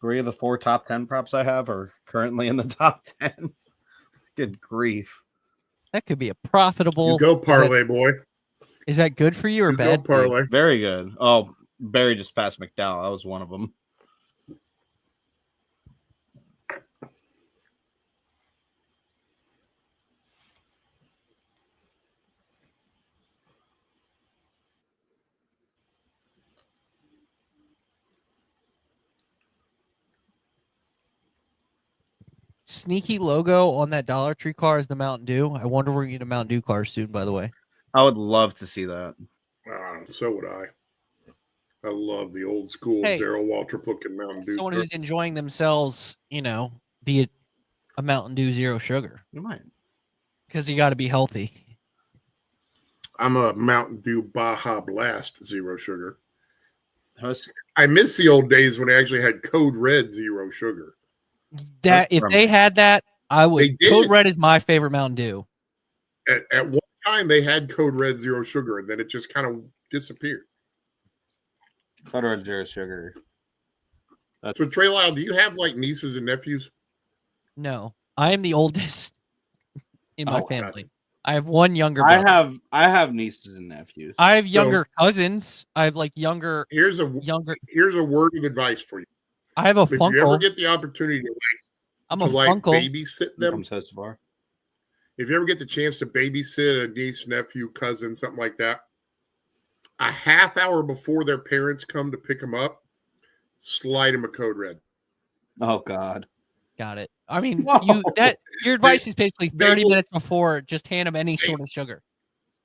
3 of the 4 top 10 props I have are currently in the top 10. Good grief. That could be a profitable. You go parlay, boy. Is that good for you or You bad? go parlay. Very good. Oh, Barry just passed McDowell. That was one of them. Sneaky logo on that Dollar Tree car is the Mountain Dew. I wonder if we're going to get a Mountain Dew car soon, by the way. I would love to see that. So would I. I love the old school Darrell Waltrip looking Mountain Dew. Someone who's enjoying themselves, be a Mountain Dew Zero Sugar. You might. Because you got to be healthy. I'm a Mountain Dew Baja Blast Zero Sugar. Hus- I miss the old days when I actually had Code Red Zero Sugar. That if they had that, I would. They did. Code Red is my favorite Mountain Dew. At one time, they had Code Red Zero Sugar, and then it just kind of disappeared. Code Red Zero Sugar. So, Trey Lyle, do you have like nieces and nephews? No, I am the oldest in my God. family. I have one younger brother. I have nieces and nephews. I have younger cousins. I have like younger. Here's a word of advice for you. I have a If you ever funkle. get the opportunity to I'm a like funkle. babysit them, if you ever get the chance to babysit a niece, nephew, cousin, something like that, a half hour before their parents come to pick them up, slide them a Code Red. Oh God. Got it. I mean, Whoa. your advice is basically 30 minutes before. Just hand them any sort of sugar.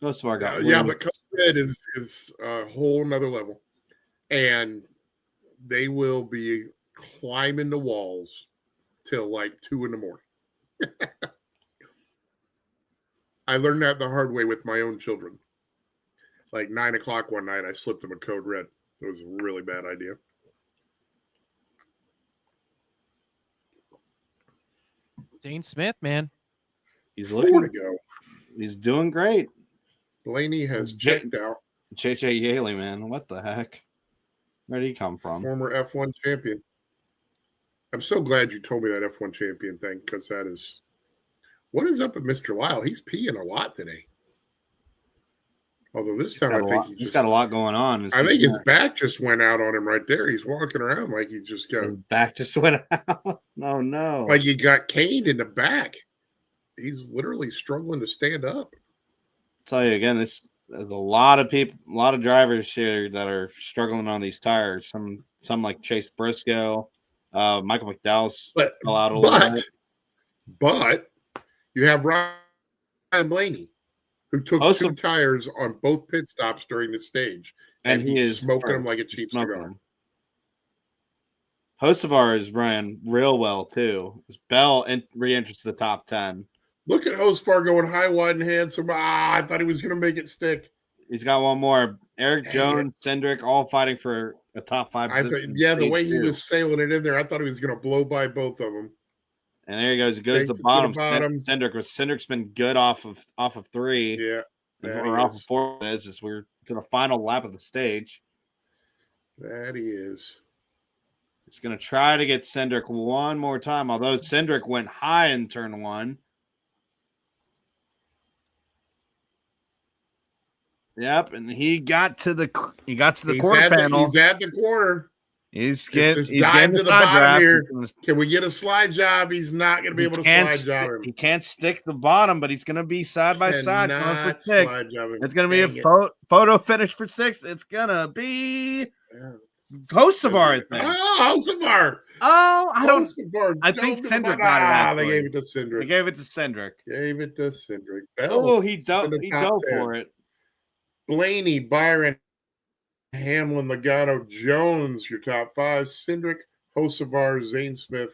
Most of our guys. Yeah, but Code Red is a whole nother level, and they will be climbing the walls till like 2 a.m. I learned that the hard way with my own children. Like 9 o'clock one night, I slipped them a Code Red. It was a really bad idea. Zane Smith, man. He's 4 looking to go. He's doing great. Blaney has checked out. J.J. Yaley, man. What the heck? Where did he come from? Former F1 champion. I'm so glad you told me that F1 champion thing, because that is what is up with Mr. Lyle. He's peeing a lot today. Although this time I think he's got a lot going on. I think his back just went out on him right there. He's walking around like he just got his back just went out. Oh no! Like he got caned in the back. He's literally struggling to stand up. I'll tell you again, there's a lot of people, a lot of drivers here that are struggling on these tires. Some like Chase Briscoe, Michael McDowell's fell out a little bit. But you have Ryan Blaney, who took 2 tires on both pit stops during the stage, and he's smoking them like a cheap cigar. Hocevar is ran real well too. Bell re-enters the top 10. Look at Hocevar going high, wide, and handsome. I thought he was going to make it stick. He's got one more. Eric Jones, Cindric, all fighting for a top 5 position. The way he was sailing it in there, I thought he was going to blow by both of them. And there he goes. He goes to the bottom. Cindric's been good off of 3. Yeah. Or off of 4 as we're to the final lap of the stage. That he is. He's going to try to get Cindric one more time, although Cindric went high in turn 1. Yep, and he got to the quarter panel. He's at the corner. He's getting to the bottom here. Can we get a slide job? He's not going to be able to slide job him. He can't stick the bottom, but he's going to be side by side going for 6. It's going to be a photo finish for 6. It's going to be Hocevar, I think. Oh, Hocevar. Oh, I don't. Hocevar. I think Cindric got it. They gave it to Cindric. They gave it to Cindric. Oh, he dove for it. Blaney, Byron, Hamlin, Logano, Jones, your top 5. Cindric, Hocevar, Zane Smith,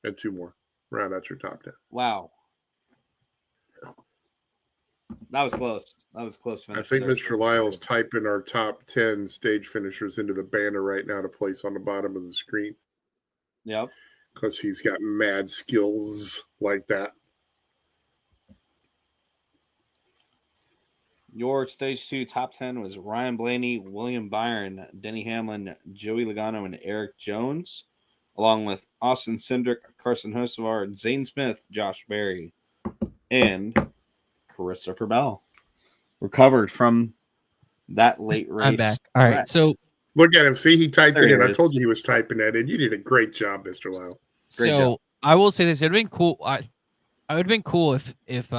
and 2 more. Round out your top 10. Wow. That was close. I think Mr. Lyle's typing our top 10 stage finishers into the banner right now to place on the bottom of the screen. Yep. Because he's got mad skills like that. Your stage 2 top 10 was Ryan Blaney, William Byron, Denny Hamlin, Joey Logano, and Eric Jones, along with Austin Cindric, Carson Hocevar, Zane Smith, Josh Berry, and Christopher Bell. Recovered from that late race. I'm back. All right, so look at him. See, he typed it in. I told you he was typing that in. You did a great job, Mr. Lyle. Great job. I will say this: it would have been cool. I would have been cool if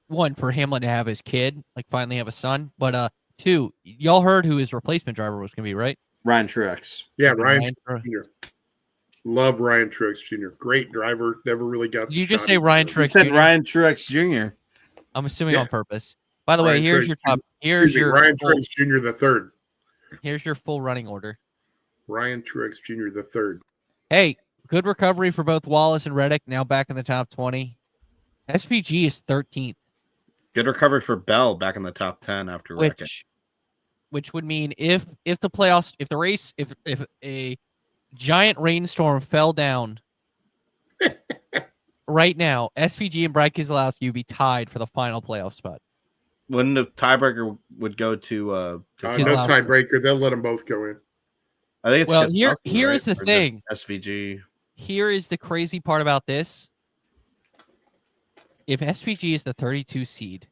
one, for Hamlin to have his kid, like finally have a son. But 2, y'all heard who his replacement driver was going to be, right? Ryan Truex. Yeah, Ryan Jr. Love Ryan Truex Jr. Great driver. Never really got. Did you just say Ryan Truex? You said Ryan Truex Jr. I'm assuming on purpose. By the way, here's your top. Here's your Ryan Truex Jr. the third. Here's your full running order. Ryan Truex Jr. the third. Hey, good recovery for both Wallace and Reddick. Now back in the top 20. SPG is 13th. Good recovery for Bell back in the top 10 after wrecking. Which would mean if the playoffs, if the race, if a giant rainstorm fell down right now, SVG and Brad Keselowski would be tied for the final playoff spot. Wouldn't the tiebreaker would go to no tiebreaker. They'll let them both go in. I think it's here's the thing. SVG. Here is the crazy part about this. If SVG is the 32 seed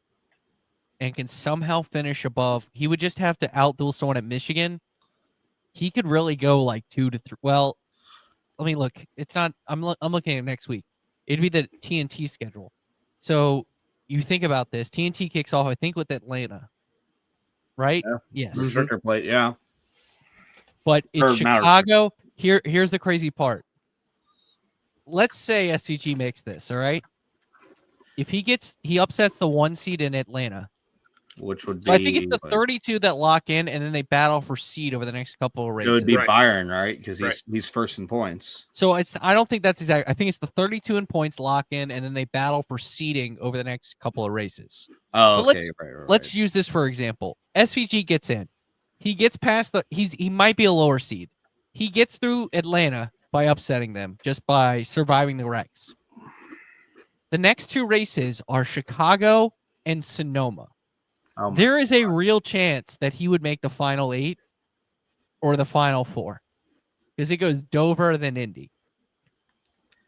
and can somehow finish above, he would just have to outduel someone at Michigan. He could really go like 2 to 3. Well, let me look. It's not. I'm looking at next week. It'd be the TNT schedule. So you think about this. TNT kicks off, I think, with Atlanta, right? Yeah. Yes. Restrictor plate, yeah. But in Chicago, here's the crazy part. Let's say SVG makes this, all right? If he upsets the 1 seed in Atlanta, which would be, so I think it's the 32 that lock in, and then they battle for seed over the next couple of races. It would be Byron, right? Because he's first in points. So I don't think that's exact. I think it's the 32 in points lock in, and then they battle for seeding over the next couple of races. Oh, okay. Let's use this for example. SVG gets in. He gets past he might be a lower seed. He gets through Atlanta by upsetting them, just by surviving the wrecks. The next 2 races are Chicago and Sonoma. There is a real chance that he would make the final 8 or the final 4 because it goes Dover then Indy.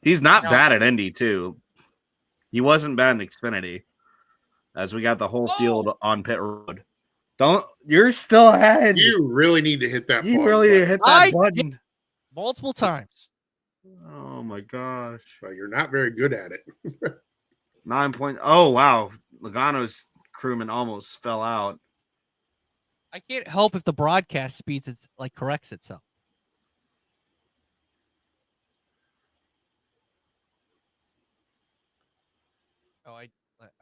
He's not bad at Indy too. He wasn't bad in Xfinity, as we got the whole field on pit road. You're still ahead. You really need to hit that. You really need to hit that button multiple times. Oh my gosh! Well, you're not very good at it. 9 point. Oh wow! Logano's crewman almost fell out. I can't help if the broadcast speeds corrects itself.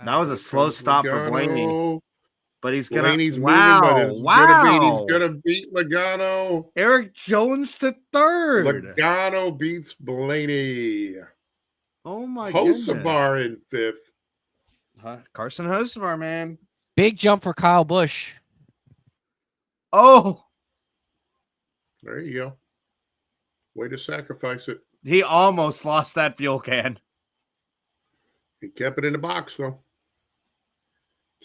That was a slow stop for Blaney, but he's gonna. Blaney's wow! Moving, but he's gonna beat Logano. Eric Jones to 3rd. Logano beats Blaney. Oh my Hocevar in 5th. Carson Hocevar, man. Big jump for Kyle Busch. Oh. There you go. Way to sacrifice it. He almost lost that fuel can. He kept it in the box, though.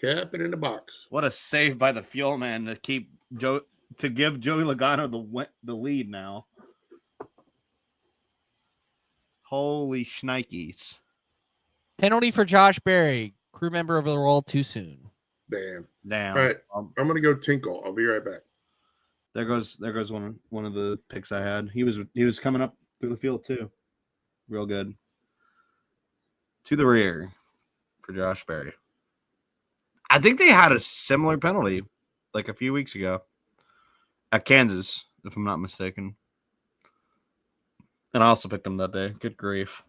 Kept it in the box. What a save by the fuel man to give Joey Logano the lead now. Holy shnikes. Penalty for Josh Berry, crew member of the roll too soon. Damn. All right, I'm gonna go tinkle. I'll be right back. There goes one of the picks I had. He was coming up through the field too. Real good. To the rear for Josh Berry. I think they had a similar penalty like a few weeks ago at Kansas, if I'm not mistaken. And I also picked him that day. Good grief.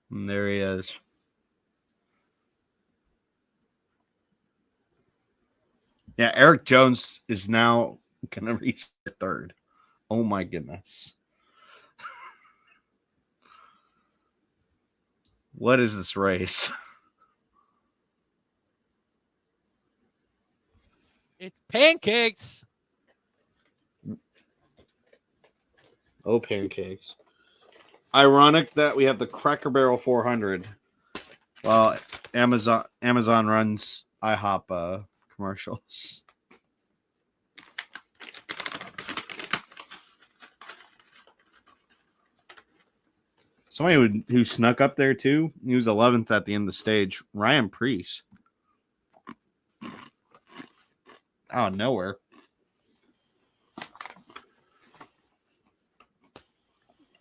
And there he is. Yeah, Eric Jones is now going to reach the 3rd. Oh, my goodness. What is this race? It's pancakes. Oh, pancakes. Ironic that we have the Cracker Barrel 400 while Amazon runs IHOP commercials. Somebody who snuck up there too. He was 11th at the end of the stage. Ryan Preece. Out of nowhere.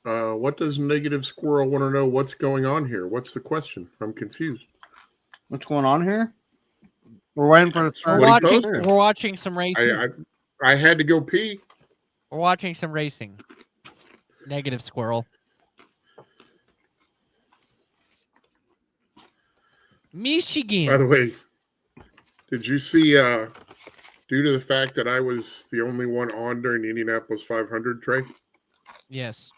What does Negative Squirrel want to know? What's going on here? What's the question? I'm confused. What's going on here? We're waiting for the we're watching some racing. I had to go pee. We're watching some racing. Negative Squirrel. Michigan. By the way, did you see due to the fact that I was the only one on during the Indianapolis 500, Trey, Yes.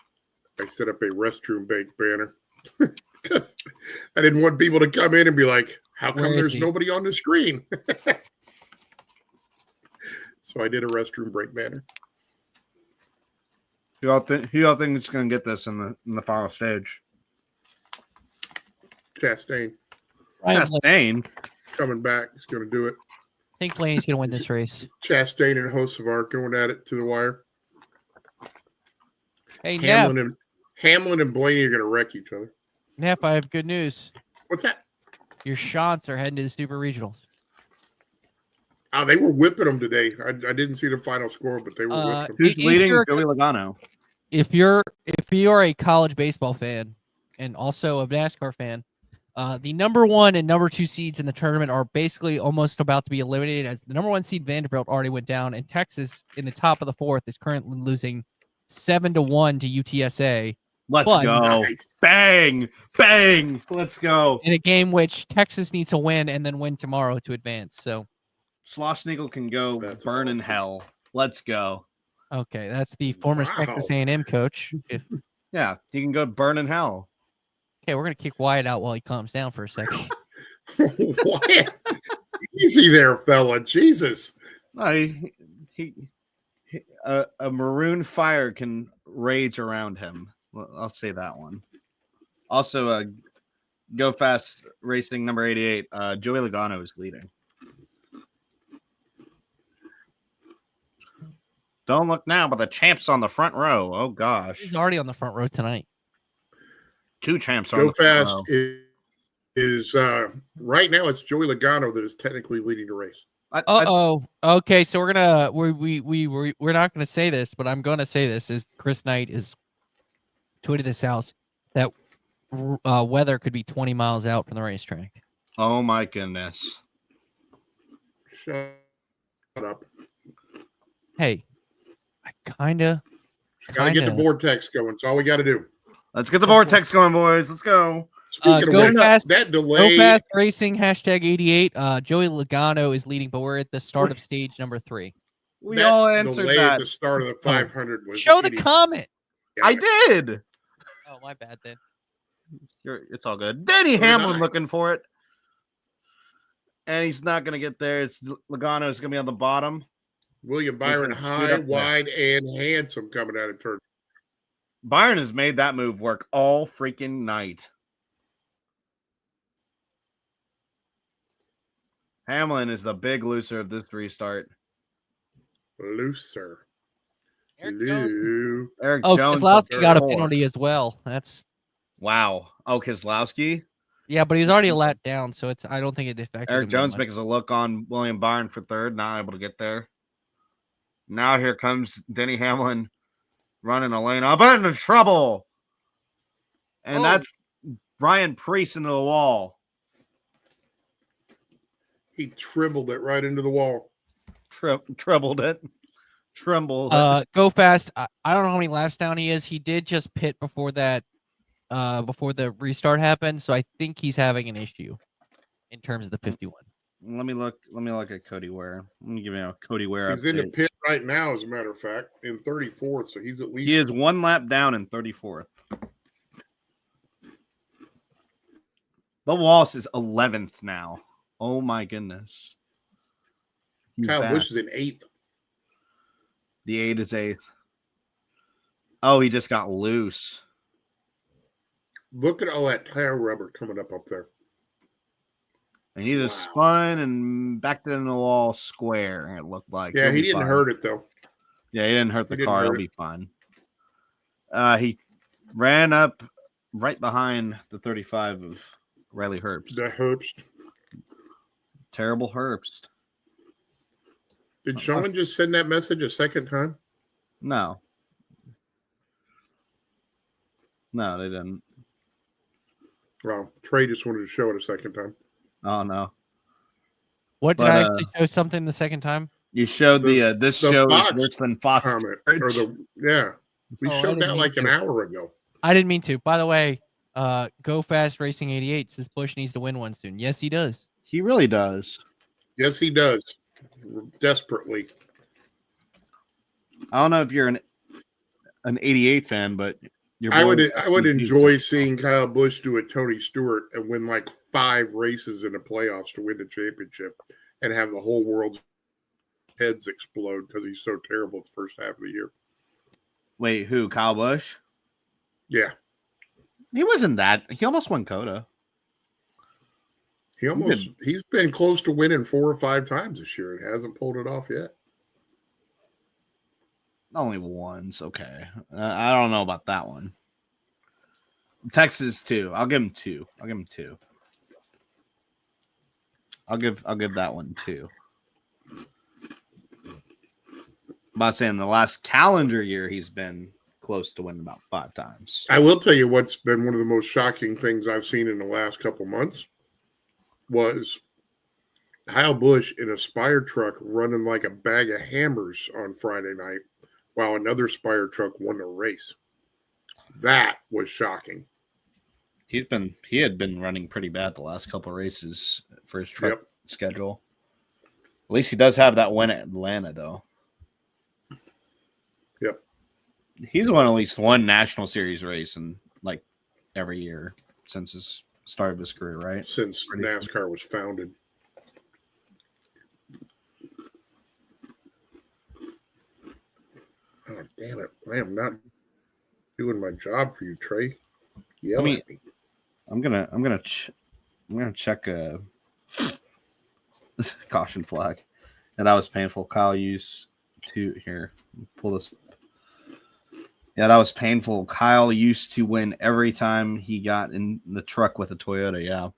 I set up a restroom break banner because I didn't want people to come in and be like, how come there's nobody on the screen? So I did a restroom break banner. Who y'all think is going to get this in the final stage? Chastain. Chastain? Coming back. He's going to do it. I think Blaney's going to win this race. Chastain and Hocevar going at it to the wire. Hey, Hamlin and Blaney are going to wreck each other. Neff, I have good news. What's that? Your Shants are heading to the Super Regionals. Oh, they were whipping them today. I didn't see the final score, but they were whipping them. Who's leading? Joey Logano. If you're a college baseball fan and also a NASCAR fan, the number 1 and number 2 seeds in the tournament are basically almost about to be eliminated, as the number 1 seed Vanderbilt already went down, and Texas in the top of the 4th is currently losing 7-1 to UTSA. Let's go. Nice. Bang. Bang. Let's go. In a game which Texas needs to win and then win tomorrow to advance. So Schlossnagle can go burn in hell. Let's go. Okay, that's the former Texas A&M coach. Yeah, he can go burn in hell. Okay, we're going to kick Wyatt out while he calms down for a second. Wyatt? Easy there, fella. Jesus. No, a maroon fire can rage around him. I'll say that one. Also, Go Fast Racing number 88. Joey Logano is leading. Don't look now, but the champ's on the front row. Oh gosh, he's already on the front row tonight. 2 champs on the front row. Go Fast is right now. It's Joey Logano that is technically leading the race. Okay, so we're not gonna say this, but I'm gonna say this: is Chris Knight is tweeted this out that weather could be 20 miles out from the racetrack. Oh my goodness! Shut up. Hey, I gotta get the vortex going. That's all we got to do. Let's get the vortex going, boys. Let's go. Go fast, that delay. Go Fast Racing #88. Joey Logano is leading, but we're at the start of stage number 3. We all answered delay that. At the start of the 500 was show the comment. I did. Oh, my bad then. It's all good. Denny Hamlin looking for it, and he's not going to get there. It's Logano is going to be on the bottom. William Byron high, wide, and handsome coming out of turn. Byron has made that move work all freaking night. Hamlin is the big loser of this restart. Loser. Eric Jones Keselowski got a penalty as well. That's wow. Oh, Keselowski? Yeah, but he's already a lap down, so I don't think it affected Eric him Jones makes a look on William Byron for third, not able to get there. Now here comes Denny Hamlin running a lane up into trouble. And that's Ryan Preece into the wall. He trembled it right into the wall. Trembled it. Go Fast. I don't know how many laps down he is. He did just pit before that, before the restart happened. So I think he's having an issue in terms of the 51. Let me look at Cody Ware. Let me give you a Cody Ware. He's in the pit right now, as a matter of fact, in 34th. So he's at least. He is 1 lap down in 34th. Bubba Wallace is 11th now. Oh my goodness. Kyle Busch is in 8th. The 8 is 8th. Oh, he just got loose. Look at all that tire rubber coming up there. And he just spun and backed in the wall square, it looked like. Yeah, he didn't hurt it, though. Yeah, he didn't hurt the car. It'll be fine. He ran up right behind the 35 of Riley Herbst. The Herbst. Terrible Herbst. Did Sean just send that message a second time? No. No, they didn't. Well, Trey just wanted to show it a second time. Oh, no. What did I actually show something the second time? You showed this show is worse than Fox. Comment, we showed that like an hour ago. I didn't mean to. By the way, Go Fast Racing 88 says Busch needs to win one soon. Yes, he does. He really does. Yes, he does. desperately. I don't know if you're an 88 fan, but I would enjoy seeing Kyle Busch do a Tony Stewart and win like 5 races in the playoffs to win the championship and have the whole world's heads explode because he's so terrible the first half of the year. Wait, who? Kyle Busch? Yeah. He wasn't that. He almost won COTA. He's been close to winning 4 or 5 times this year and hasn't pulled it off yet. Only once, okay. I don't know about that one. Texas 2. I'll give him 2. I'll give that one 2. About saying the last calendar year he's been close to winning about 5 times. I will tell you what's been one of the most shocking things I've seen in the last couple months was Kyle Busch in a Spire truck running like a bag of hammers on Friday night while another Spire truck won the race. That was shocking. He had been running pretty bad the last couple of races for his truck schedule. At least he does have that win at Atlanta, though. Yep. He's won at least one National Series race in like every year since his start of his career, right? Since NASCAR was founded. Oh, damn it. I am not doing my job for you, Trey. Yell at me. I'm gonna check a caution flag. And that was painful. Kyle used to pull this. Yeah, that was painful. Kyle used to win every time he got in the truck with a Toyota. Yeah.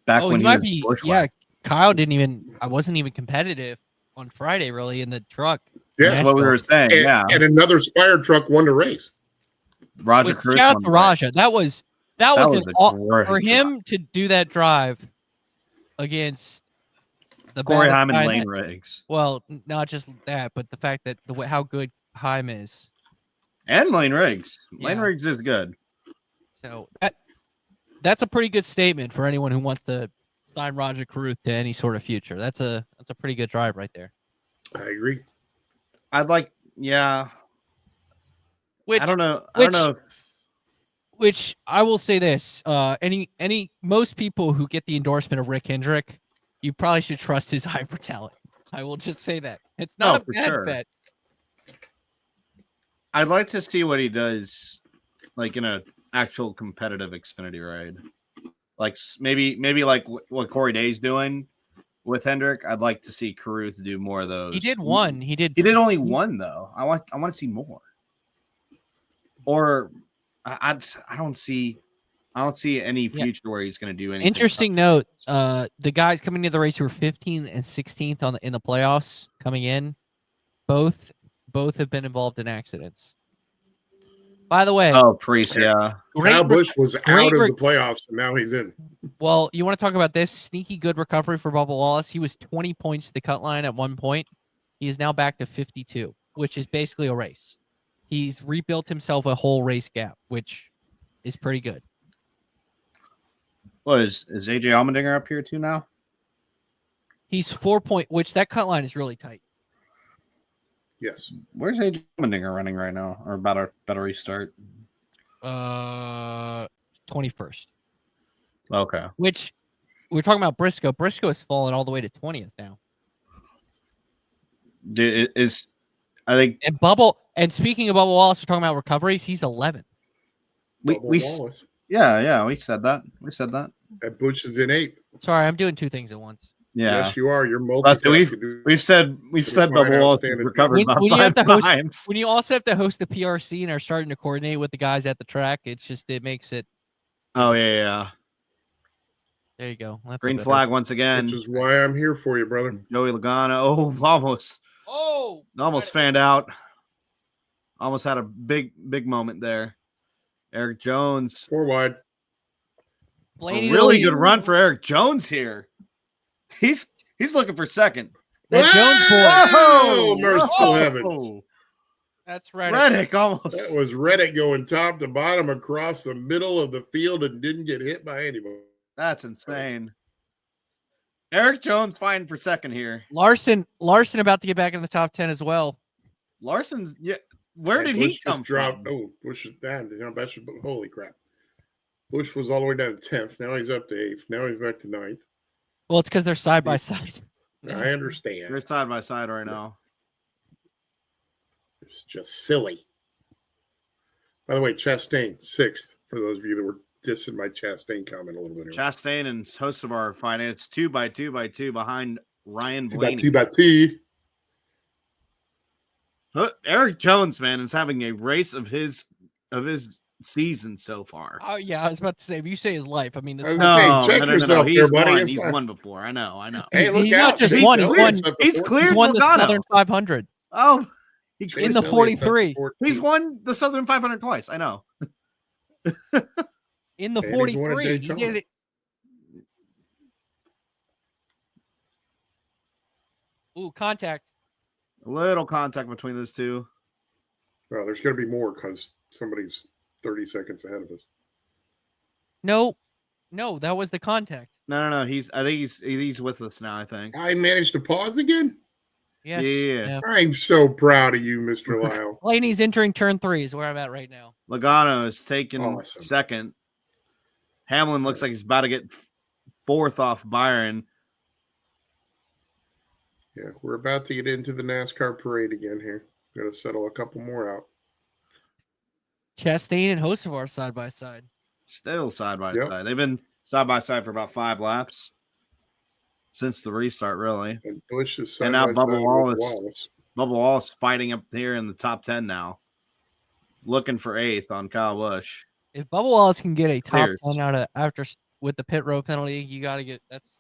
Back when he was Bushwhack. Kyle I wasn't even competitive on Friday, really, in the truck. Yeah, that's what we were saying. And another Spire truck won the race. Roger Cruz. Shout out to Raja. That was for him to do that drive against the Corey Heim and Lane Riggs. Well, not just that, but the fact that how good Heim is. And Lane Riggs. Lane Riggs is good. So that's a pretty good statement for anyone who wants to sign Roger Cruz to any sort of future. That's a pretty good drive right there. I agree. I'd like, yeah. I don't know. Which I will say this: most people who get the endorsement of Rick Hendrick, you probably should trust his hyper talent. I will just say that it's not a bad bet. I'd like to see what he does, like in an actual competitive Xfinity ride, like maybe like what Corey Day's doing with Hendrick. I'd like to see Carruth do more of those. He did one. He did only one though. I want to see more. Or I don't see any future where he's going to do anything. Interesting note: the guys coming into the race who were 15th and 16th in the playoffs coming in, both have been involved in accidents. By the way, Priest, yeah. Kyle Busch was out of the playoffs, and now he's in. Well, you want to talk about this sneaky good recovery for Bubba Wallace? He was 20 points to the cut line at one point. He is now back to 52, which is basically a race. He's rebuilt himself a whole race gap, which is pretty good. Well, is AJ Allmendinger up here too now? He's 4 point, which that cut line is really tight. Yes. Where's AJ Allmendinger running right now, or about to restart? 21st. Okay. Which we're talking about Briscoe. Briscoe has fallen all the way to 20th now. Dude, I think. And speaking of Bubba Wallace, we're talking about recoveries. He's 11th. We said that. And Busch is in 8th. Sorry, I'm doing two things at once. Yeah. Yes, you are. You're multitasking. We've said Bubba Wallace recovered about 5 times. When you also have to host the PRC and are starting to coordinate with the guys at the track, it makes it. Oh yeah. There you go. That's green flag once again. Which is why I'm here for you, brother. Joey Logano. Almost fanned out. Almost had a big moment there. Eric Jones. 4 wide. A really good run for Eric Jones here. He's looking for second. That Jones boy. Oh, merciful heavens. That's Reddick. Reddick almost. That was Reddick going top to bottom across the middle of the field and didn't get hit by anybody. That's insane. Eric Jones fighting for second here. Larson about to get back in the top 10 as well. Larson's where did he come from? Oh, Bush is down. Holy crap. Bush was all the way down to 10th. Now he's up to 8th. Now he's back to 9th. Well, it's because they're side by side. I understand. They're side by side right now. It's just silly. By the way, Chastain, 6th, for those of you that were dissing my Chastain comment a little bit. Chastain and Hocevar fighting. It's 2 by 2 by 2 behind Ryan Blaney. 2 by 2 by 2. Eric Jones, man, is having a race of his season so far. Oh yeah, I was about to say, if you say his life, I mean, this check yourself He's there, buddy. won. He's won before. I know. Hey, look he's out. Not just won. He's cleared. He's won the Southern 500. Oh, in the 43. He's won the Southern 500 twice. I know. In the 43, he did it. Ooh, contact. A little contact between those two. Well, there's going to be more because somebody's 30 seconds ahead of us. No, that was the contact. No. I think he's with us now. I think. I managed to pause again. Yes. Yeah. I'm so proud of you, Mr. Lyle. Blaney's entering turn 3 is where I'm at right now. Logano is taking second. Hamlin looks like he's about to get 4th off Byron. Yeah, we're about to get into the NASCAR parade again here. Got to settle a couple more out. Chastain and Hocevar side by side. Still side by side. They've been side by side for about 5 laps since the restart, really. And Bush is and now Bubba Wallace fighting up here in the top 10 now, looking for 8th on Kyle Busch. If Bubba Wallace can get a top 10 out of after with the pit row penalty, you got to get that's.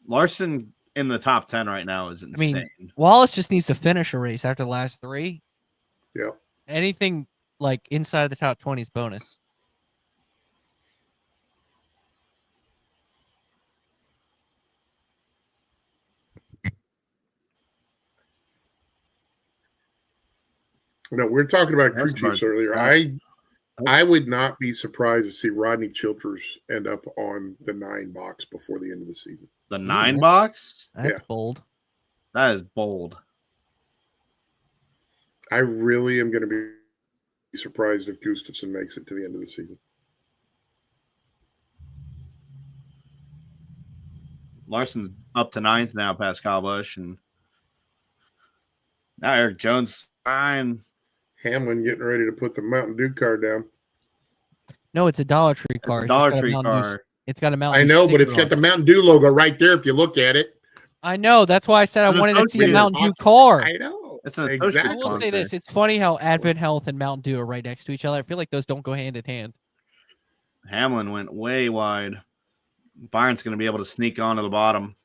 Larson in the top 10 right now is insane. I mean, Wallace just needs to finish a race after the last 3. Yeah. Anything like inside the top 20 is bonus. No, we were talking about crew chiefs earlier. I would not be surprised to see Rodney Childers end up on the 9 box before the end of the season. The 9 box? That's bold. That is bold. I really am going to be surprised if Gustafson makes it to the end of the season. Larson's up to 9th now past Kyle Busch, and now Eric Jones fine. Hamlin getting ready to put the Mountain Dew car down. No, it's a Dollar Tree car. Dollar Tree car. It's got a Mountain Dew. I know, but it's got the Mountain Dew logo right there if you look at it. I know. That's why I said I wanted to see a Mountain Dew car. I know. It's an exactly. I will say this. It's funny how Advent Health and Mountain Dew are right next to each other. I feel like those don't go hand in hand. Hamlin went way wide. Byron's going to be able to sneak onto the bottom.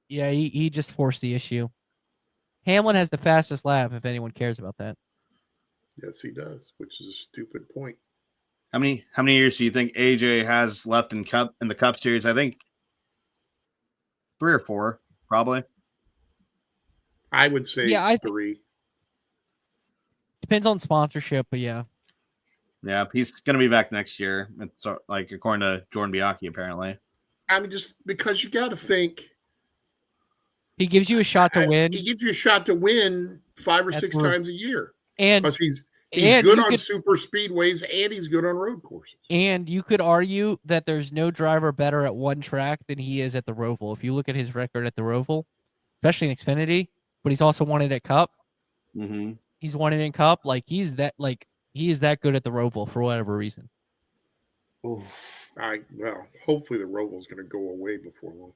Yeah, he just forced the issue. Hamlin has the fastest lap, if anyone cares about that. Yes, he does, which is a stupid point. How many years do you think AJ has left in the Cup Series? I think 3 or 4, probably. I would say 3. Depends on sponsorship, but yeah. Yeah, he's going to be back next year. It's like according to Jordan Bianchi, apparently. I mean, just because you got to think. He gives you a shot to win. He gives you a shot to win 5 or 6 times a year. And because he's good on super speedways and he's good on road courses. And you could argue that there's no driver better at one track than he is at the Roval. If you look at his record at the Roval, especially in Xfinity, but he's also won it at Cup. Mm-hmm. He's won it in Cup. He is that good at the Roval for whatever reason. Oof. Hopefully the Roval's going to go away before long.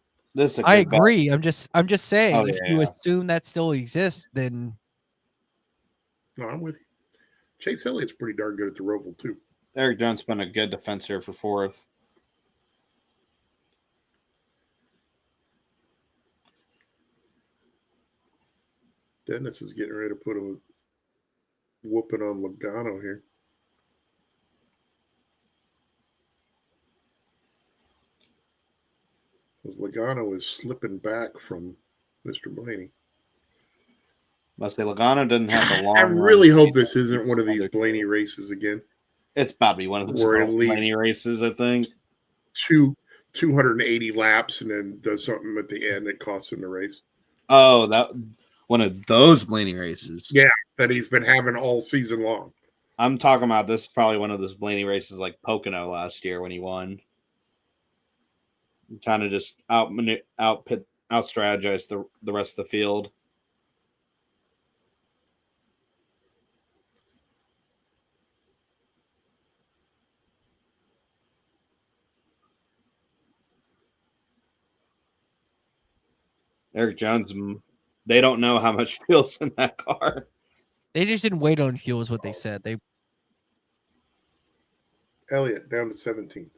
I agree. I'm just saying, if you assume that still exists, then no, I'm with you. Chase Elliott's pretty darn good at the Roval too. Eric Jones been a good defense here for 4th. Dennis is getting ready to put a whooping on Logano here. Logano is slipping back from Mr. Blaney. Must say Logano didn't have a long. I really hope this isn't one of these Blaney races again. It's about to be one of those Blaney races, I think. 280 laps and then does something at the end that costs him the race. Oh, that one of those Blaney races. Yeah, that he's been having all season long. I'm talking about this is probably one of those Blaney races like Pocono last year when he won. Kind of just out strategize the rest of the field. Eric Jones, they don't know how much fuel's in that car. They just didn't wait on fuel, is what they said. Elliott down to 17th.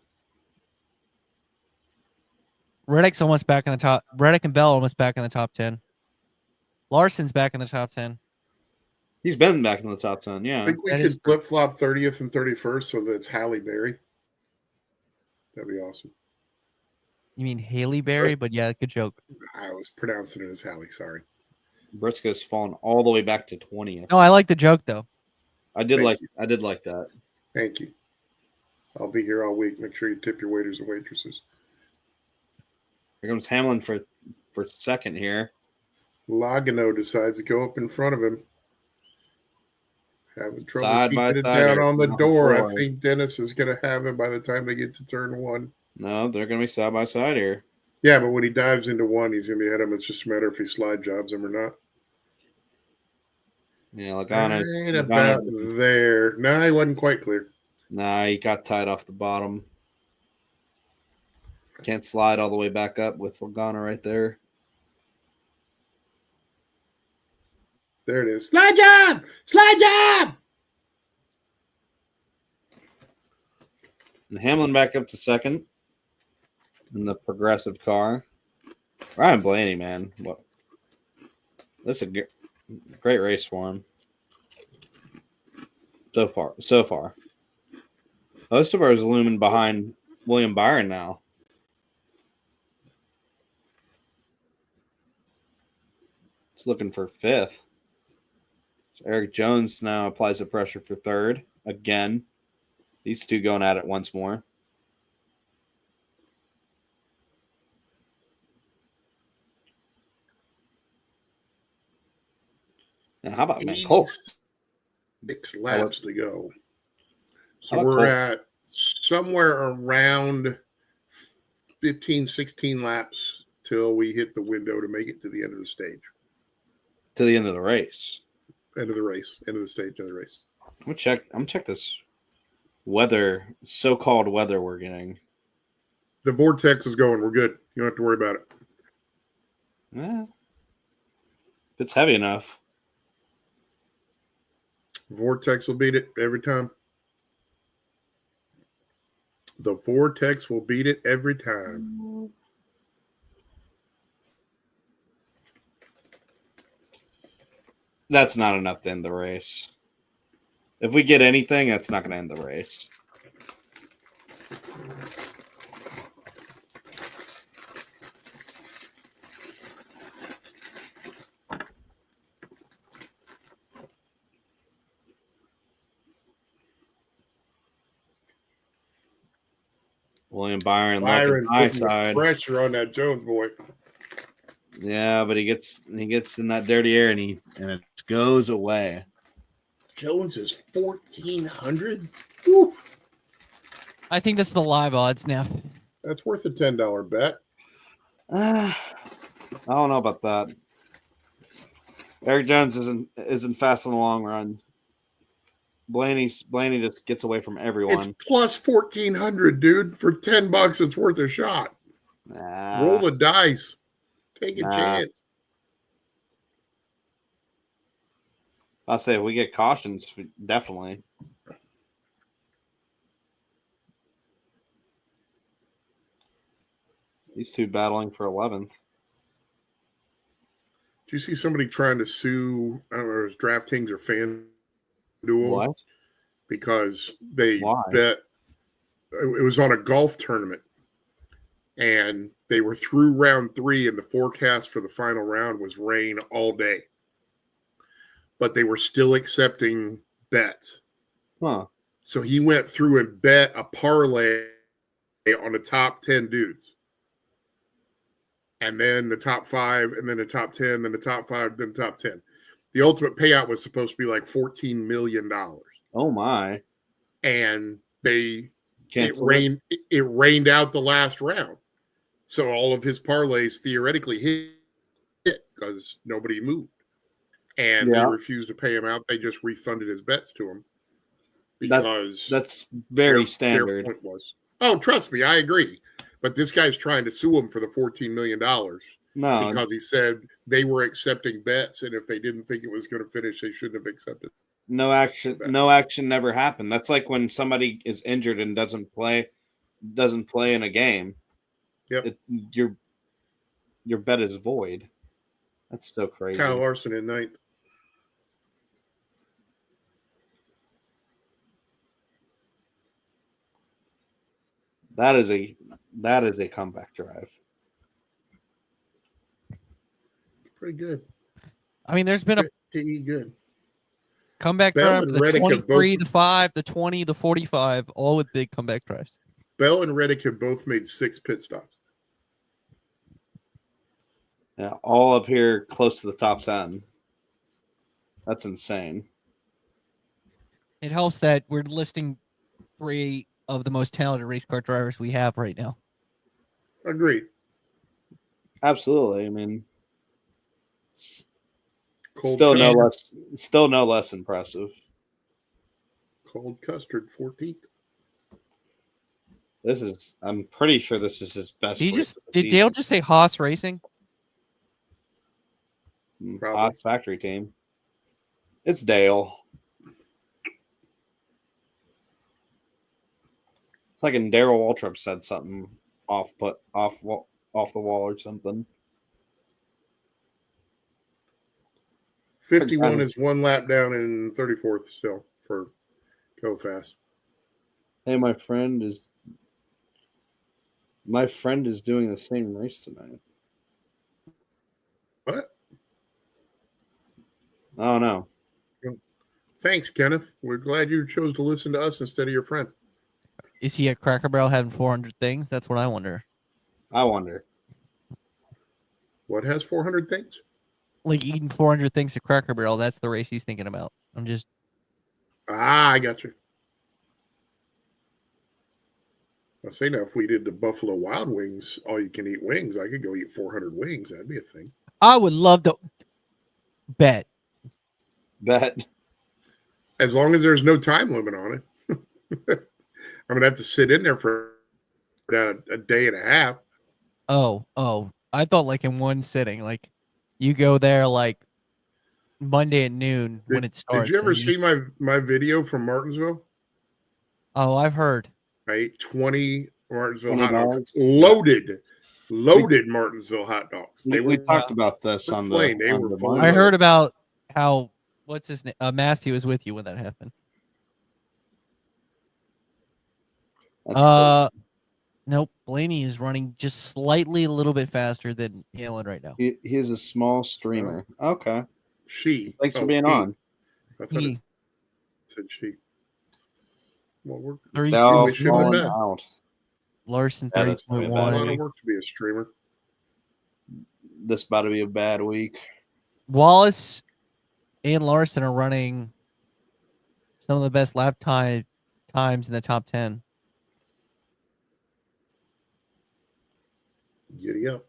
Reddick's almost back in the top. Reddick and Bell almost back in the top 10. Larson's back in the top 10. He's been back in the top 10, yeah. I think we could flip-flop 30th and 31st so that it's Halle Berry. That'd be awesome. You mean Haley Berry? But yeah, good joke. I was pronouncing it as Halle, sorry. Briscoe's fallen all the way back to 20th. No, I like the joke, though. I did like that. Thank you. I'll be here all week. Make sure you tip your waiters and waitresses. Here comes Hamlin for second here. Logano decides to go up in front of him. Having trouble keeping it side down on the door. four. I think Dennis is going to have him by the time they get to turn 1. No, they're going to be side by side here. Yeah, but when he dives into 1, he's going to be ahead of him. It's just a matter if he slide jobs him or not. Yeah, Logano. Right about there. No, he wasn't quite clear. Nah, he got tied off the bottom. Can't slide all the way back up with Logano right there. There it is. Slide job! Slide job! And Hamlin back up to second in the progressive car. Ryan Blaney, man. What? That's a great race for him. So far. Most of ours looming behind William Byron now. It's looking for 5th. So Eric Jones now applies the pressure for 3rd again. These two going at it once more. Now, how about Cole? 6 laps to go. So we're at somewhere around 15, 16 laps till we hit the window to make it to the end of the stage. To the end of the race. End of the race. End of the stage, end of the race. I'm gonna check this weather, so-called weather we're getting. The vortex is going. We're good. You don't have to worry about it. If it's heavy enough. Vortex will beat it every time. The vortex will beat it every time. That's not enough to end the race. If we get anything, that's not going to end the race. William Byron looking high side. Pressure on that Jones boy. Yeah, but he gets in that dirty air and it goes away. Jones is 1,400. I think that's the live odds now. That's worth a $10 bet. I don't know about that. Eric Jones isn't fast in the long run. Blaney just gets away from everyone. It's plus 1,400, dude. For $10, it's worth a shot. Roll the dice. Take a chance. I'll say if we get cautions, definitely. These two battling for 11th. Do you see somebody trying to sue, I don't know, if it's DraftKings or FanDuel? What? Because they bet it was on a golf tournament. And they were through round 3, and the forecast for the final round was rain all day. But they were still accepting bets. Huh. So he went through and bet a parlay on the top 10 dudes. And then the top 5, and then the top 10, then the top 5, then the top 10. The ultimate payout was supposed to be like $14 million. Oh my. And it rained out the last round. So all of his parlays theoretically hit because nobody moved. And they refused to pay him out. They just refunded his bets to him. Because that's very standard. Their point was, oh, trust me, I agree. But this guy's trying to sue him for the $14 million. No. Because he said they were accepting bets, and if they didn't think it was going to finish, they shouldn't have accepted. No action never happened. That's like when somebody is injured and doesn't play in a game. Yep. Your bet is void. That's so crazy. Kyle Larson in 9th. That is a comeback drive. Pretty good. I mean, there's been pretty good comeback drive. The 23, the 5, the 20, the 45, all with big comeback drives. Bell and Reddick have both made 6 pit stops. Yeah, all up here close to the top 10. That's insane. It helps that we're listing 3 of the most talented race car drivers we have right now. Agreed. Absolutely. I mean, still no less impressive. Cold Custard 14th. I'm pretty sure this is his best. Did Dale just say Haas Racing? Haas factory team. It's Dale. It's like in Darrell Waltrip said something off the wall or something. 51 is 1 lap down in 34th still for Go Fast. Hey, my friend is doing the same race tonight. What? Oh no. Thanks, Kenneth. We're glad you chose to listen to us instead of your friend. Is he at Cracker Barrel having 400 things? That's what I wonder. What has 400 things? Like eating 400 things at Cracker Barrel. That's the race he's thinking about. I got you. I say now, if we did the Buffalo Wild Wings, all you can eat wings, I could go eat 400 wings. That'd be a thing. I would love to bet. As long as there's no time limit on it. I'm going to have to sit in there for a day and a half. Oh. I thought like in one sitting. Like you go there like Monday at noon when it starts. Did you ever see my video from Martinsville? Oh, I've heard. I ate 20 Martinsville hot dogs. Loaded Martinsville hot dogs. We talked about this on the plane. I heard about how, what's his name? Masty was with you when that happened. Nope. Blaney is running just slightly a little bit faster than Halen right now. He is a small streamer. Okay. Thanks for being on. I thought it said she. Well, out. Larson 30.1. A lot of work to be a streamer. This about to be a bad week. Wallace and Larson are running some of the best lap times in the top 10. Giddy up.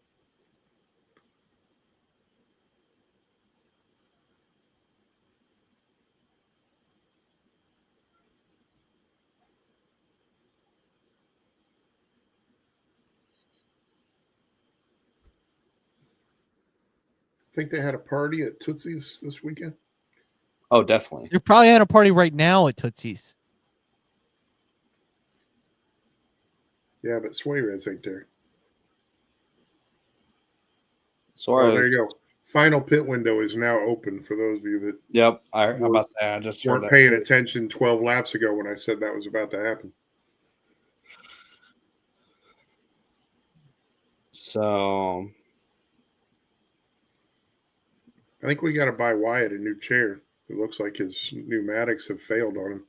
Think they had a party at Tootsie's this weekend? Oh, definitely. You're probably at a party right now at Tootsie's. Yeah, but Suarez ain't there. Sorry. Oh, there you go. Final pit window is now open for those of you that. Yep, I just weren't paying attention 12 laps ago when I said that was about to happen. So, I think we got to buy Wyatt a new chair. It looks like his pneumatics have failed on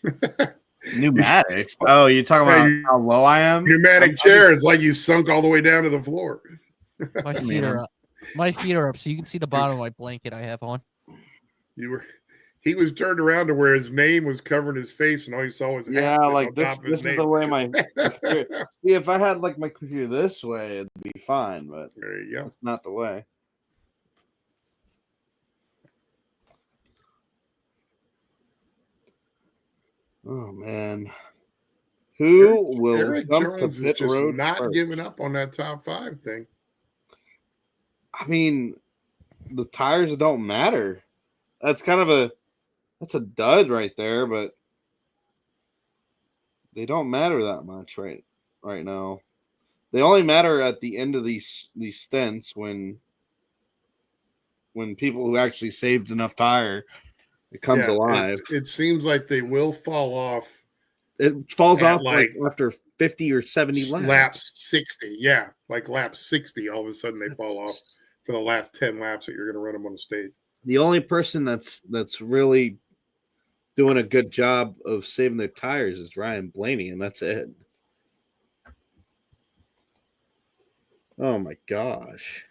him. Pneumatics. Oh, you're talking about how low I am? Pneumatic chair. It's like you sunk all the way down to the floor. My feet are up. My feet are up, so you can see the bottom of my blanket I have on. He was turned around to where his name was covering his face, and all you saw was this is the way my computer. See, if I had like my computer this way, it'd be fine, but there you go. That's not the way. Oh man, who will Eric jump Jones to pit is road not first? giving up on that top 5 thing? I mean, the tires don't matter. That's a dud right there, but they don't matter that much right now. They only matter at the end of these stints when people who actually saved enough tire, it comes alive. It seems like they will fall off. It falls off like after 50 or 70 laps. Laps 60, yeah, like lap 60. All of a sudden, they fall off for the last 10 laps that you're going to run them on the stage. The only person that's really doing a good job of saving their tires is Ryan Blaney, and that's it. Oh my gosh!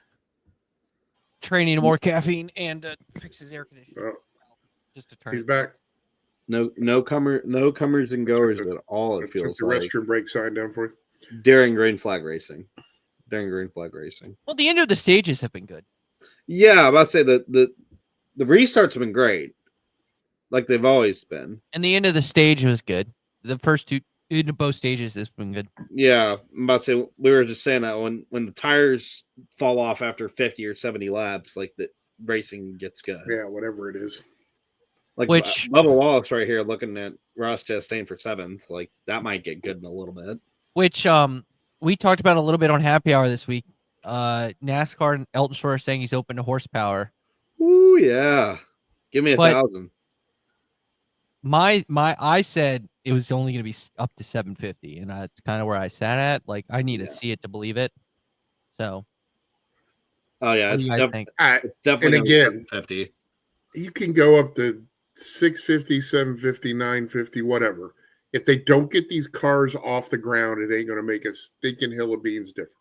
Trey needed more caffeine and fix his air conditioning. Just to turn. He's back. No comers and goers at all. It feels the like restroom break sign down for you during green flag racing. Well, the end of the stages have been good. Yeah, I'm about to say the restarts have been great, like they've always been. And the end of the stage was good. The first two, both stages has been good. Yeah, I'm about to say, we were just saying that when the tires fall off after 50 or 70 laps, like the racing gets good. Yeah, whatever it is. Like Bubba Wallace right here looking at Ross Chastain for 7th. Like that might get good in a little bit. Which we talked about a little bit on Happy Hour this week. NASCAR and Elton Shore are saying he's open to horsepower. Ooh, yeah. Give me 1,000. I said it was only going to be up to 750, and that's kind of where I sat at. Like, I need to see it to believe it. So. Oh yeah, it's definitely. And again, 750. You can go up to 650, 750, 950, whatever. If they don't get these cars off the ground, it ain't going to make a stinking hill of beans different.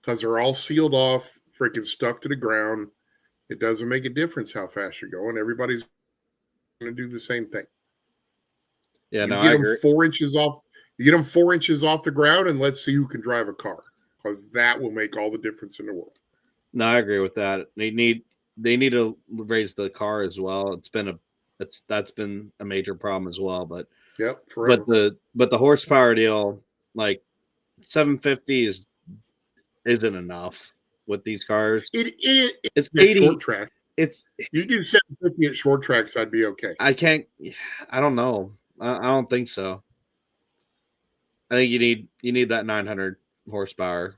Because they're all sealed off, freaking stuck to the ground. It doesn't make a difference how fast you're going. Everybody's going to do the same thing. Yeah, you get them 4 inches off. You get them 4 inches off the ground, and let's see who can drive a car, because that will make all the difference in the world. No, I agree with that. They need to raise the car as well. That's been a major problem as well. But forever. But the horsepower deal, like 750 isn't enough with these cars. It's 80 short track. You do 750 at short tracks, I'd be okay. I don't know. I don't think so. I think you need that 900 horsepower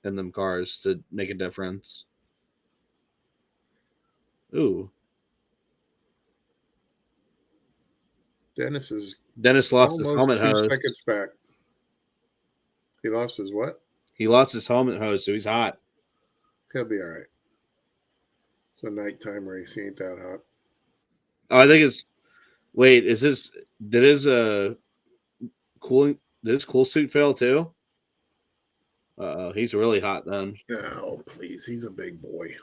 in them cars to make a difference. Ooh. Dennis lost his helmet hose. 2 seconds back. He lost his what? He lost his helmet hose, so he's hot. He'll be all right. It's a nighttime race. He ain't that hot. Oh, I think it's. Wait, is this? Did his cool suit fail too? He's really hot then. Oh, please. He's a big boy.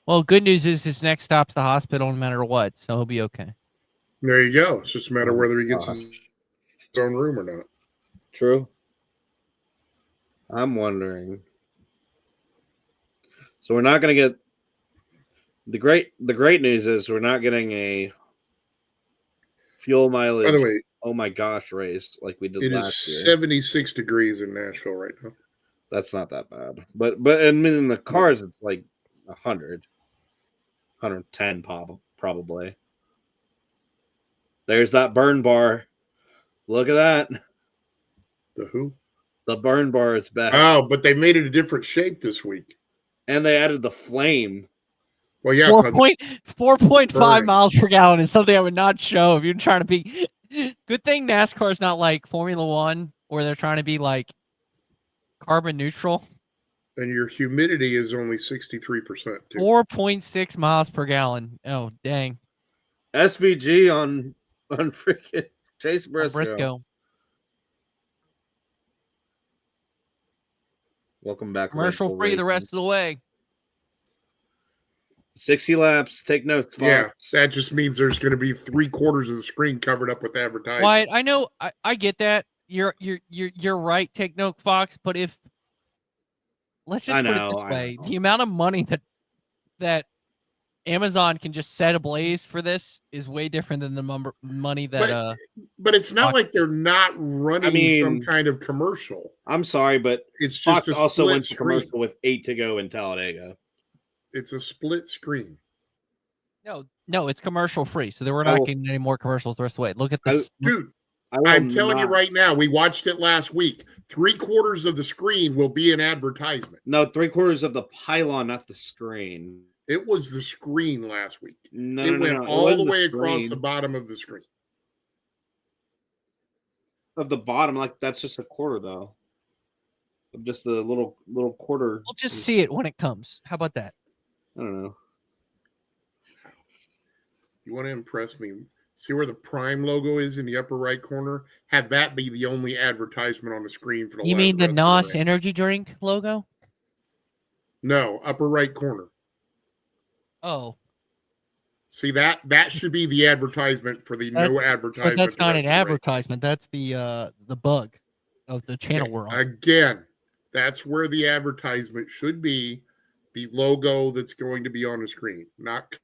Well, good news is his next stop's the hospital no matter what, so he'll be okay. There you go. It's just a matter of whether he gets his own room or not. True. I'm wondering. So we're not going to get the great news is we're not getting a fuel mileage. By the way, oh my gosh, race like we did last year. It is 76 degrees in Nashville right now. That's not that bad. But I mean in the cars it's like 100. 110 probably. There's that burn bar. Look at that. The who? The burn bar is back. Oh, but they made it a different shape this week. And they added the flame. Well, yeah. 4.5 miles per gallon is something I would not show if you're trying to be. Good thing NASCAR is not like Formula One where they're trying to be like carbon neutral. And your humidity is only 63%. 4.6 miles per gallon. Oh, dang. SVG on freaking Chase Briscoe. Briscoe. Welcome back. Commercial free the rest of the way. 60 laps. Take notes, Fox. Yeah, that just means there's going to be 3/4 of the screen covered up with advertising. Wyatt, I know, I get that. You're right. Take note, Fox. But let's just put it this way: the amount of money that Amazon can just set ablaze for this is way different than the money that. But it's not like they're not running some kind of commercial. I'm sorry, but it's just Fox also went to commercial with 8 to go in Talladega. It's a split screen. No, it's commercial free. So we're not getting any more commercials the rest of the way. Look at this, dude. I'm telling you right now, we watched it last week. 3/4 of the screen will be an advertisement. No, 3/4 of the pylon, not the screen. It was the screen last week. No, it went all the way across screen. the bottom of the screen. Of the bottom, like that's just a quarter, though. Just the little quarter. We'll just see it when it comes. How about that? I don't know. You want to impress me? See where the Prime logo is in the upper right corner? Have that be the only advertisement on the screen for the. You mean the NOS energy drink logo? No, upper right corner. Oh. See that should be the advertisement for the no advertisement. But that's not an advertisement. That's the bug of the channel world. Again, that's where the advertisement should be. The logo that's going to be on the screen, not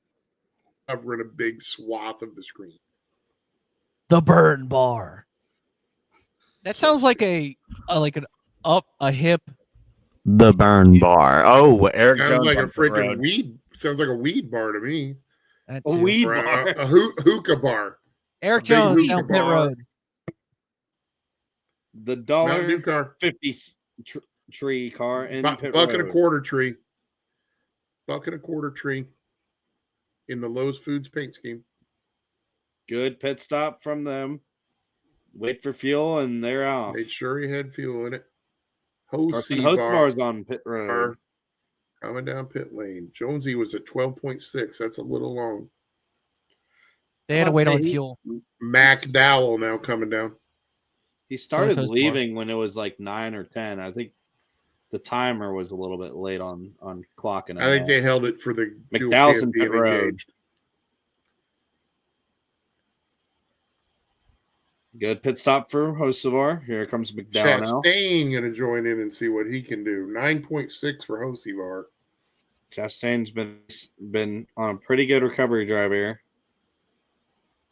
covering a big swath of the screen. The burn bar. That sounds like a hip. The burn bar. Oh, Eric sounds Jones like a freaking weed. Sounds like a weed bar to me. A weed bar. A hookah bar. Eric Jones down pit road. The $1.50 tree car and $1.25 tree. $1.25 tree in the Lowe's Foods paint scheme. Good pit stop from them. Wait for fuel and they're off. Made sure he had fuel in it. Host bars on pit road. Coming down pit lane. Jonesy was at 12.6. That's a little long. They had to wait on fuel. Mac Dowell now coming down. He started leaving when it was like 9 or 10. I think the timer was a little bit late on clocking. I think they held it for the McDowell's in pit road. Good pit stop for Hocevar. Here comes McDowell now. Chastain going to join in and see what he can do. 9.6 for Hocevar. Chastain's been on a pretty good recovery drive here.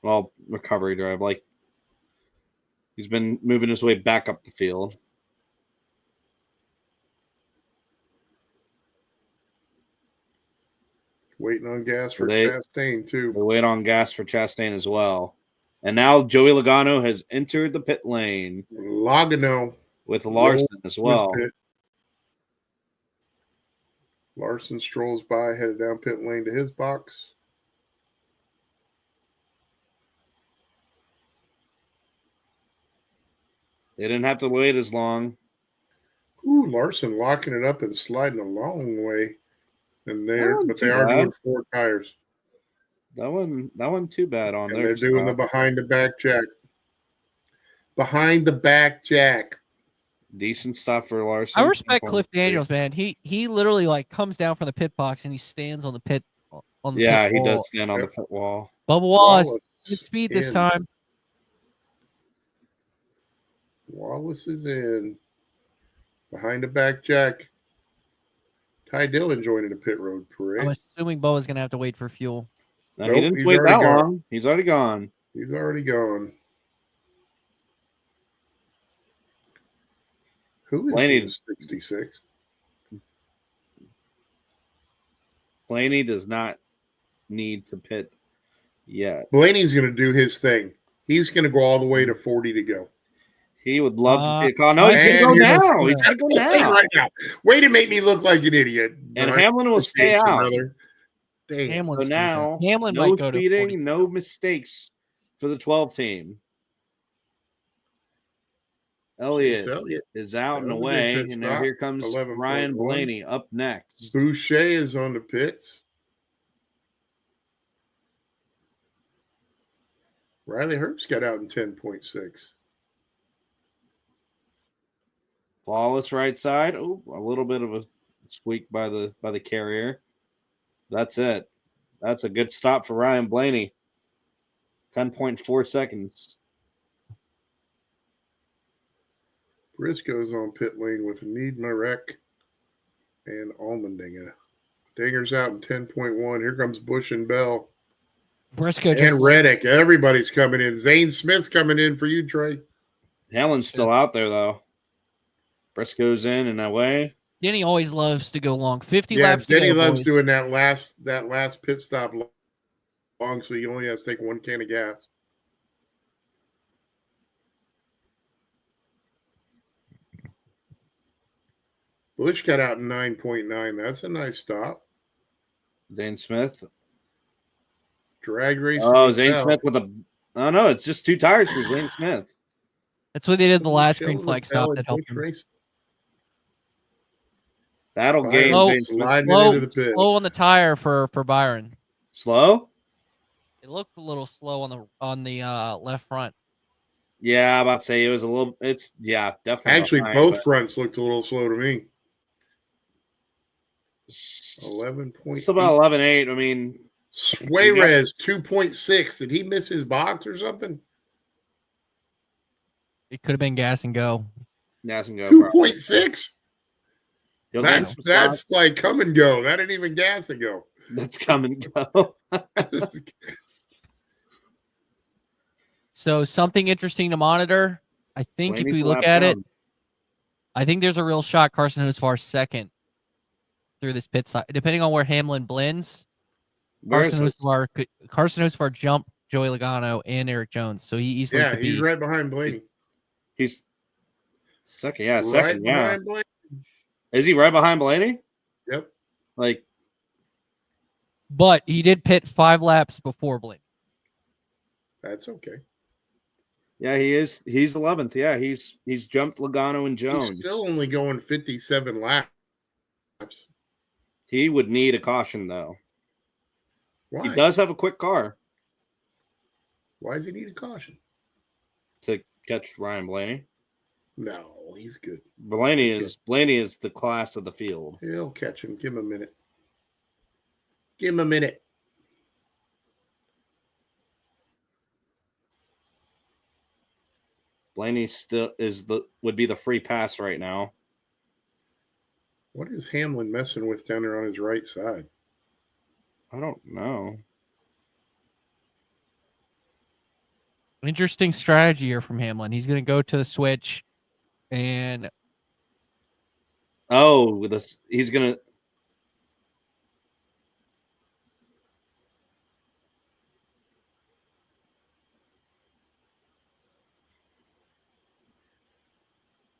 Well, recovery drive. Like, he's been moving his way back up the field. Waiting on gas for Chastain, too. They wait on gas for Chastain as well. And now Joey Logano has entered the pit lane. Logano. With Larson as well. Larson strolls by, headed down pit lane to his box. They didn't have to wait as long. Ooh, Larson locking it up and sliding a long way. And they are doing 4 tires. That one too bad on there. They're doing the behind the back jack. Behind the back jack. Decent stuff for Larson. I respect Cliff Daniels, man. He literally like comes down from the pit box and he stands on the pit on the pit he wall. does stand on the pit wall. Bubba Wallace, good speed this time. Wallace is in. Behind the back jack. Ty Dillon joining the pit road parade. I'm assuming Bubba's gonna have to wait for fuel. No, he didn't wait that long. He's already gone. He's already gone. Who is Blaney? 66? Blaney does not need to pit yet. Blaney's going to do his thing. He's going to go all the way to 40 to go. He would love to see a call. No, he's going to go now. He's going to go now. Right now. Way to make me look like an idiot. And Hamlin will stay out. Brother. Hamlin so now, Hamlin no might go speeding, to 40. no mistakes for the 12 team. Elliott is out and away, and now here comes Ryan Blaney up next. Boucher is on the pits. Riley Herbst got out in 10.6. Flawless right side. Oh, a little bit of a squeak by the carrier. That's it. That's a good stop for Ryan Blaney. 10.4 seconds. Briscoe's on pit lane with Need Marek and Allmendinger. Dinger's out in 10.1. Here comes Bush and Bell. Briscoe and Reddick. Everybody's coming in. Zane Smith's coming in for you, Trey. Hamlin's still out there, though. Briscoe's in and away. Denny always loves to go long. 50 laps. Denny loves doing that last pit stop long, so he only has to take one can of gas. Bush got out in 9.9. That's a nice stop. Zane Smith. Drag race. Oh, Zane Smith with a. Oh, no, it's just 2 tires for Zane Smith. That's what they did the last green flag stop that helped him. Race. That'll gain slow on the tire for Byron. Slow? It looked a little slow on the left front. Yeah, I'm about to say it was a little. It's definitely. Actually, both fronts looked a little slow to me. 11. It's about 11.8. I mean, Suarez 2.6. Did he miss his box or something? It could have been gas and go. Gas and go. 2.6. That's like come and go. That ain't even gas and go. That's come and go. So something interesting to monitor. I think if we look at it, I think there's a real shot Carson Hocevar second through this pit side. Depending on where Hamlin blends, Carson Hocevar jump Joey Logano and Eric Jones. So he easily could he's be. right behind Blaney. He's second. Yeah, right second. Yeah. Blaney. Is he right behind Blaney? Yep. But he did pit 5 laps before Blaney. That's okay. Yeah, he is. He's 11th. Yeah, he's jumped Logano and Jones. He's still only going 57 laps. He would need a caution, though. Why? He does have a quick car. Why does he need a caution? To catch Ryan Blaney? No, he's good. Blaney is the class of the field. He'll catch him. Give him a minute. Give him a minute. Blaney still would be the free pass right now. What is Hamlin messing with down there on his right side? I don't know. Interesting strategy here from Hamlin. He's going to go to the switch and. Oh, he's going to.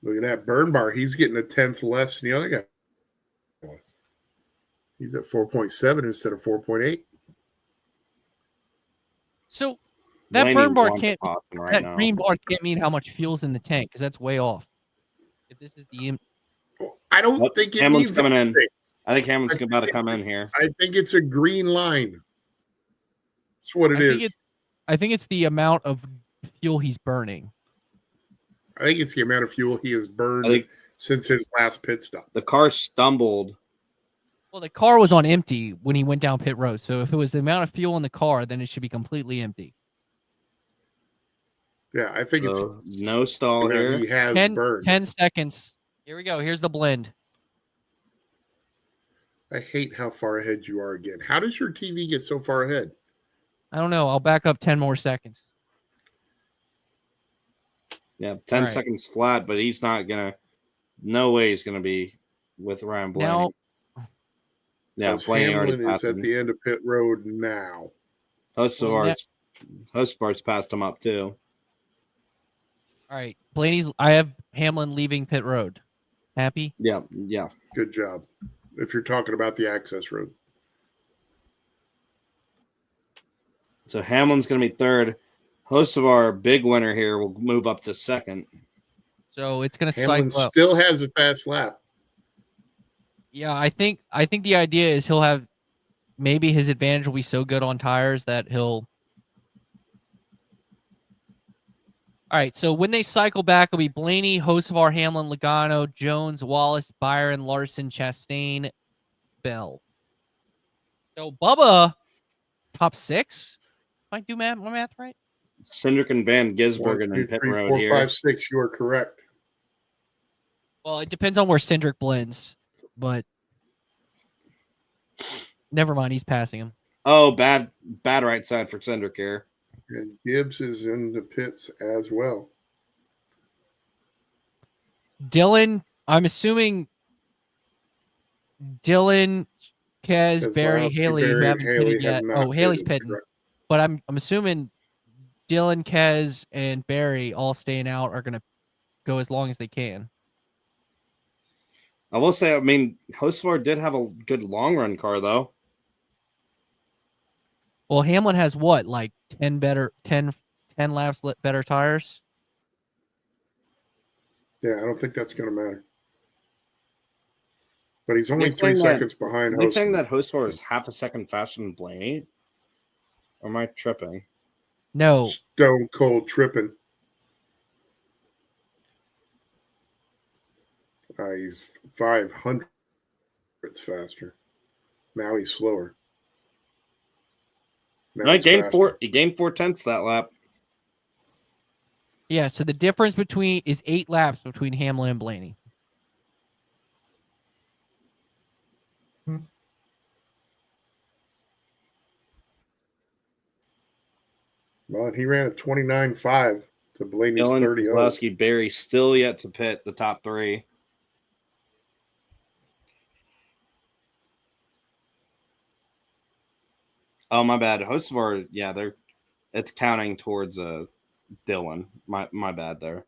Look at that burn bar. He's getting a 10th less than the other guy. He's at 4.7 instead of 4.8. So that Blaney burn bar green bar can't mean how much fuel's in the tank because that's way off. If this is the, I don't think Hamlin's coming in. I think Hamlin's about to come in here. I think it's a green line. That's what it is. I think it's the amount of fuel he's burning. I think it's the amount of fuel he has burned since his last pit stop. The car stumbled. Well, the car was on empty when he went down pit road. So if it was the amount of fuel in the car, then it should be completely empty. Yeah, I think it's no stall here. He has 10 seconds. Here we go. Here's the blend. I hate how far ahead you are again. How does your TV get so far ahead? I don't know. I'll back up 10 more seconds. Yeah, 10 seconds flat, but he's not going to – no way he's going to be with Ryan Blaney. Now, Blaney already passed him. At the end of pit road now. Hocevar's passed him up too. All right. I have Hamlin leaving pit road. Happy? Yeah. Good job. If you're talking about the access road. So Hamlin's going to be third. Hocevar, big winner here, will move up to second. So it's going to cycle up. Still has a fast lap. Yeah, I think the idea is he'll have maybe his advantage will be so good on tires that he'll All right, so when they cycle back, it'll be Blaney, Hocevar, Hamlin, Logano, Jones, Wallace, Byron, Larson, Chastain, Bell. So Bubba, top 6. If I do my math right? Cindric and Van 1, Gisbergen 2, and pit 3, road 4, here. 5, 6. You are correct. Well, it depends on where Cindric blends, but never mind. He's passing him. Oh, bad right side for Cindric here. And Gibbs is in the pits as well. Dylan, I'm assuming Dylan, Kez, Barry, Haley, who haven't pitted yet. Oh, Haley's pitting. Correct. But I'm assuming Dylan, Kez, and Barry all staying out are going to go as long as they can. I will say, I mean, Hocevar did have a good long run car, though. Well, Hamlin has what, like 10 laps better tires? Yeah, I don't think that's going to matter. But he's only 3 seconds behind. Are you saying that Hocevar is half a second faster than Blaney? Or am I tripping? No. Stone cold tripping. He's 500 faster. Now he's slower. No, he gained 4/10 that lap. Yeah, so the difference is 8 laps between Hamlin and Blaney. Well, he ran a 29.5 to Blaney's 30. Keselowski, Barry still yet to pit the top 3. Oh, my bad. Hocevar, yeah, it's counting towards Dylan. My bad there.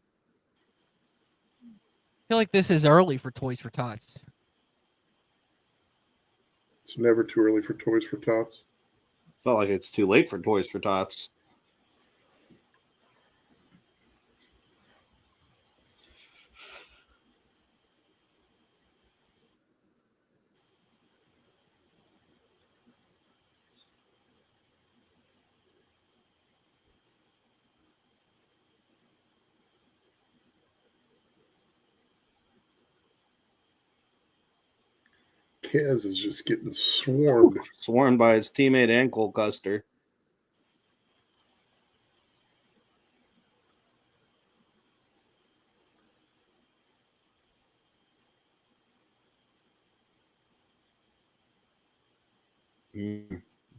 I feel like this is early for Toys for Tots. It's never too early for Toys for Tots. Felt like it's too late for Toys for Tots. Kez is just getting swarmed. Swarmed by his teammate and Cole Custer.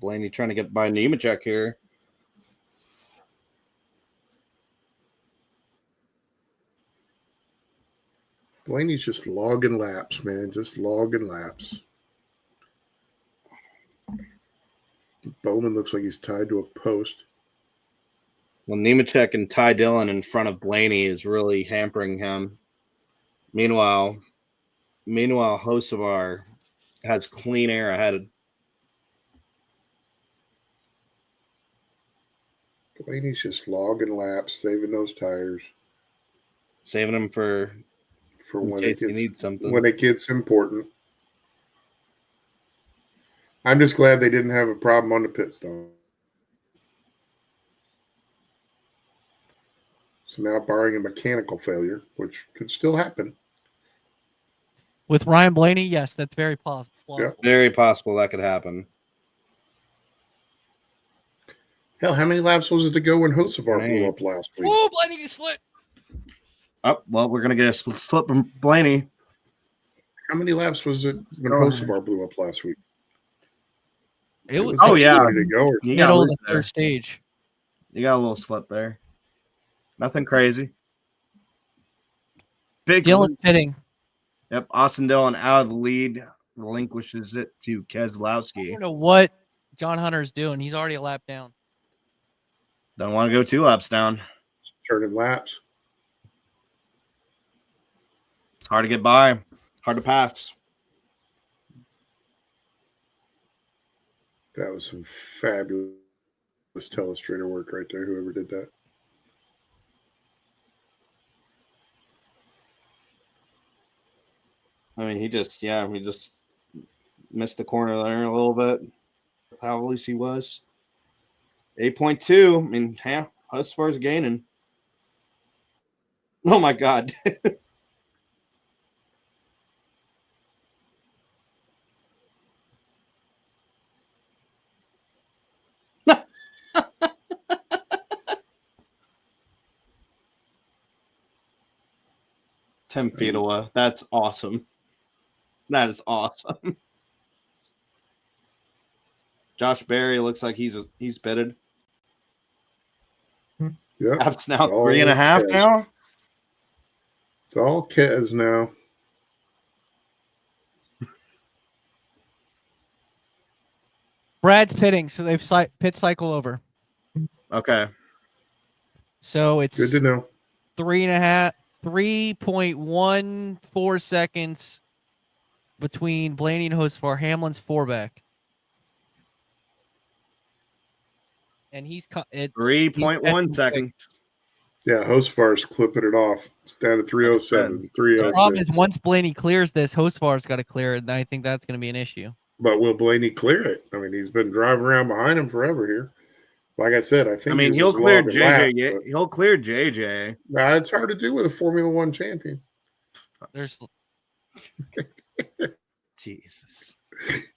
Blaney trying to get by Nemechek here. Blaney's just logging laps, man. Just logging laps. Bowman looks like he's tied to a post. Well, Nemechek and Ty Dillon in front of Blaney is really hampering him. Meanwhile, Hocevar has clean air ahead. Blaney's just logging laps, saving those tires. Saving them for when in case you need something. When it gets important. I'm just glad they didn't have a problem on the pit stop. So now, barring a mechanical failure, which could still happen. With Ryan Blaney, yes, that's very plausible. Yeah. Very possible that could happen. Hell, how many laps was it to go when Hocevar blew up last week? Oh, Blaney gets slipped. Oh, well, we're going to get a slip from Blaney. How many laps was it when Hocevar blew up last week? It was ready to go. Middle of the third stage. You got a little slip there. Nothing crazy. Big Dylan pitting. Yep, Austin Dillon out of the lead, relinquishes it to Keselowski. I don't know what John Hunter's doing. He's already a lap down. Don't want to go 2 laps down. Turning laps. It's hard to get by. Hard to pass. That was some fabulous telestrator work right there, whoever did that. I mean, he just missed the corner there a little bit. How loose he was. 8.2. I mean, Hocevar's gaining. Oh my God. $10 feet away. That's awesome. That is awesome. Josh Berry looks like he's bitted. Yep. That's now 3.5 now. It's all Kez now. Brad's pitting, so they've pit cycle over. Okay. So it's good to know. 3.14 seconds between Blaney and Hosfar. Hamlin's 4 back. And he's 3.1 seconds. Yeah, Hosfar's clipping it off. It's down to 307, 306. The problem is once Blaney clears this, Hosfar's got to clear it, and I think that's going to be an issue. But will Blaney clear it? I mean, he's been driving around behind him forever here. Like I said, I think. I mean, he'll clear JJ. He'll clear JJ. Nah, it's hard to do with a Formula One champion. There's Jesus.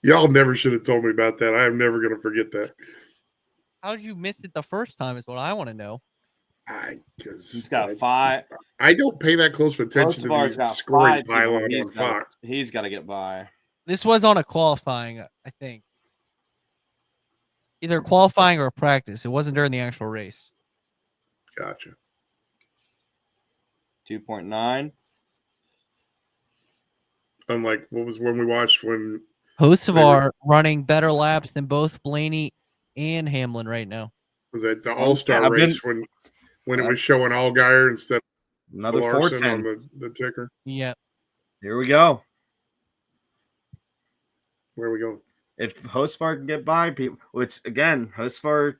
Y'all never should have told me about that. I am never going to forget that. How did you miss it the first time? Is what I want to know. Because he's got 5. I don't pay that close attention to the scoring pylon on Fox. He's got to get by. This was on a qualifying, I think. Either qualifying or practice. It wasn't during the actual race. Gotcha. 2.9. Unlike what was when we watched when Hocevar running better laps than both Blaney and Hamlin right now. Was it the All-Star race when it was showing Allgaier instead of another Larson on the ticker? Yeah. Here we go. Where are we going? If Hosfar can get by people, which again, Hosfar's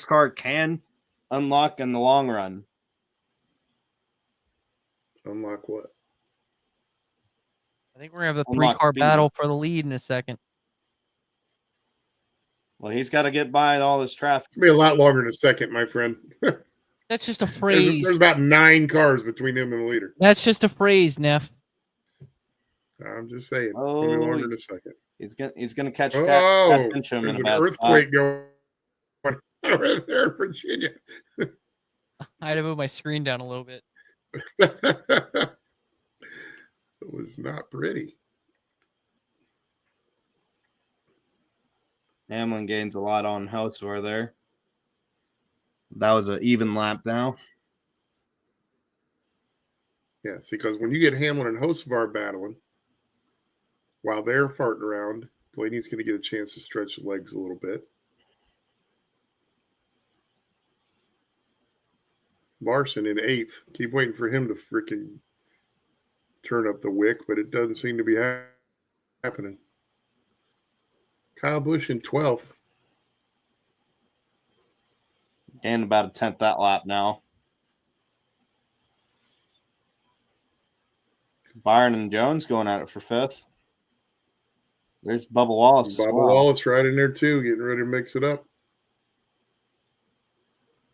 car can unlock in the long run. Unlock what? I think we're going to have the 3-car battle for the lead in a second. Well, he's got to get by all this traffic. It's going to be a lot longer in a second, my friend. That's just a phrase. There's about 9 cars between him and the leader. That's just a phrase, Neff. I'm just saying. It's going to be longer in a second. He's gonna catch there's an earthquake going over there in Virginia. I had to move my screen down a little bit. It was not pretty. Hamlin gains a lot on Hosfar there. That was an even lap now. Yes, because when you get Hamlin and Hosfar battling, while they're farting around, Blaney's going to get a chance to stretch the legs a little bit. Larson in 8th. Keep waiting for him to freaking turn up the wick, but it doesn't seem to be happening. Kyle Busch in 12th. And about a 10th that lap now. Byron and Jones going at it for 5th. There's Bubba Wallace. Wallace right in there too, getting ready to mix it up.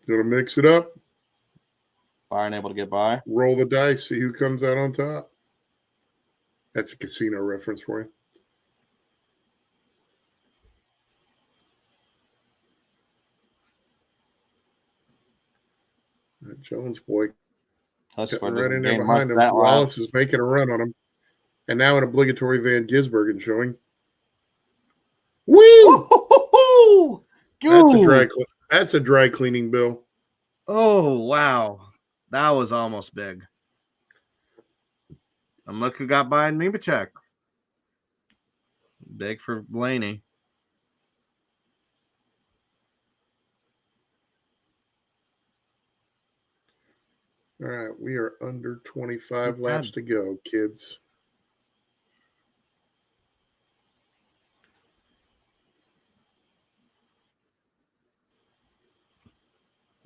Gonna mix it up. Byron able to get by. Roll the dice, see who comes out on top. That's a casino reference for you. That Jones boy right in there behind him. Wallace is making a run on him. And now an obligatory Van Gisbergen showing. Woo! That's a dry cleaning bill. Oh, wow. That was almost big. And look who got by Nemechek. Big for Blaney. All right, we are under 25 laps to go, kids.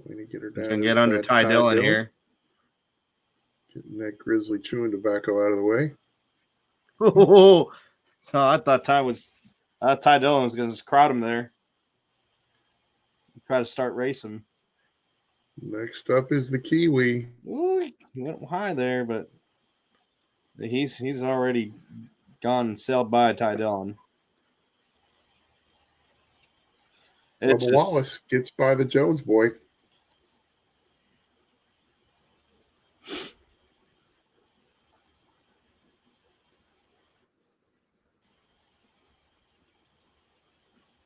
We need to get her down. He's going to get under Ty Dillon here. Getting that grizzly chewing tobacco out of the way. Oh, so I thought Ty Dillon was going to crowd him there. Try to start racing. Next up is the Kiwi. Ooh, he went high there, but he's already gone and sailed by Ty Dillon. Bubba Wallace gets by the Jones boy.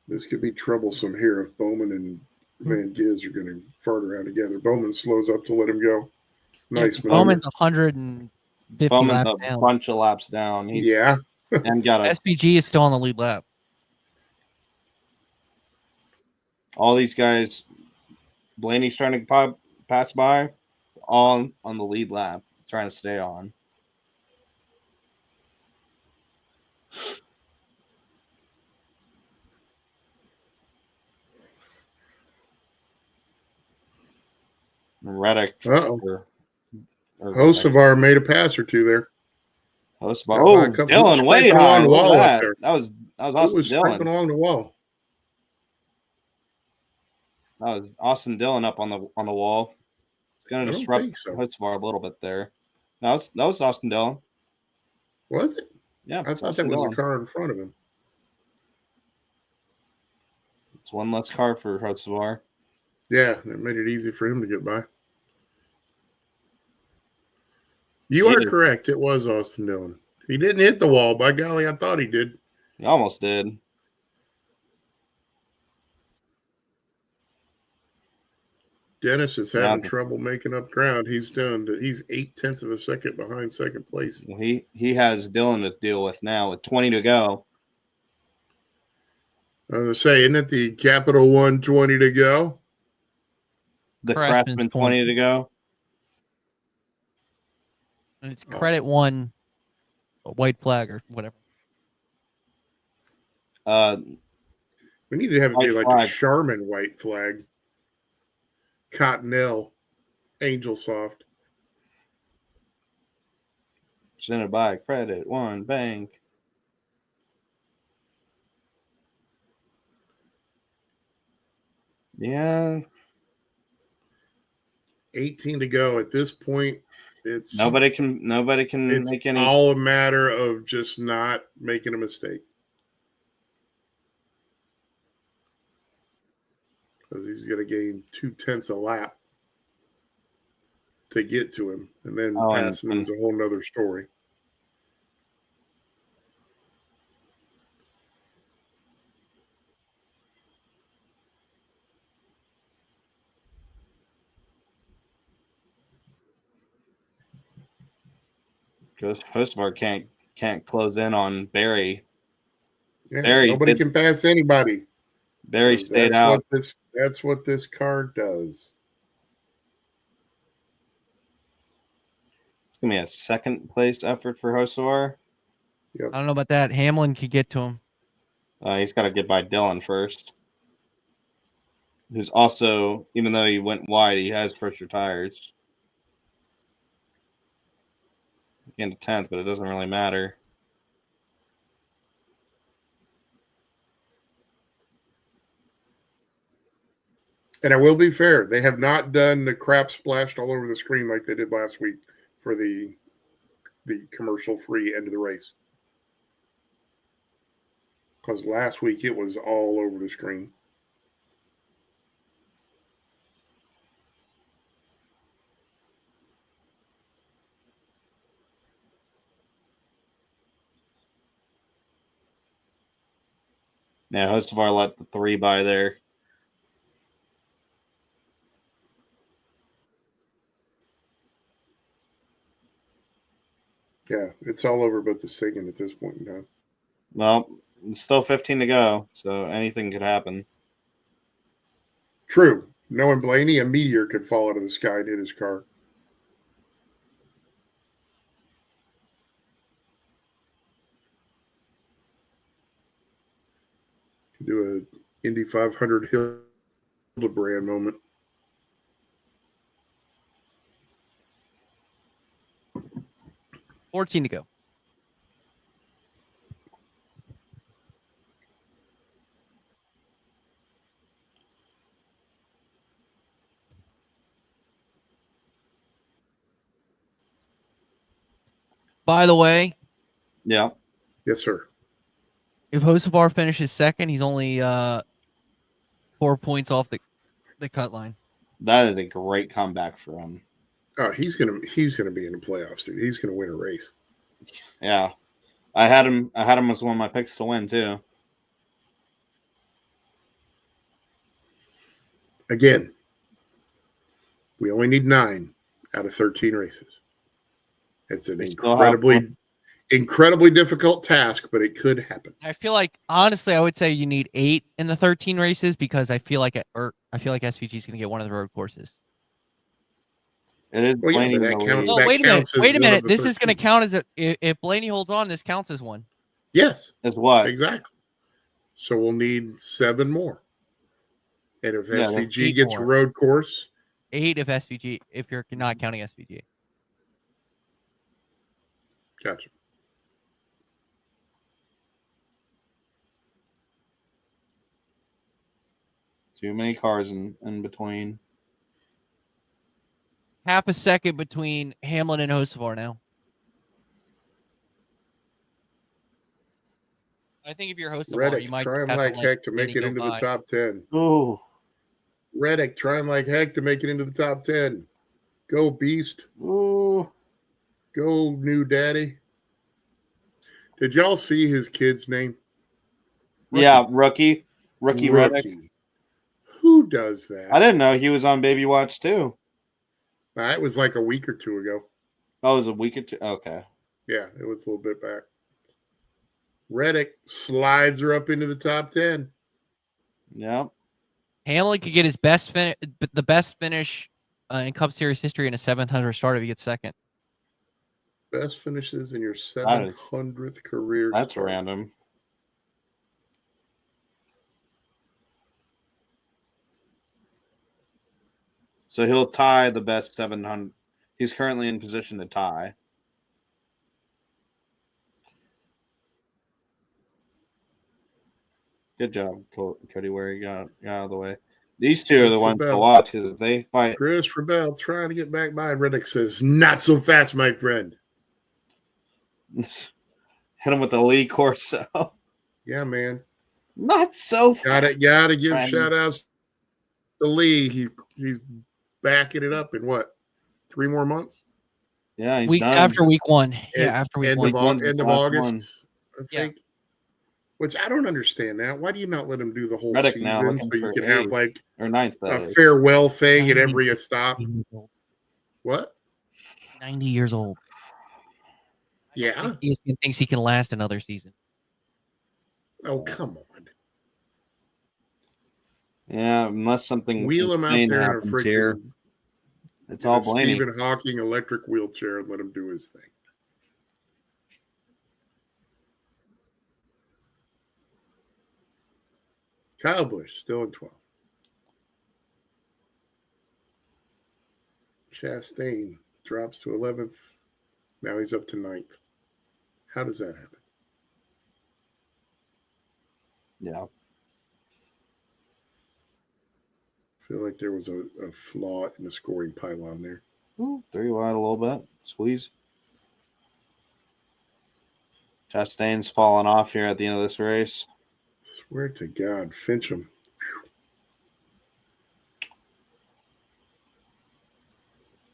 This could be troublesome here if Bowman and Van Giz are going to fart around together. Bowman slows up to let him go. Nice. Yeah, Bowman's 150 Bowman's laps a down. bunch of laps down. Yeah. And got SPG is still on the lead lap. All these guys, Blaney's trying to pass by, all on the lead lap, trying to stay on. Reddick. Hocevar made a pass or two there. Hocevar. Oh, Dillon way high. Look at that. That was Austin Dillon. Along the wall. That was Austin Dillon up on the wall. It's going to disrupt Hocevar a little bit there. No, that was Austin Dillon. Was it? Yeah. I thought that was a car in front of him. It's one less car for Hocevar. Yeah, that made it easy for him to get by. You are correct. It was Austin Dillon. He didn't hit the wall. By golly, I thought he did. He almost did. Dennis is having trouble making up ground. He's 0.8 of a second behind second place. Well, he has Dillon to deal with now with 20 to go. I was going to say, isn't it the Capital One 20 to go? The Craftsman 20 to go. And it's credit one, a white flag or whatever. We need to have it be like a Charmin white flag. Cottonelle, Angel Soft. Presented by Credit One Bank. Yeah. 18 to go. At this point, it's nobody can make any. All a matter of just not making a mistake. Because he's going to gain 0.2 a lap to get to him. And then passing him is a whole nother story. Because Hocevar can't close in on Barry. Yeah, nobody can pass anybody. Barry stayed out. That's what this car does. It's gonna be a second place effort for Hocevar. Yep. I don't know about that. Hamlin could get to him. He's got to get by Dillon first. Who's also, even though he went wide, he has fresher tires. Into 10th, but it doesn't really matter. And I will be fair, they have not done the crap splashed all over the screen like they did last week for the commercial-free end of the race. Because last week it was all over the screen. Yeah, Hocevar let the 3 by there. Yeah, it's all over but the singing at this point in time. Well, still 15 to go, so anything could happen. True. Knowing Blaney, a meteor could fall out of the sky and hit his car. Could do a Indy 500 Hildebrand moment. $14 to go. By the way, Yeah. Yes, sir. if Hocevar finishes second, he's only 4 points off the cut line. That is a great comeback for him. Oh, he's gonna be in the playoffs, dude. He's gonna win a race. Yeah. I had him as one of my picks to win too. Again, we only need 9 out of 13 races. It's an incredibly difficult task, but it could happen. I feel like, honestly, I would say you need 8 in the 13 races because I feel like SVG is going to get one of the road courses. It is Blaney. Wait a minute. This is going to count as if Blaney holds on, this counts as one. Yes. As what? Exactly. So we'll need 7 more. And if SVG gets a road course, 8 if you're not counting SVG. Gotcha. Too many cars in between. Half a second between Hamlin and Hocevar now. I think if you're Hocevar, you might try him have like to heck to make it into the top 10. Oh, Reddick, try him like heck to make it into the top 10. Go Beast. oh, go New Daddy. Did y'all see his kid's name? Yeah, Rookie Reddick. Who does that? I didn't know he was on Baby Watch too. It was like a week or two ago. Oh, it was a week or two? Okay. Yeah, it was a little bit back. Reddick slides her up into the top 10. Yeah. Hamlin could get his the best finish in Cup Series history in a 700 start if he gets second. Best finishes in your 700th career. That's random. So he'll tie the best 700. He's currently in position to tie. Good job, Cody, where he got out of the way. These two are the ones to watch because if they fight. Christopher Bell trying to get back by. Reddick says, "Not so fast, my friend." Hit him with the Lee Corso. Yeah, man. Not so fast. Gotta give shout outs to Lee. He's backing it up in what? 3 more months? Yeah, after week 1. After week 1. End of August, I think. Yeah. Which I don't understand now. Why do you not let him do the whole season so you can have like a farewell thing at every stop? What? 90 years old. Yeah. He thinks he can last another season. Oh, come on. Yeah, unless something wheel him out there in a freaking here. It's all Blaney. Stephen Hawking electric wheelchair and let him do his thing. Kyle Busch still in 12th. Chastain drops to 11th. Now he's up to 9th. How does that happen? Yeah. I feel like there was a flaw in the scoring pylon there. Ooh, 3 wide a little bit. Squeeze. Chastain's falling off here at the end of this race. Swear to God, Fincham.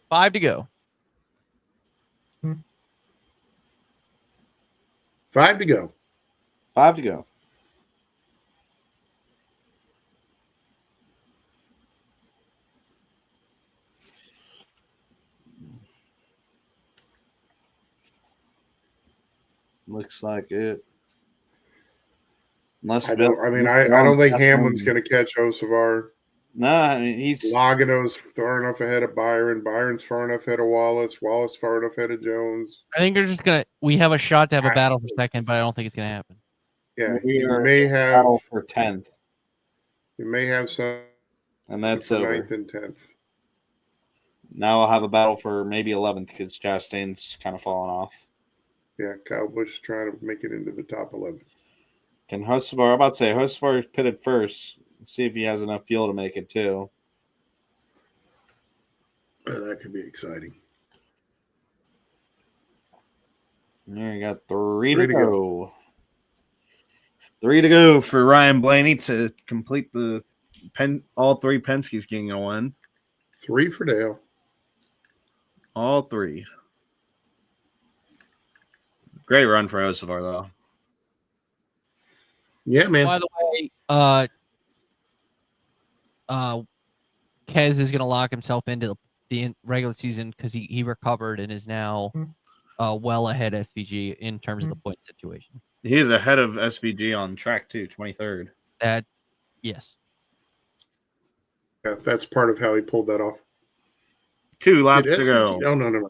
5 to go. 5 to go. 5 to go. Looks like it. Unless I don't think Hamlin's going to catch Hocevar. No, I mean he's Logano's far enough ahead of Byron. Byron's far enough ahead of Wallace. Wallace far enough ahead of Jones. I think they're just gonna. We have a shot to have a battle for second, but I don't think it's gonna happen. Yeah, you may have battle for 10th. You may have some, and that's 9th and 10th. Now I'll have a battle for maybe 11th because Chastain's kind of falling off. Yeah, Kyle Busch trying to make it into the top 11. Can Hocevar? I'm about to say Hocevar pitted first. See if he has enough fuel to make it too. That could be exciting. There you got three to go. 3 to go for Ryan Blaney to complete the all 3 Penske's getting a win. 3 for Dale. All 3. Great run for Osavar, though. Yeah, man. By the way, Kez is going to lock himself into the regular season because he recovered and is now well ahead SVG in terms of the point situation. He is ahead of SVG on track, too, 23rd. Yes. Yeah, that's part of how he pulled that off. 2 laps to go. Oh, no.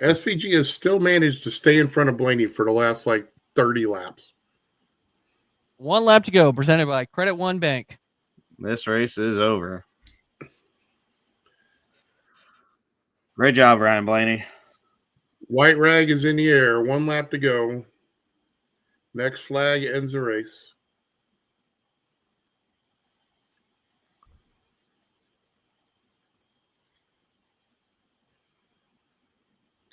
SVG has still managed to stay in front of Blaney for the last, 30 laps. 1 lap to go, presented by Credit One Bank. This race is over. Great job, Ryan Blaney. White rag is in the air. 1 lap to go. Next flag ends the race.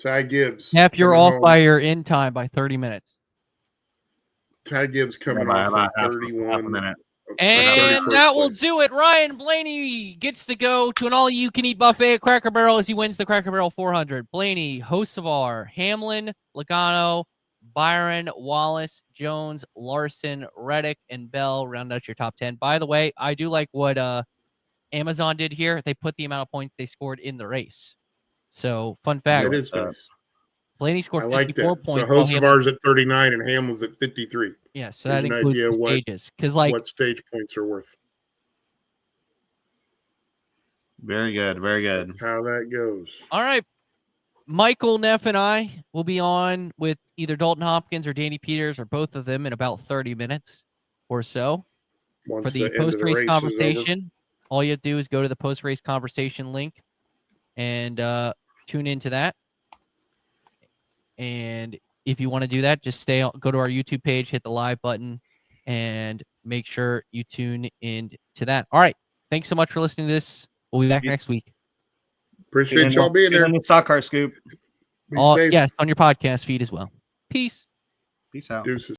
Ty Gibbs. Neff, you're off by your in time by 30 minutes. Ty Gibbs coming off at 31. Half a minute. And that will do it. Ryan Blaney gets to go to an all-you-can-eat buffet at Cracker Barrel as he wins the Cracker Barrel 400. Blaney, Hocevar, Hamlin, Logano, Byron, Wallace, Jones, Larson, Reddick, and Bell round out your top 10. By the way, I do like what Amazon did here. They put the amount of points they scored in the race. So, fun fact. It is nice. Blaney scored 54 points. So Hocevar's at 39 and Hamlin's at 53. Yeah, so that includes the stages. What stage points are worth. Very good. Very good. That's how that goes. All right. Michael, Neff, and I will be on with either Dalton Hopkins or Danny Peters or both of them in about 30 minutes or so. For the post-race conversation, all you have to do is go to the post-race conversation link and tune into that. And if you want to do that, just go to our YouTube page, hit the live button, and make sure you tune in to that. All right. Thanks so much for listening to this. We'll be back next week. Appreciate y'all being there. On the Stock Car Scoop. Yes, on your podcast feed as well. Peace. Peace out. Deuces.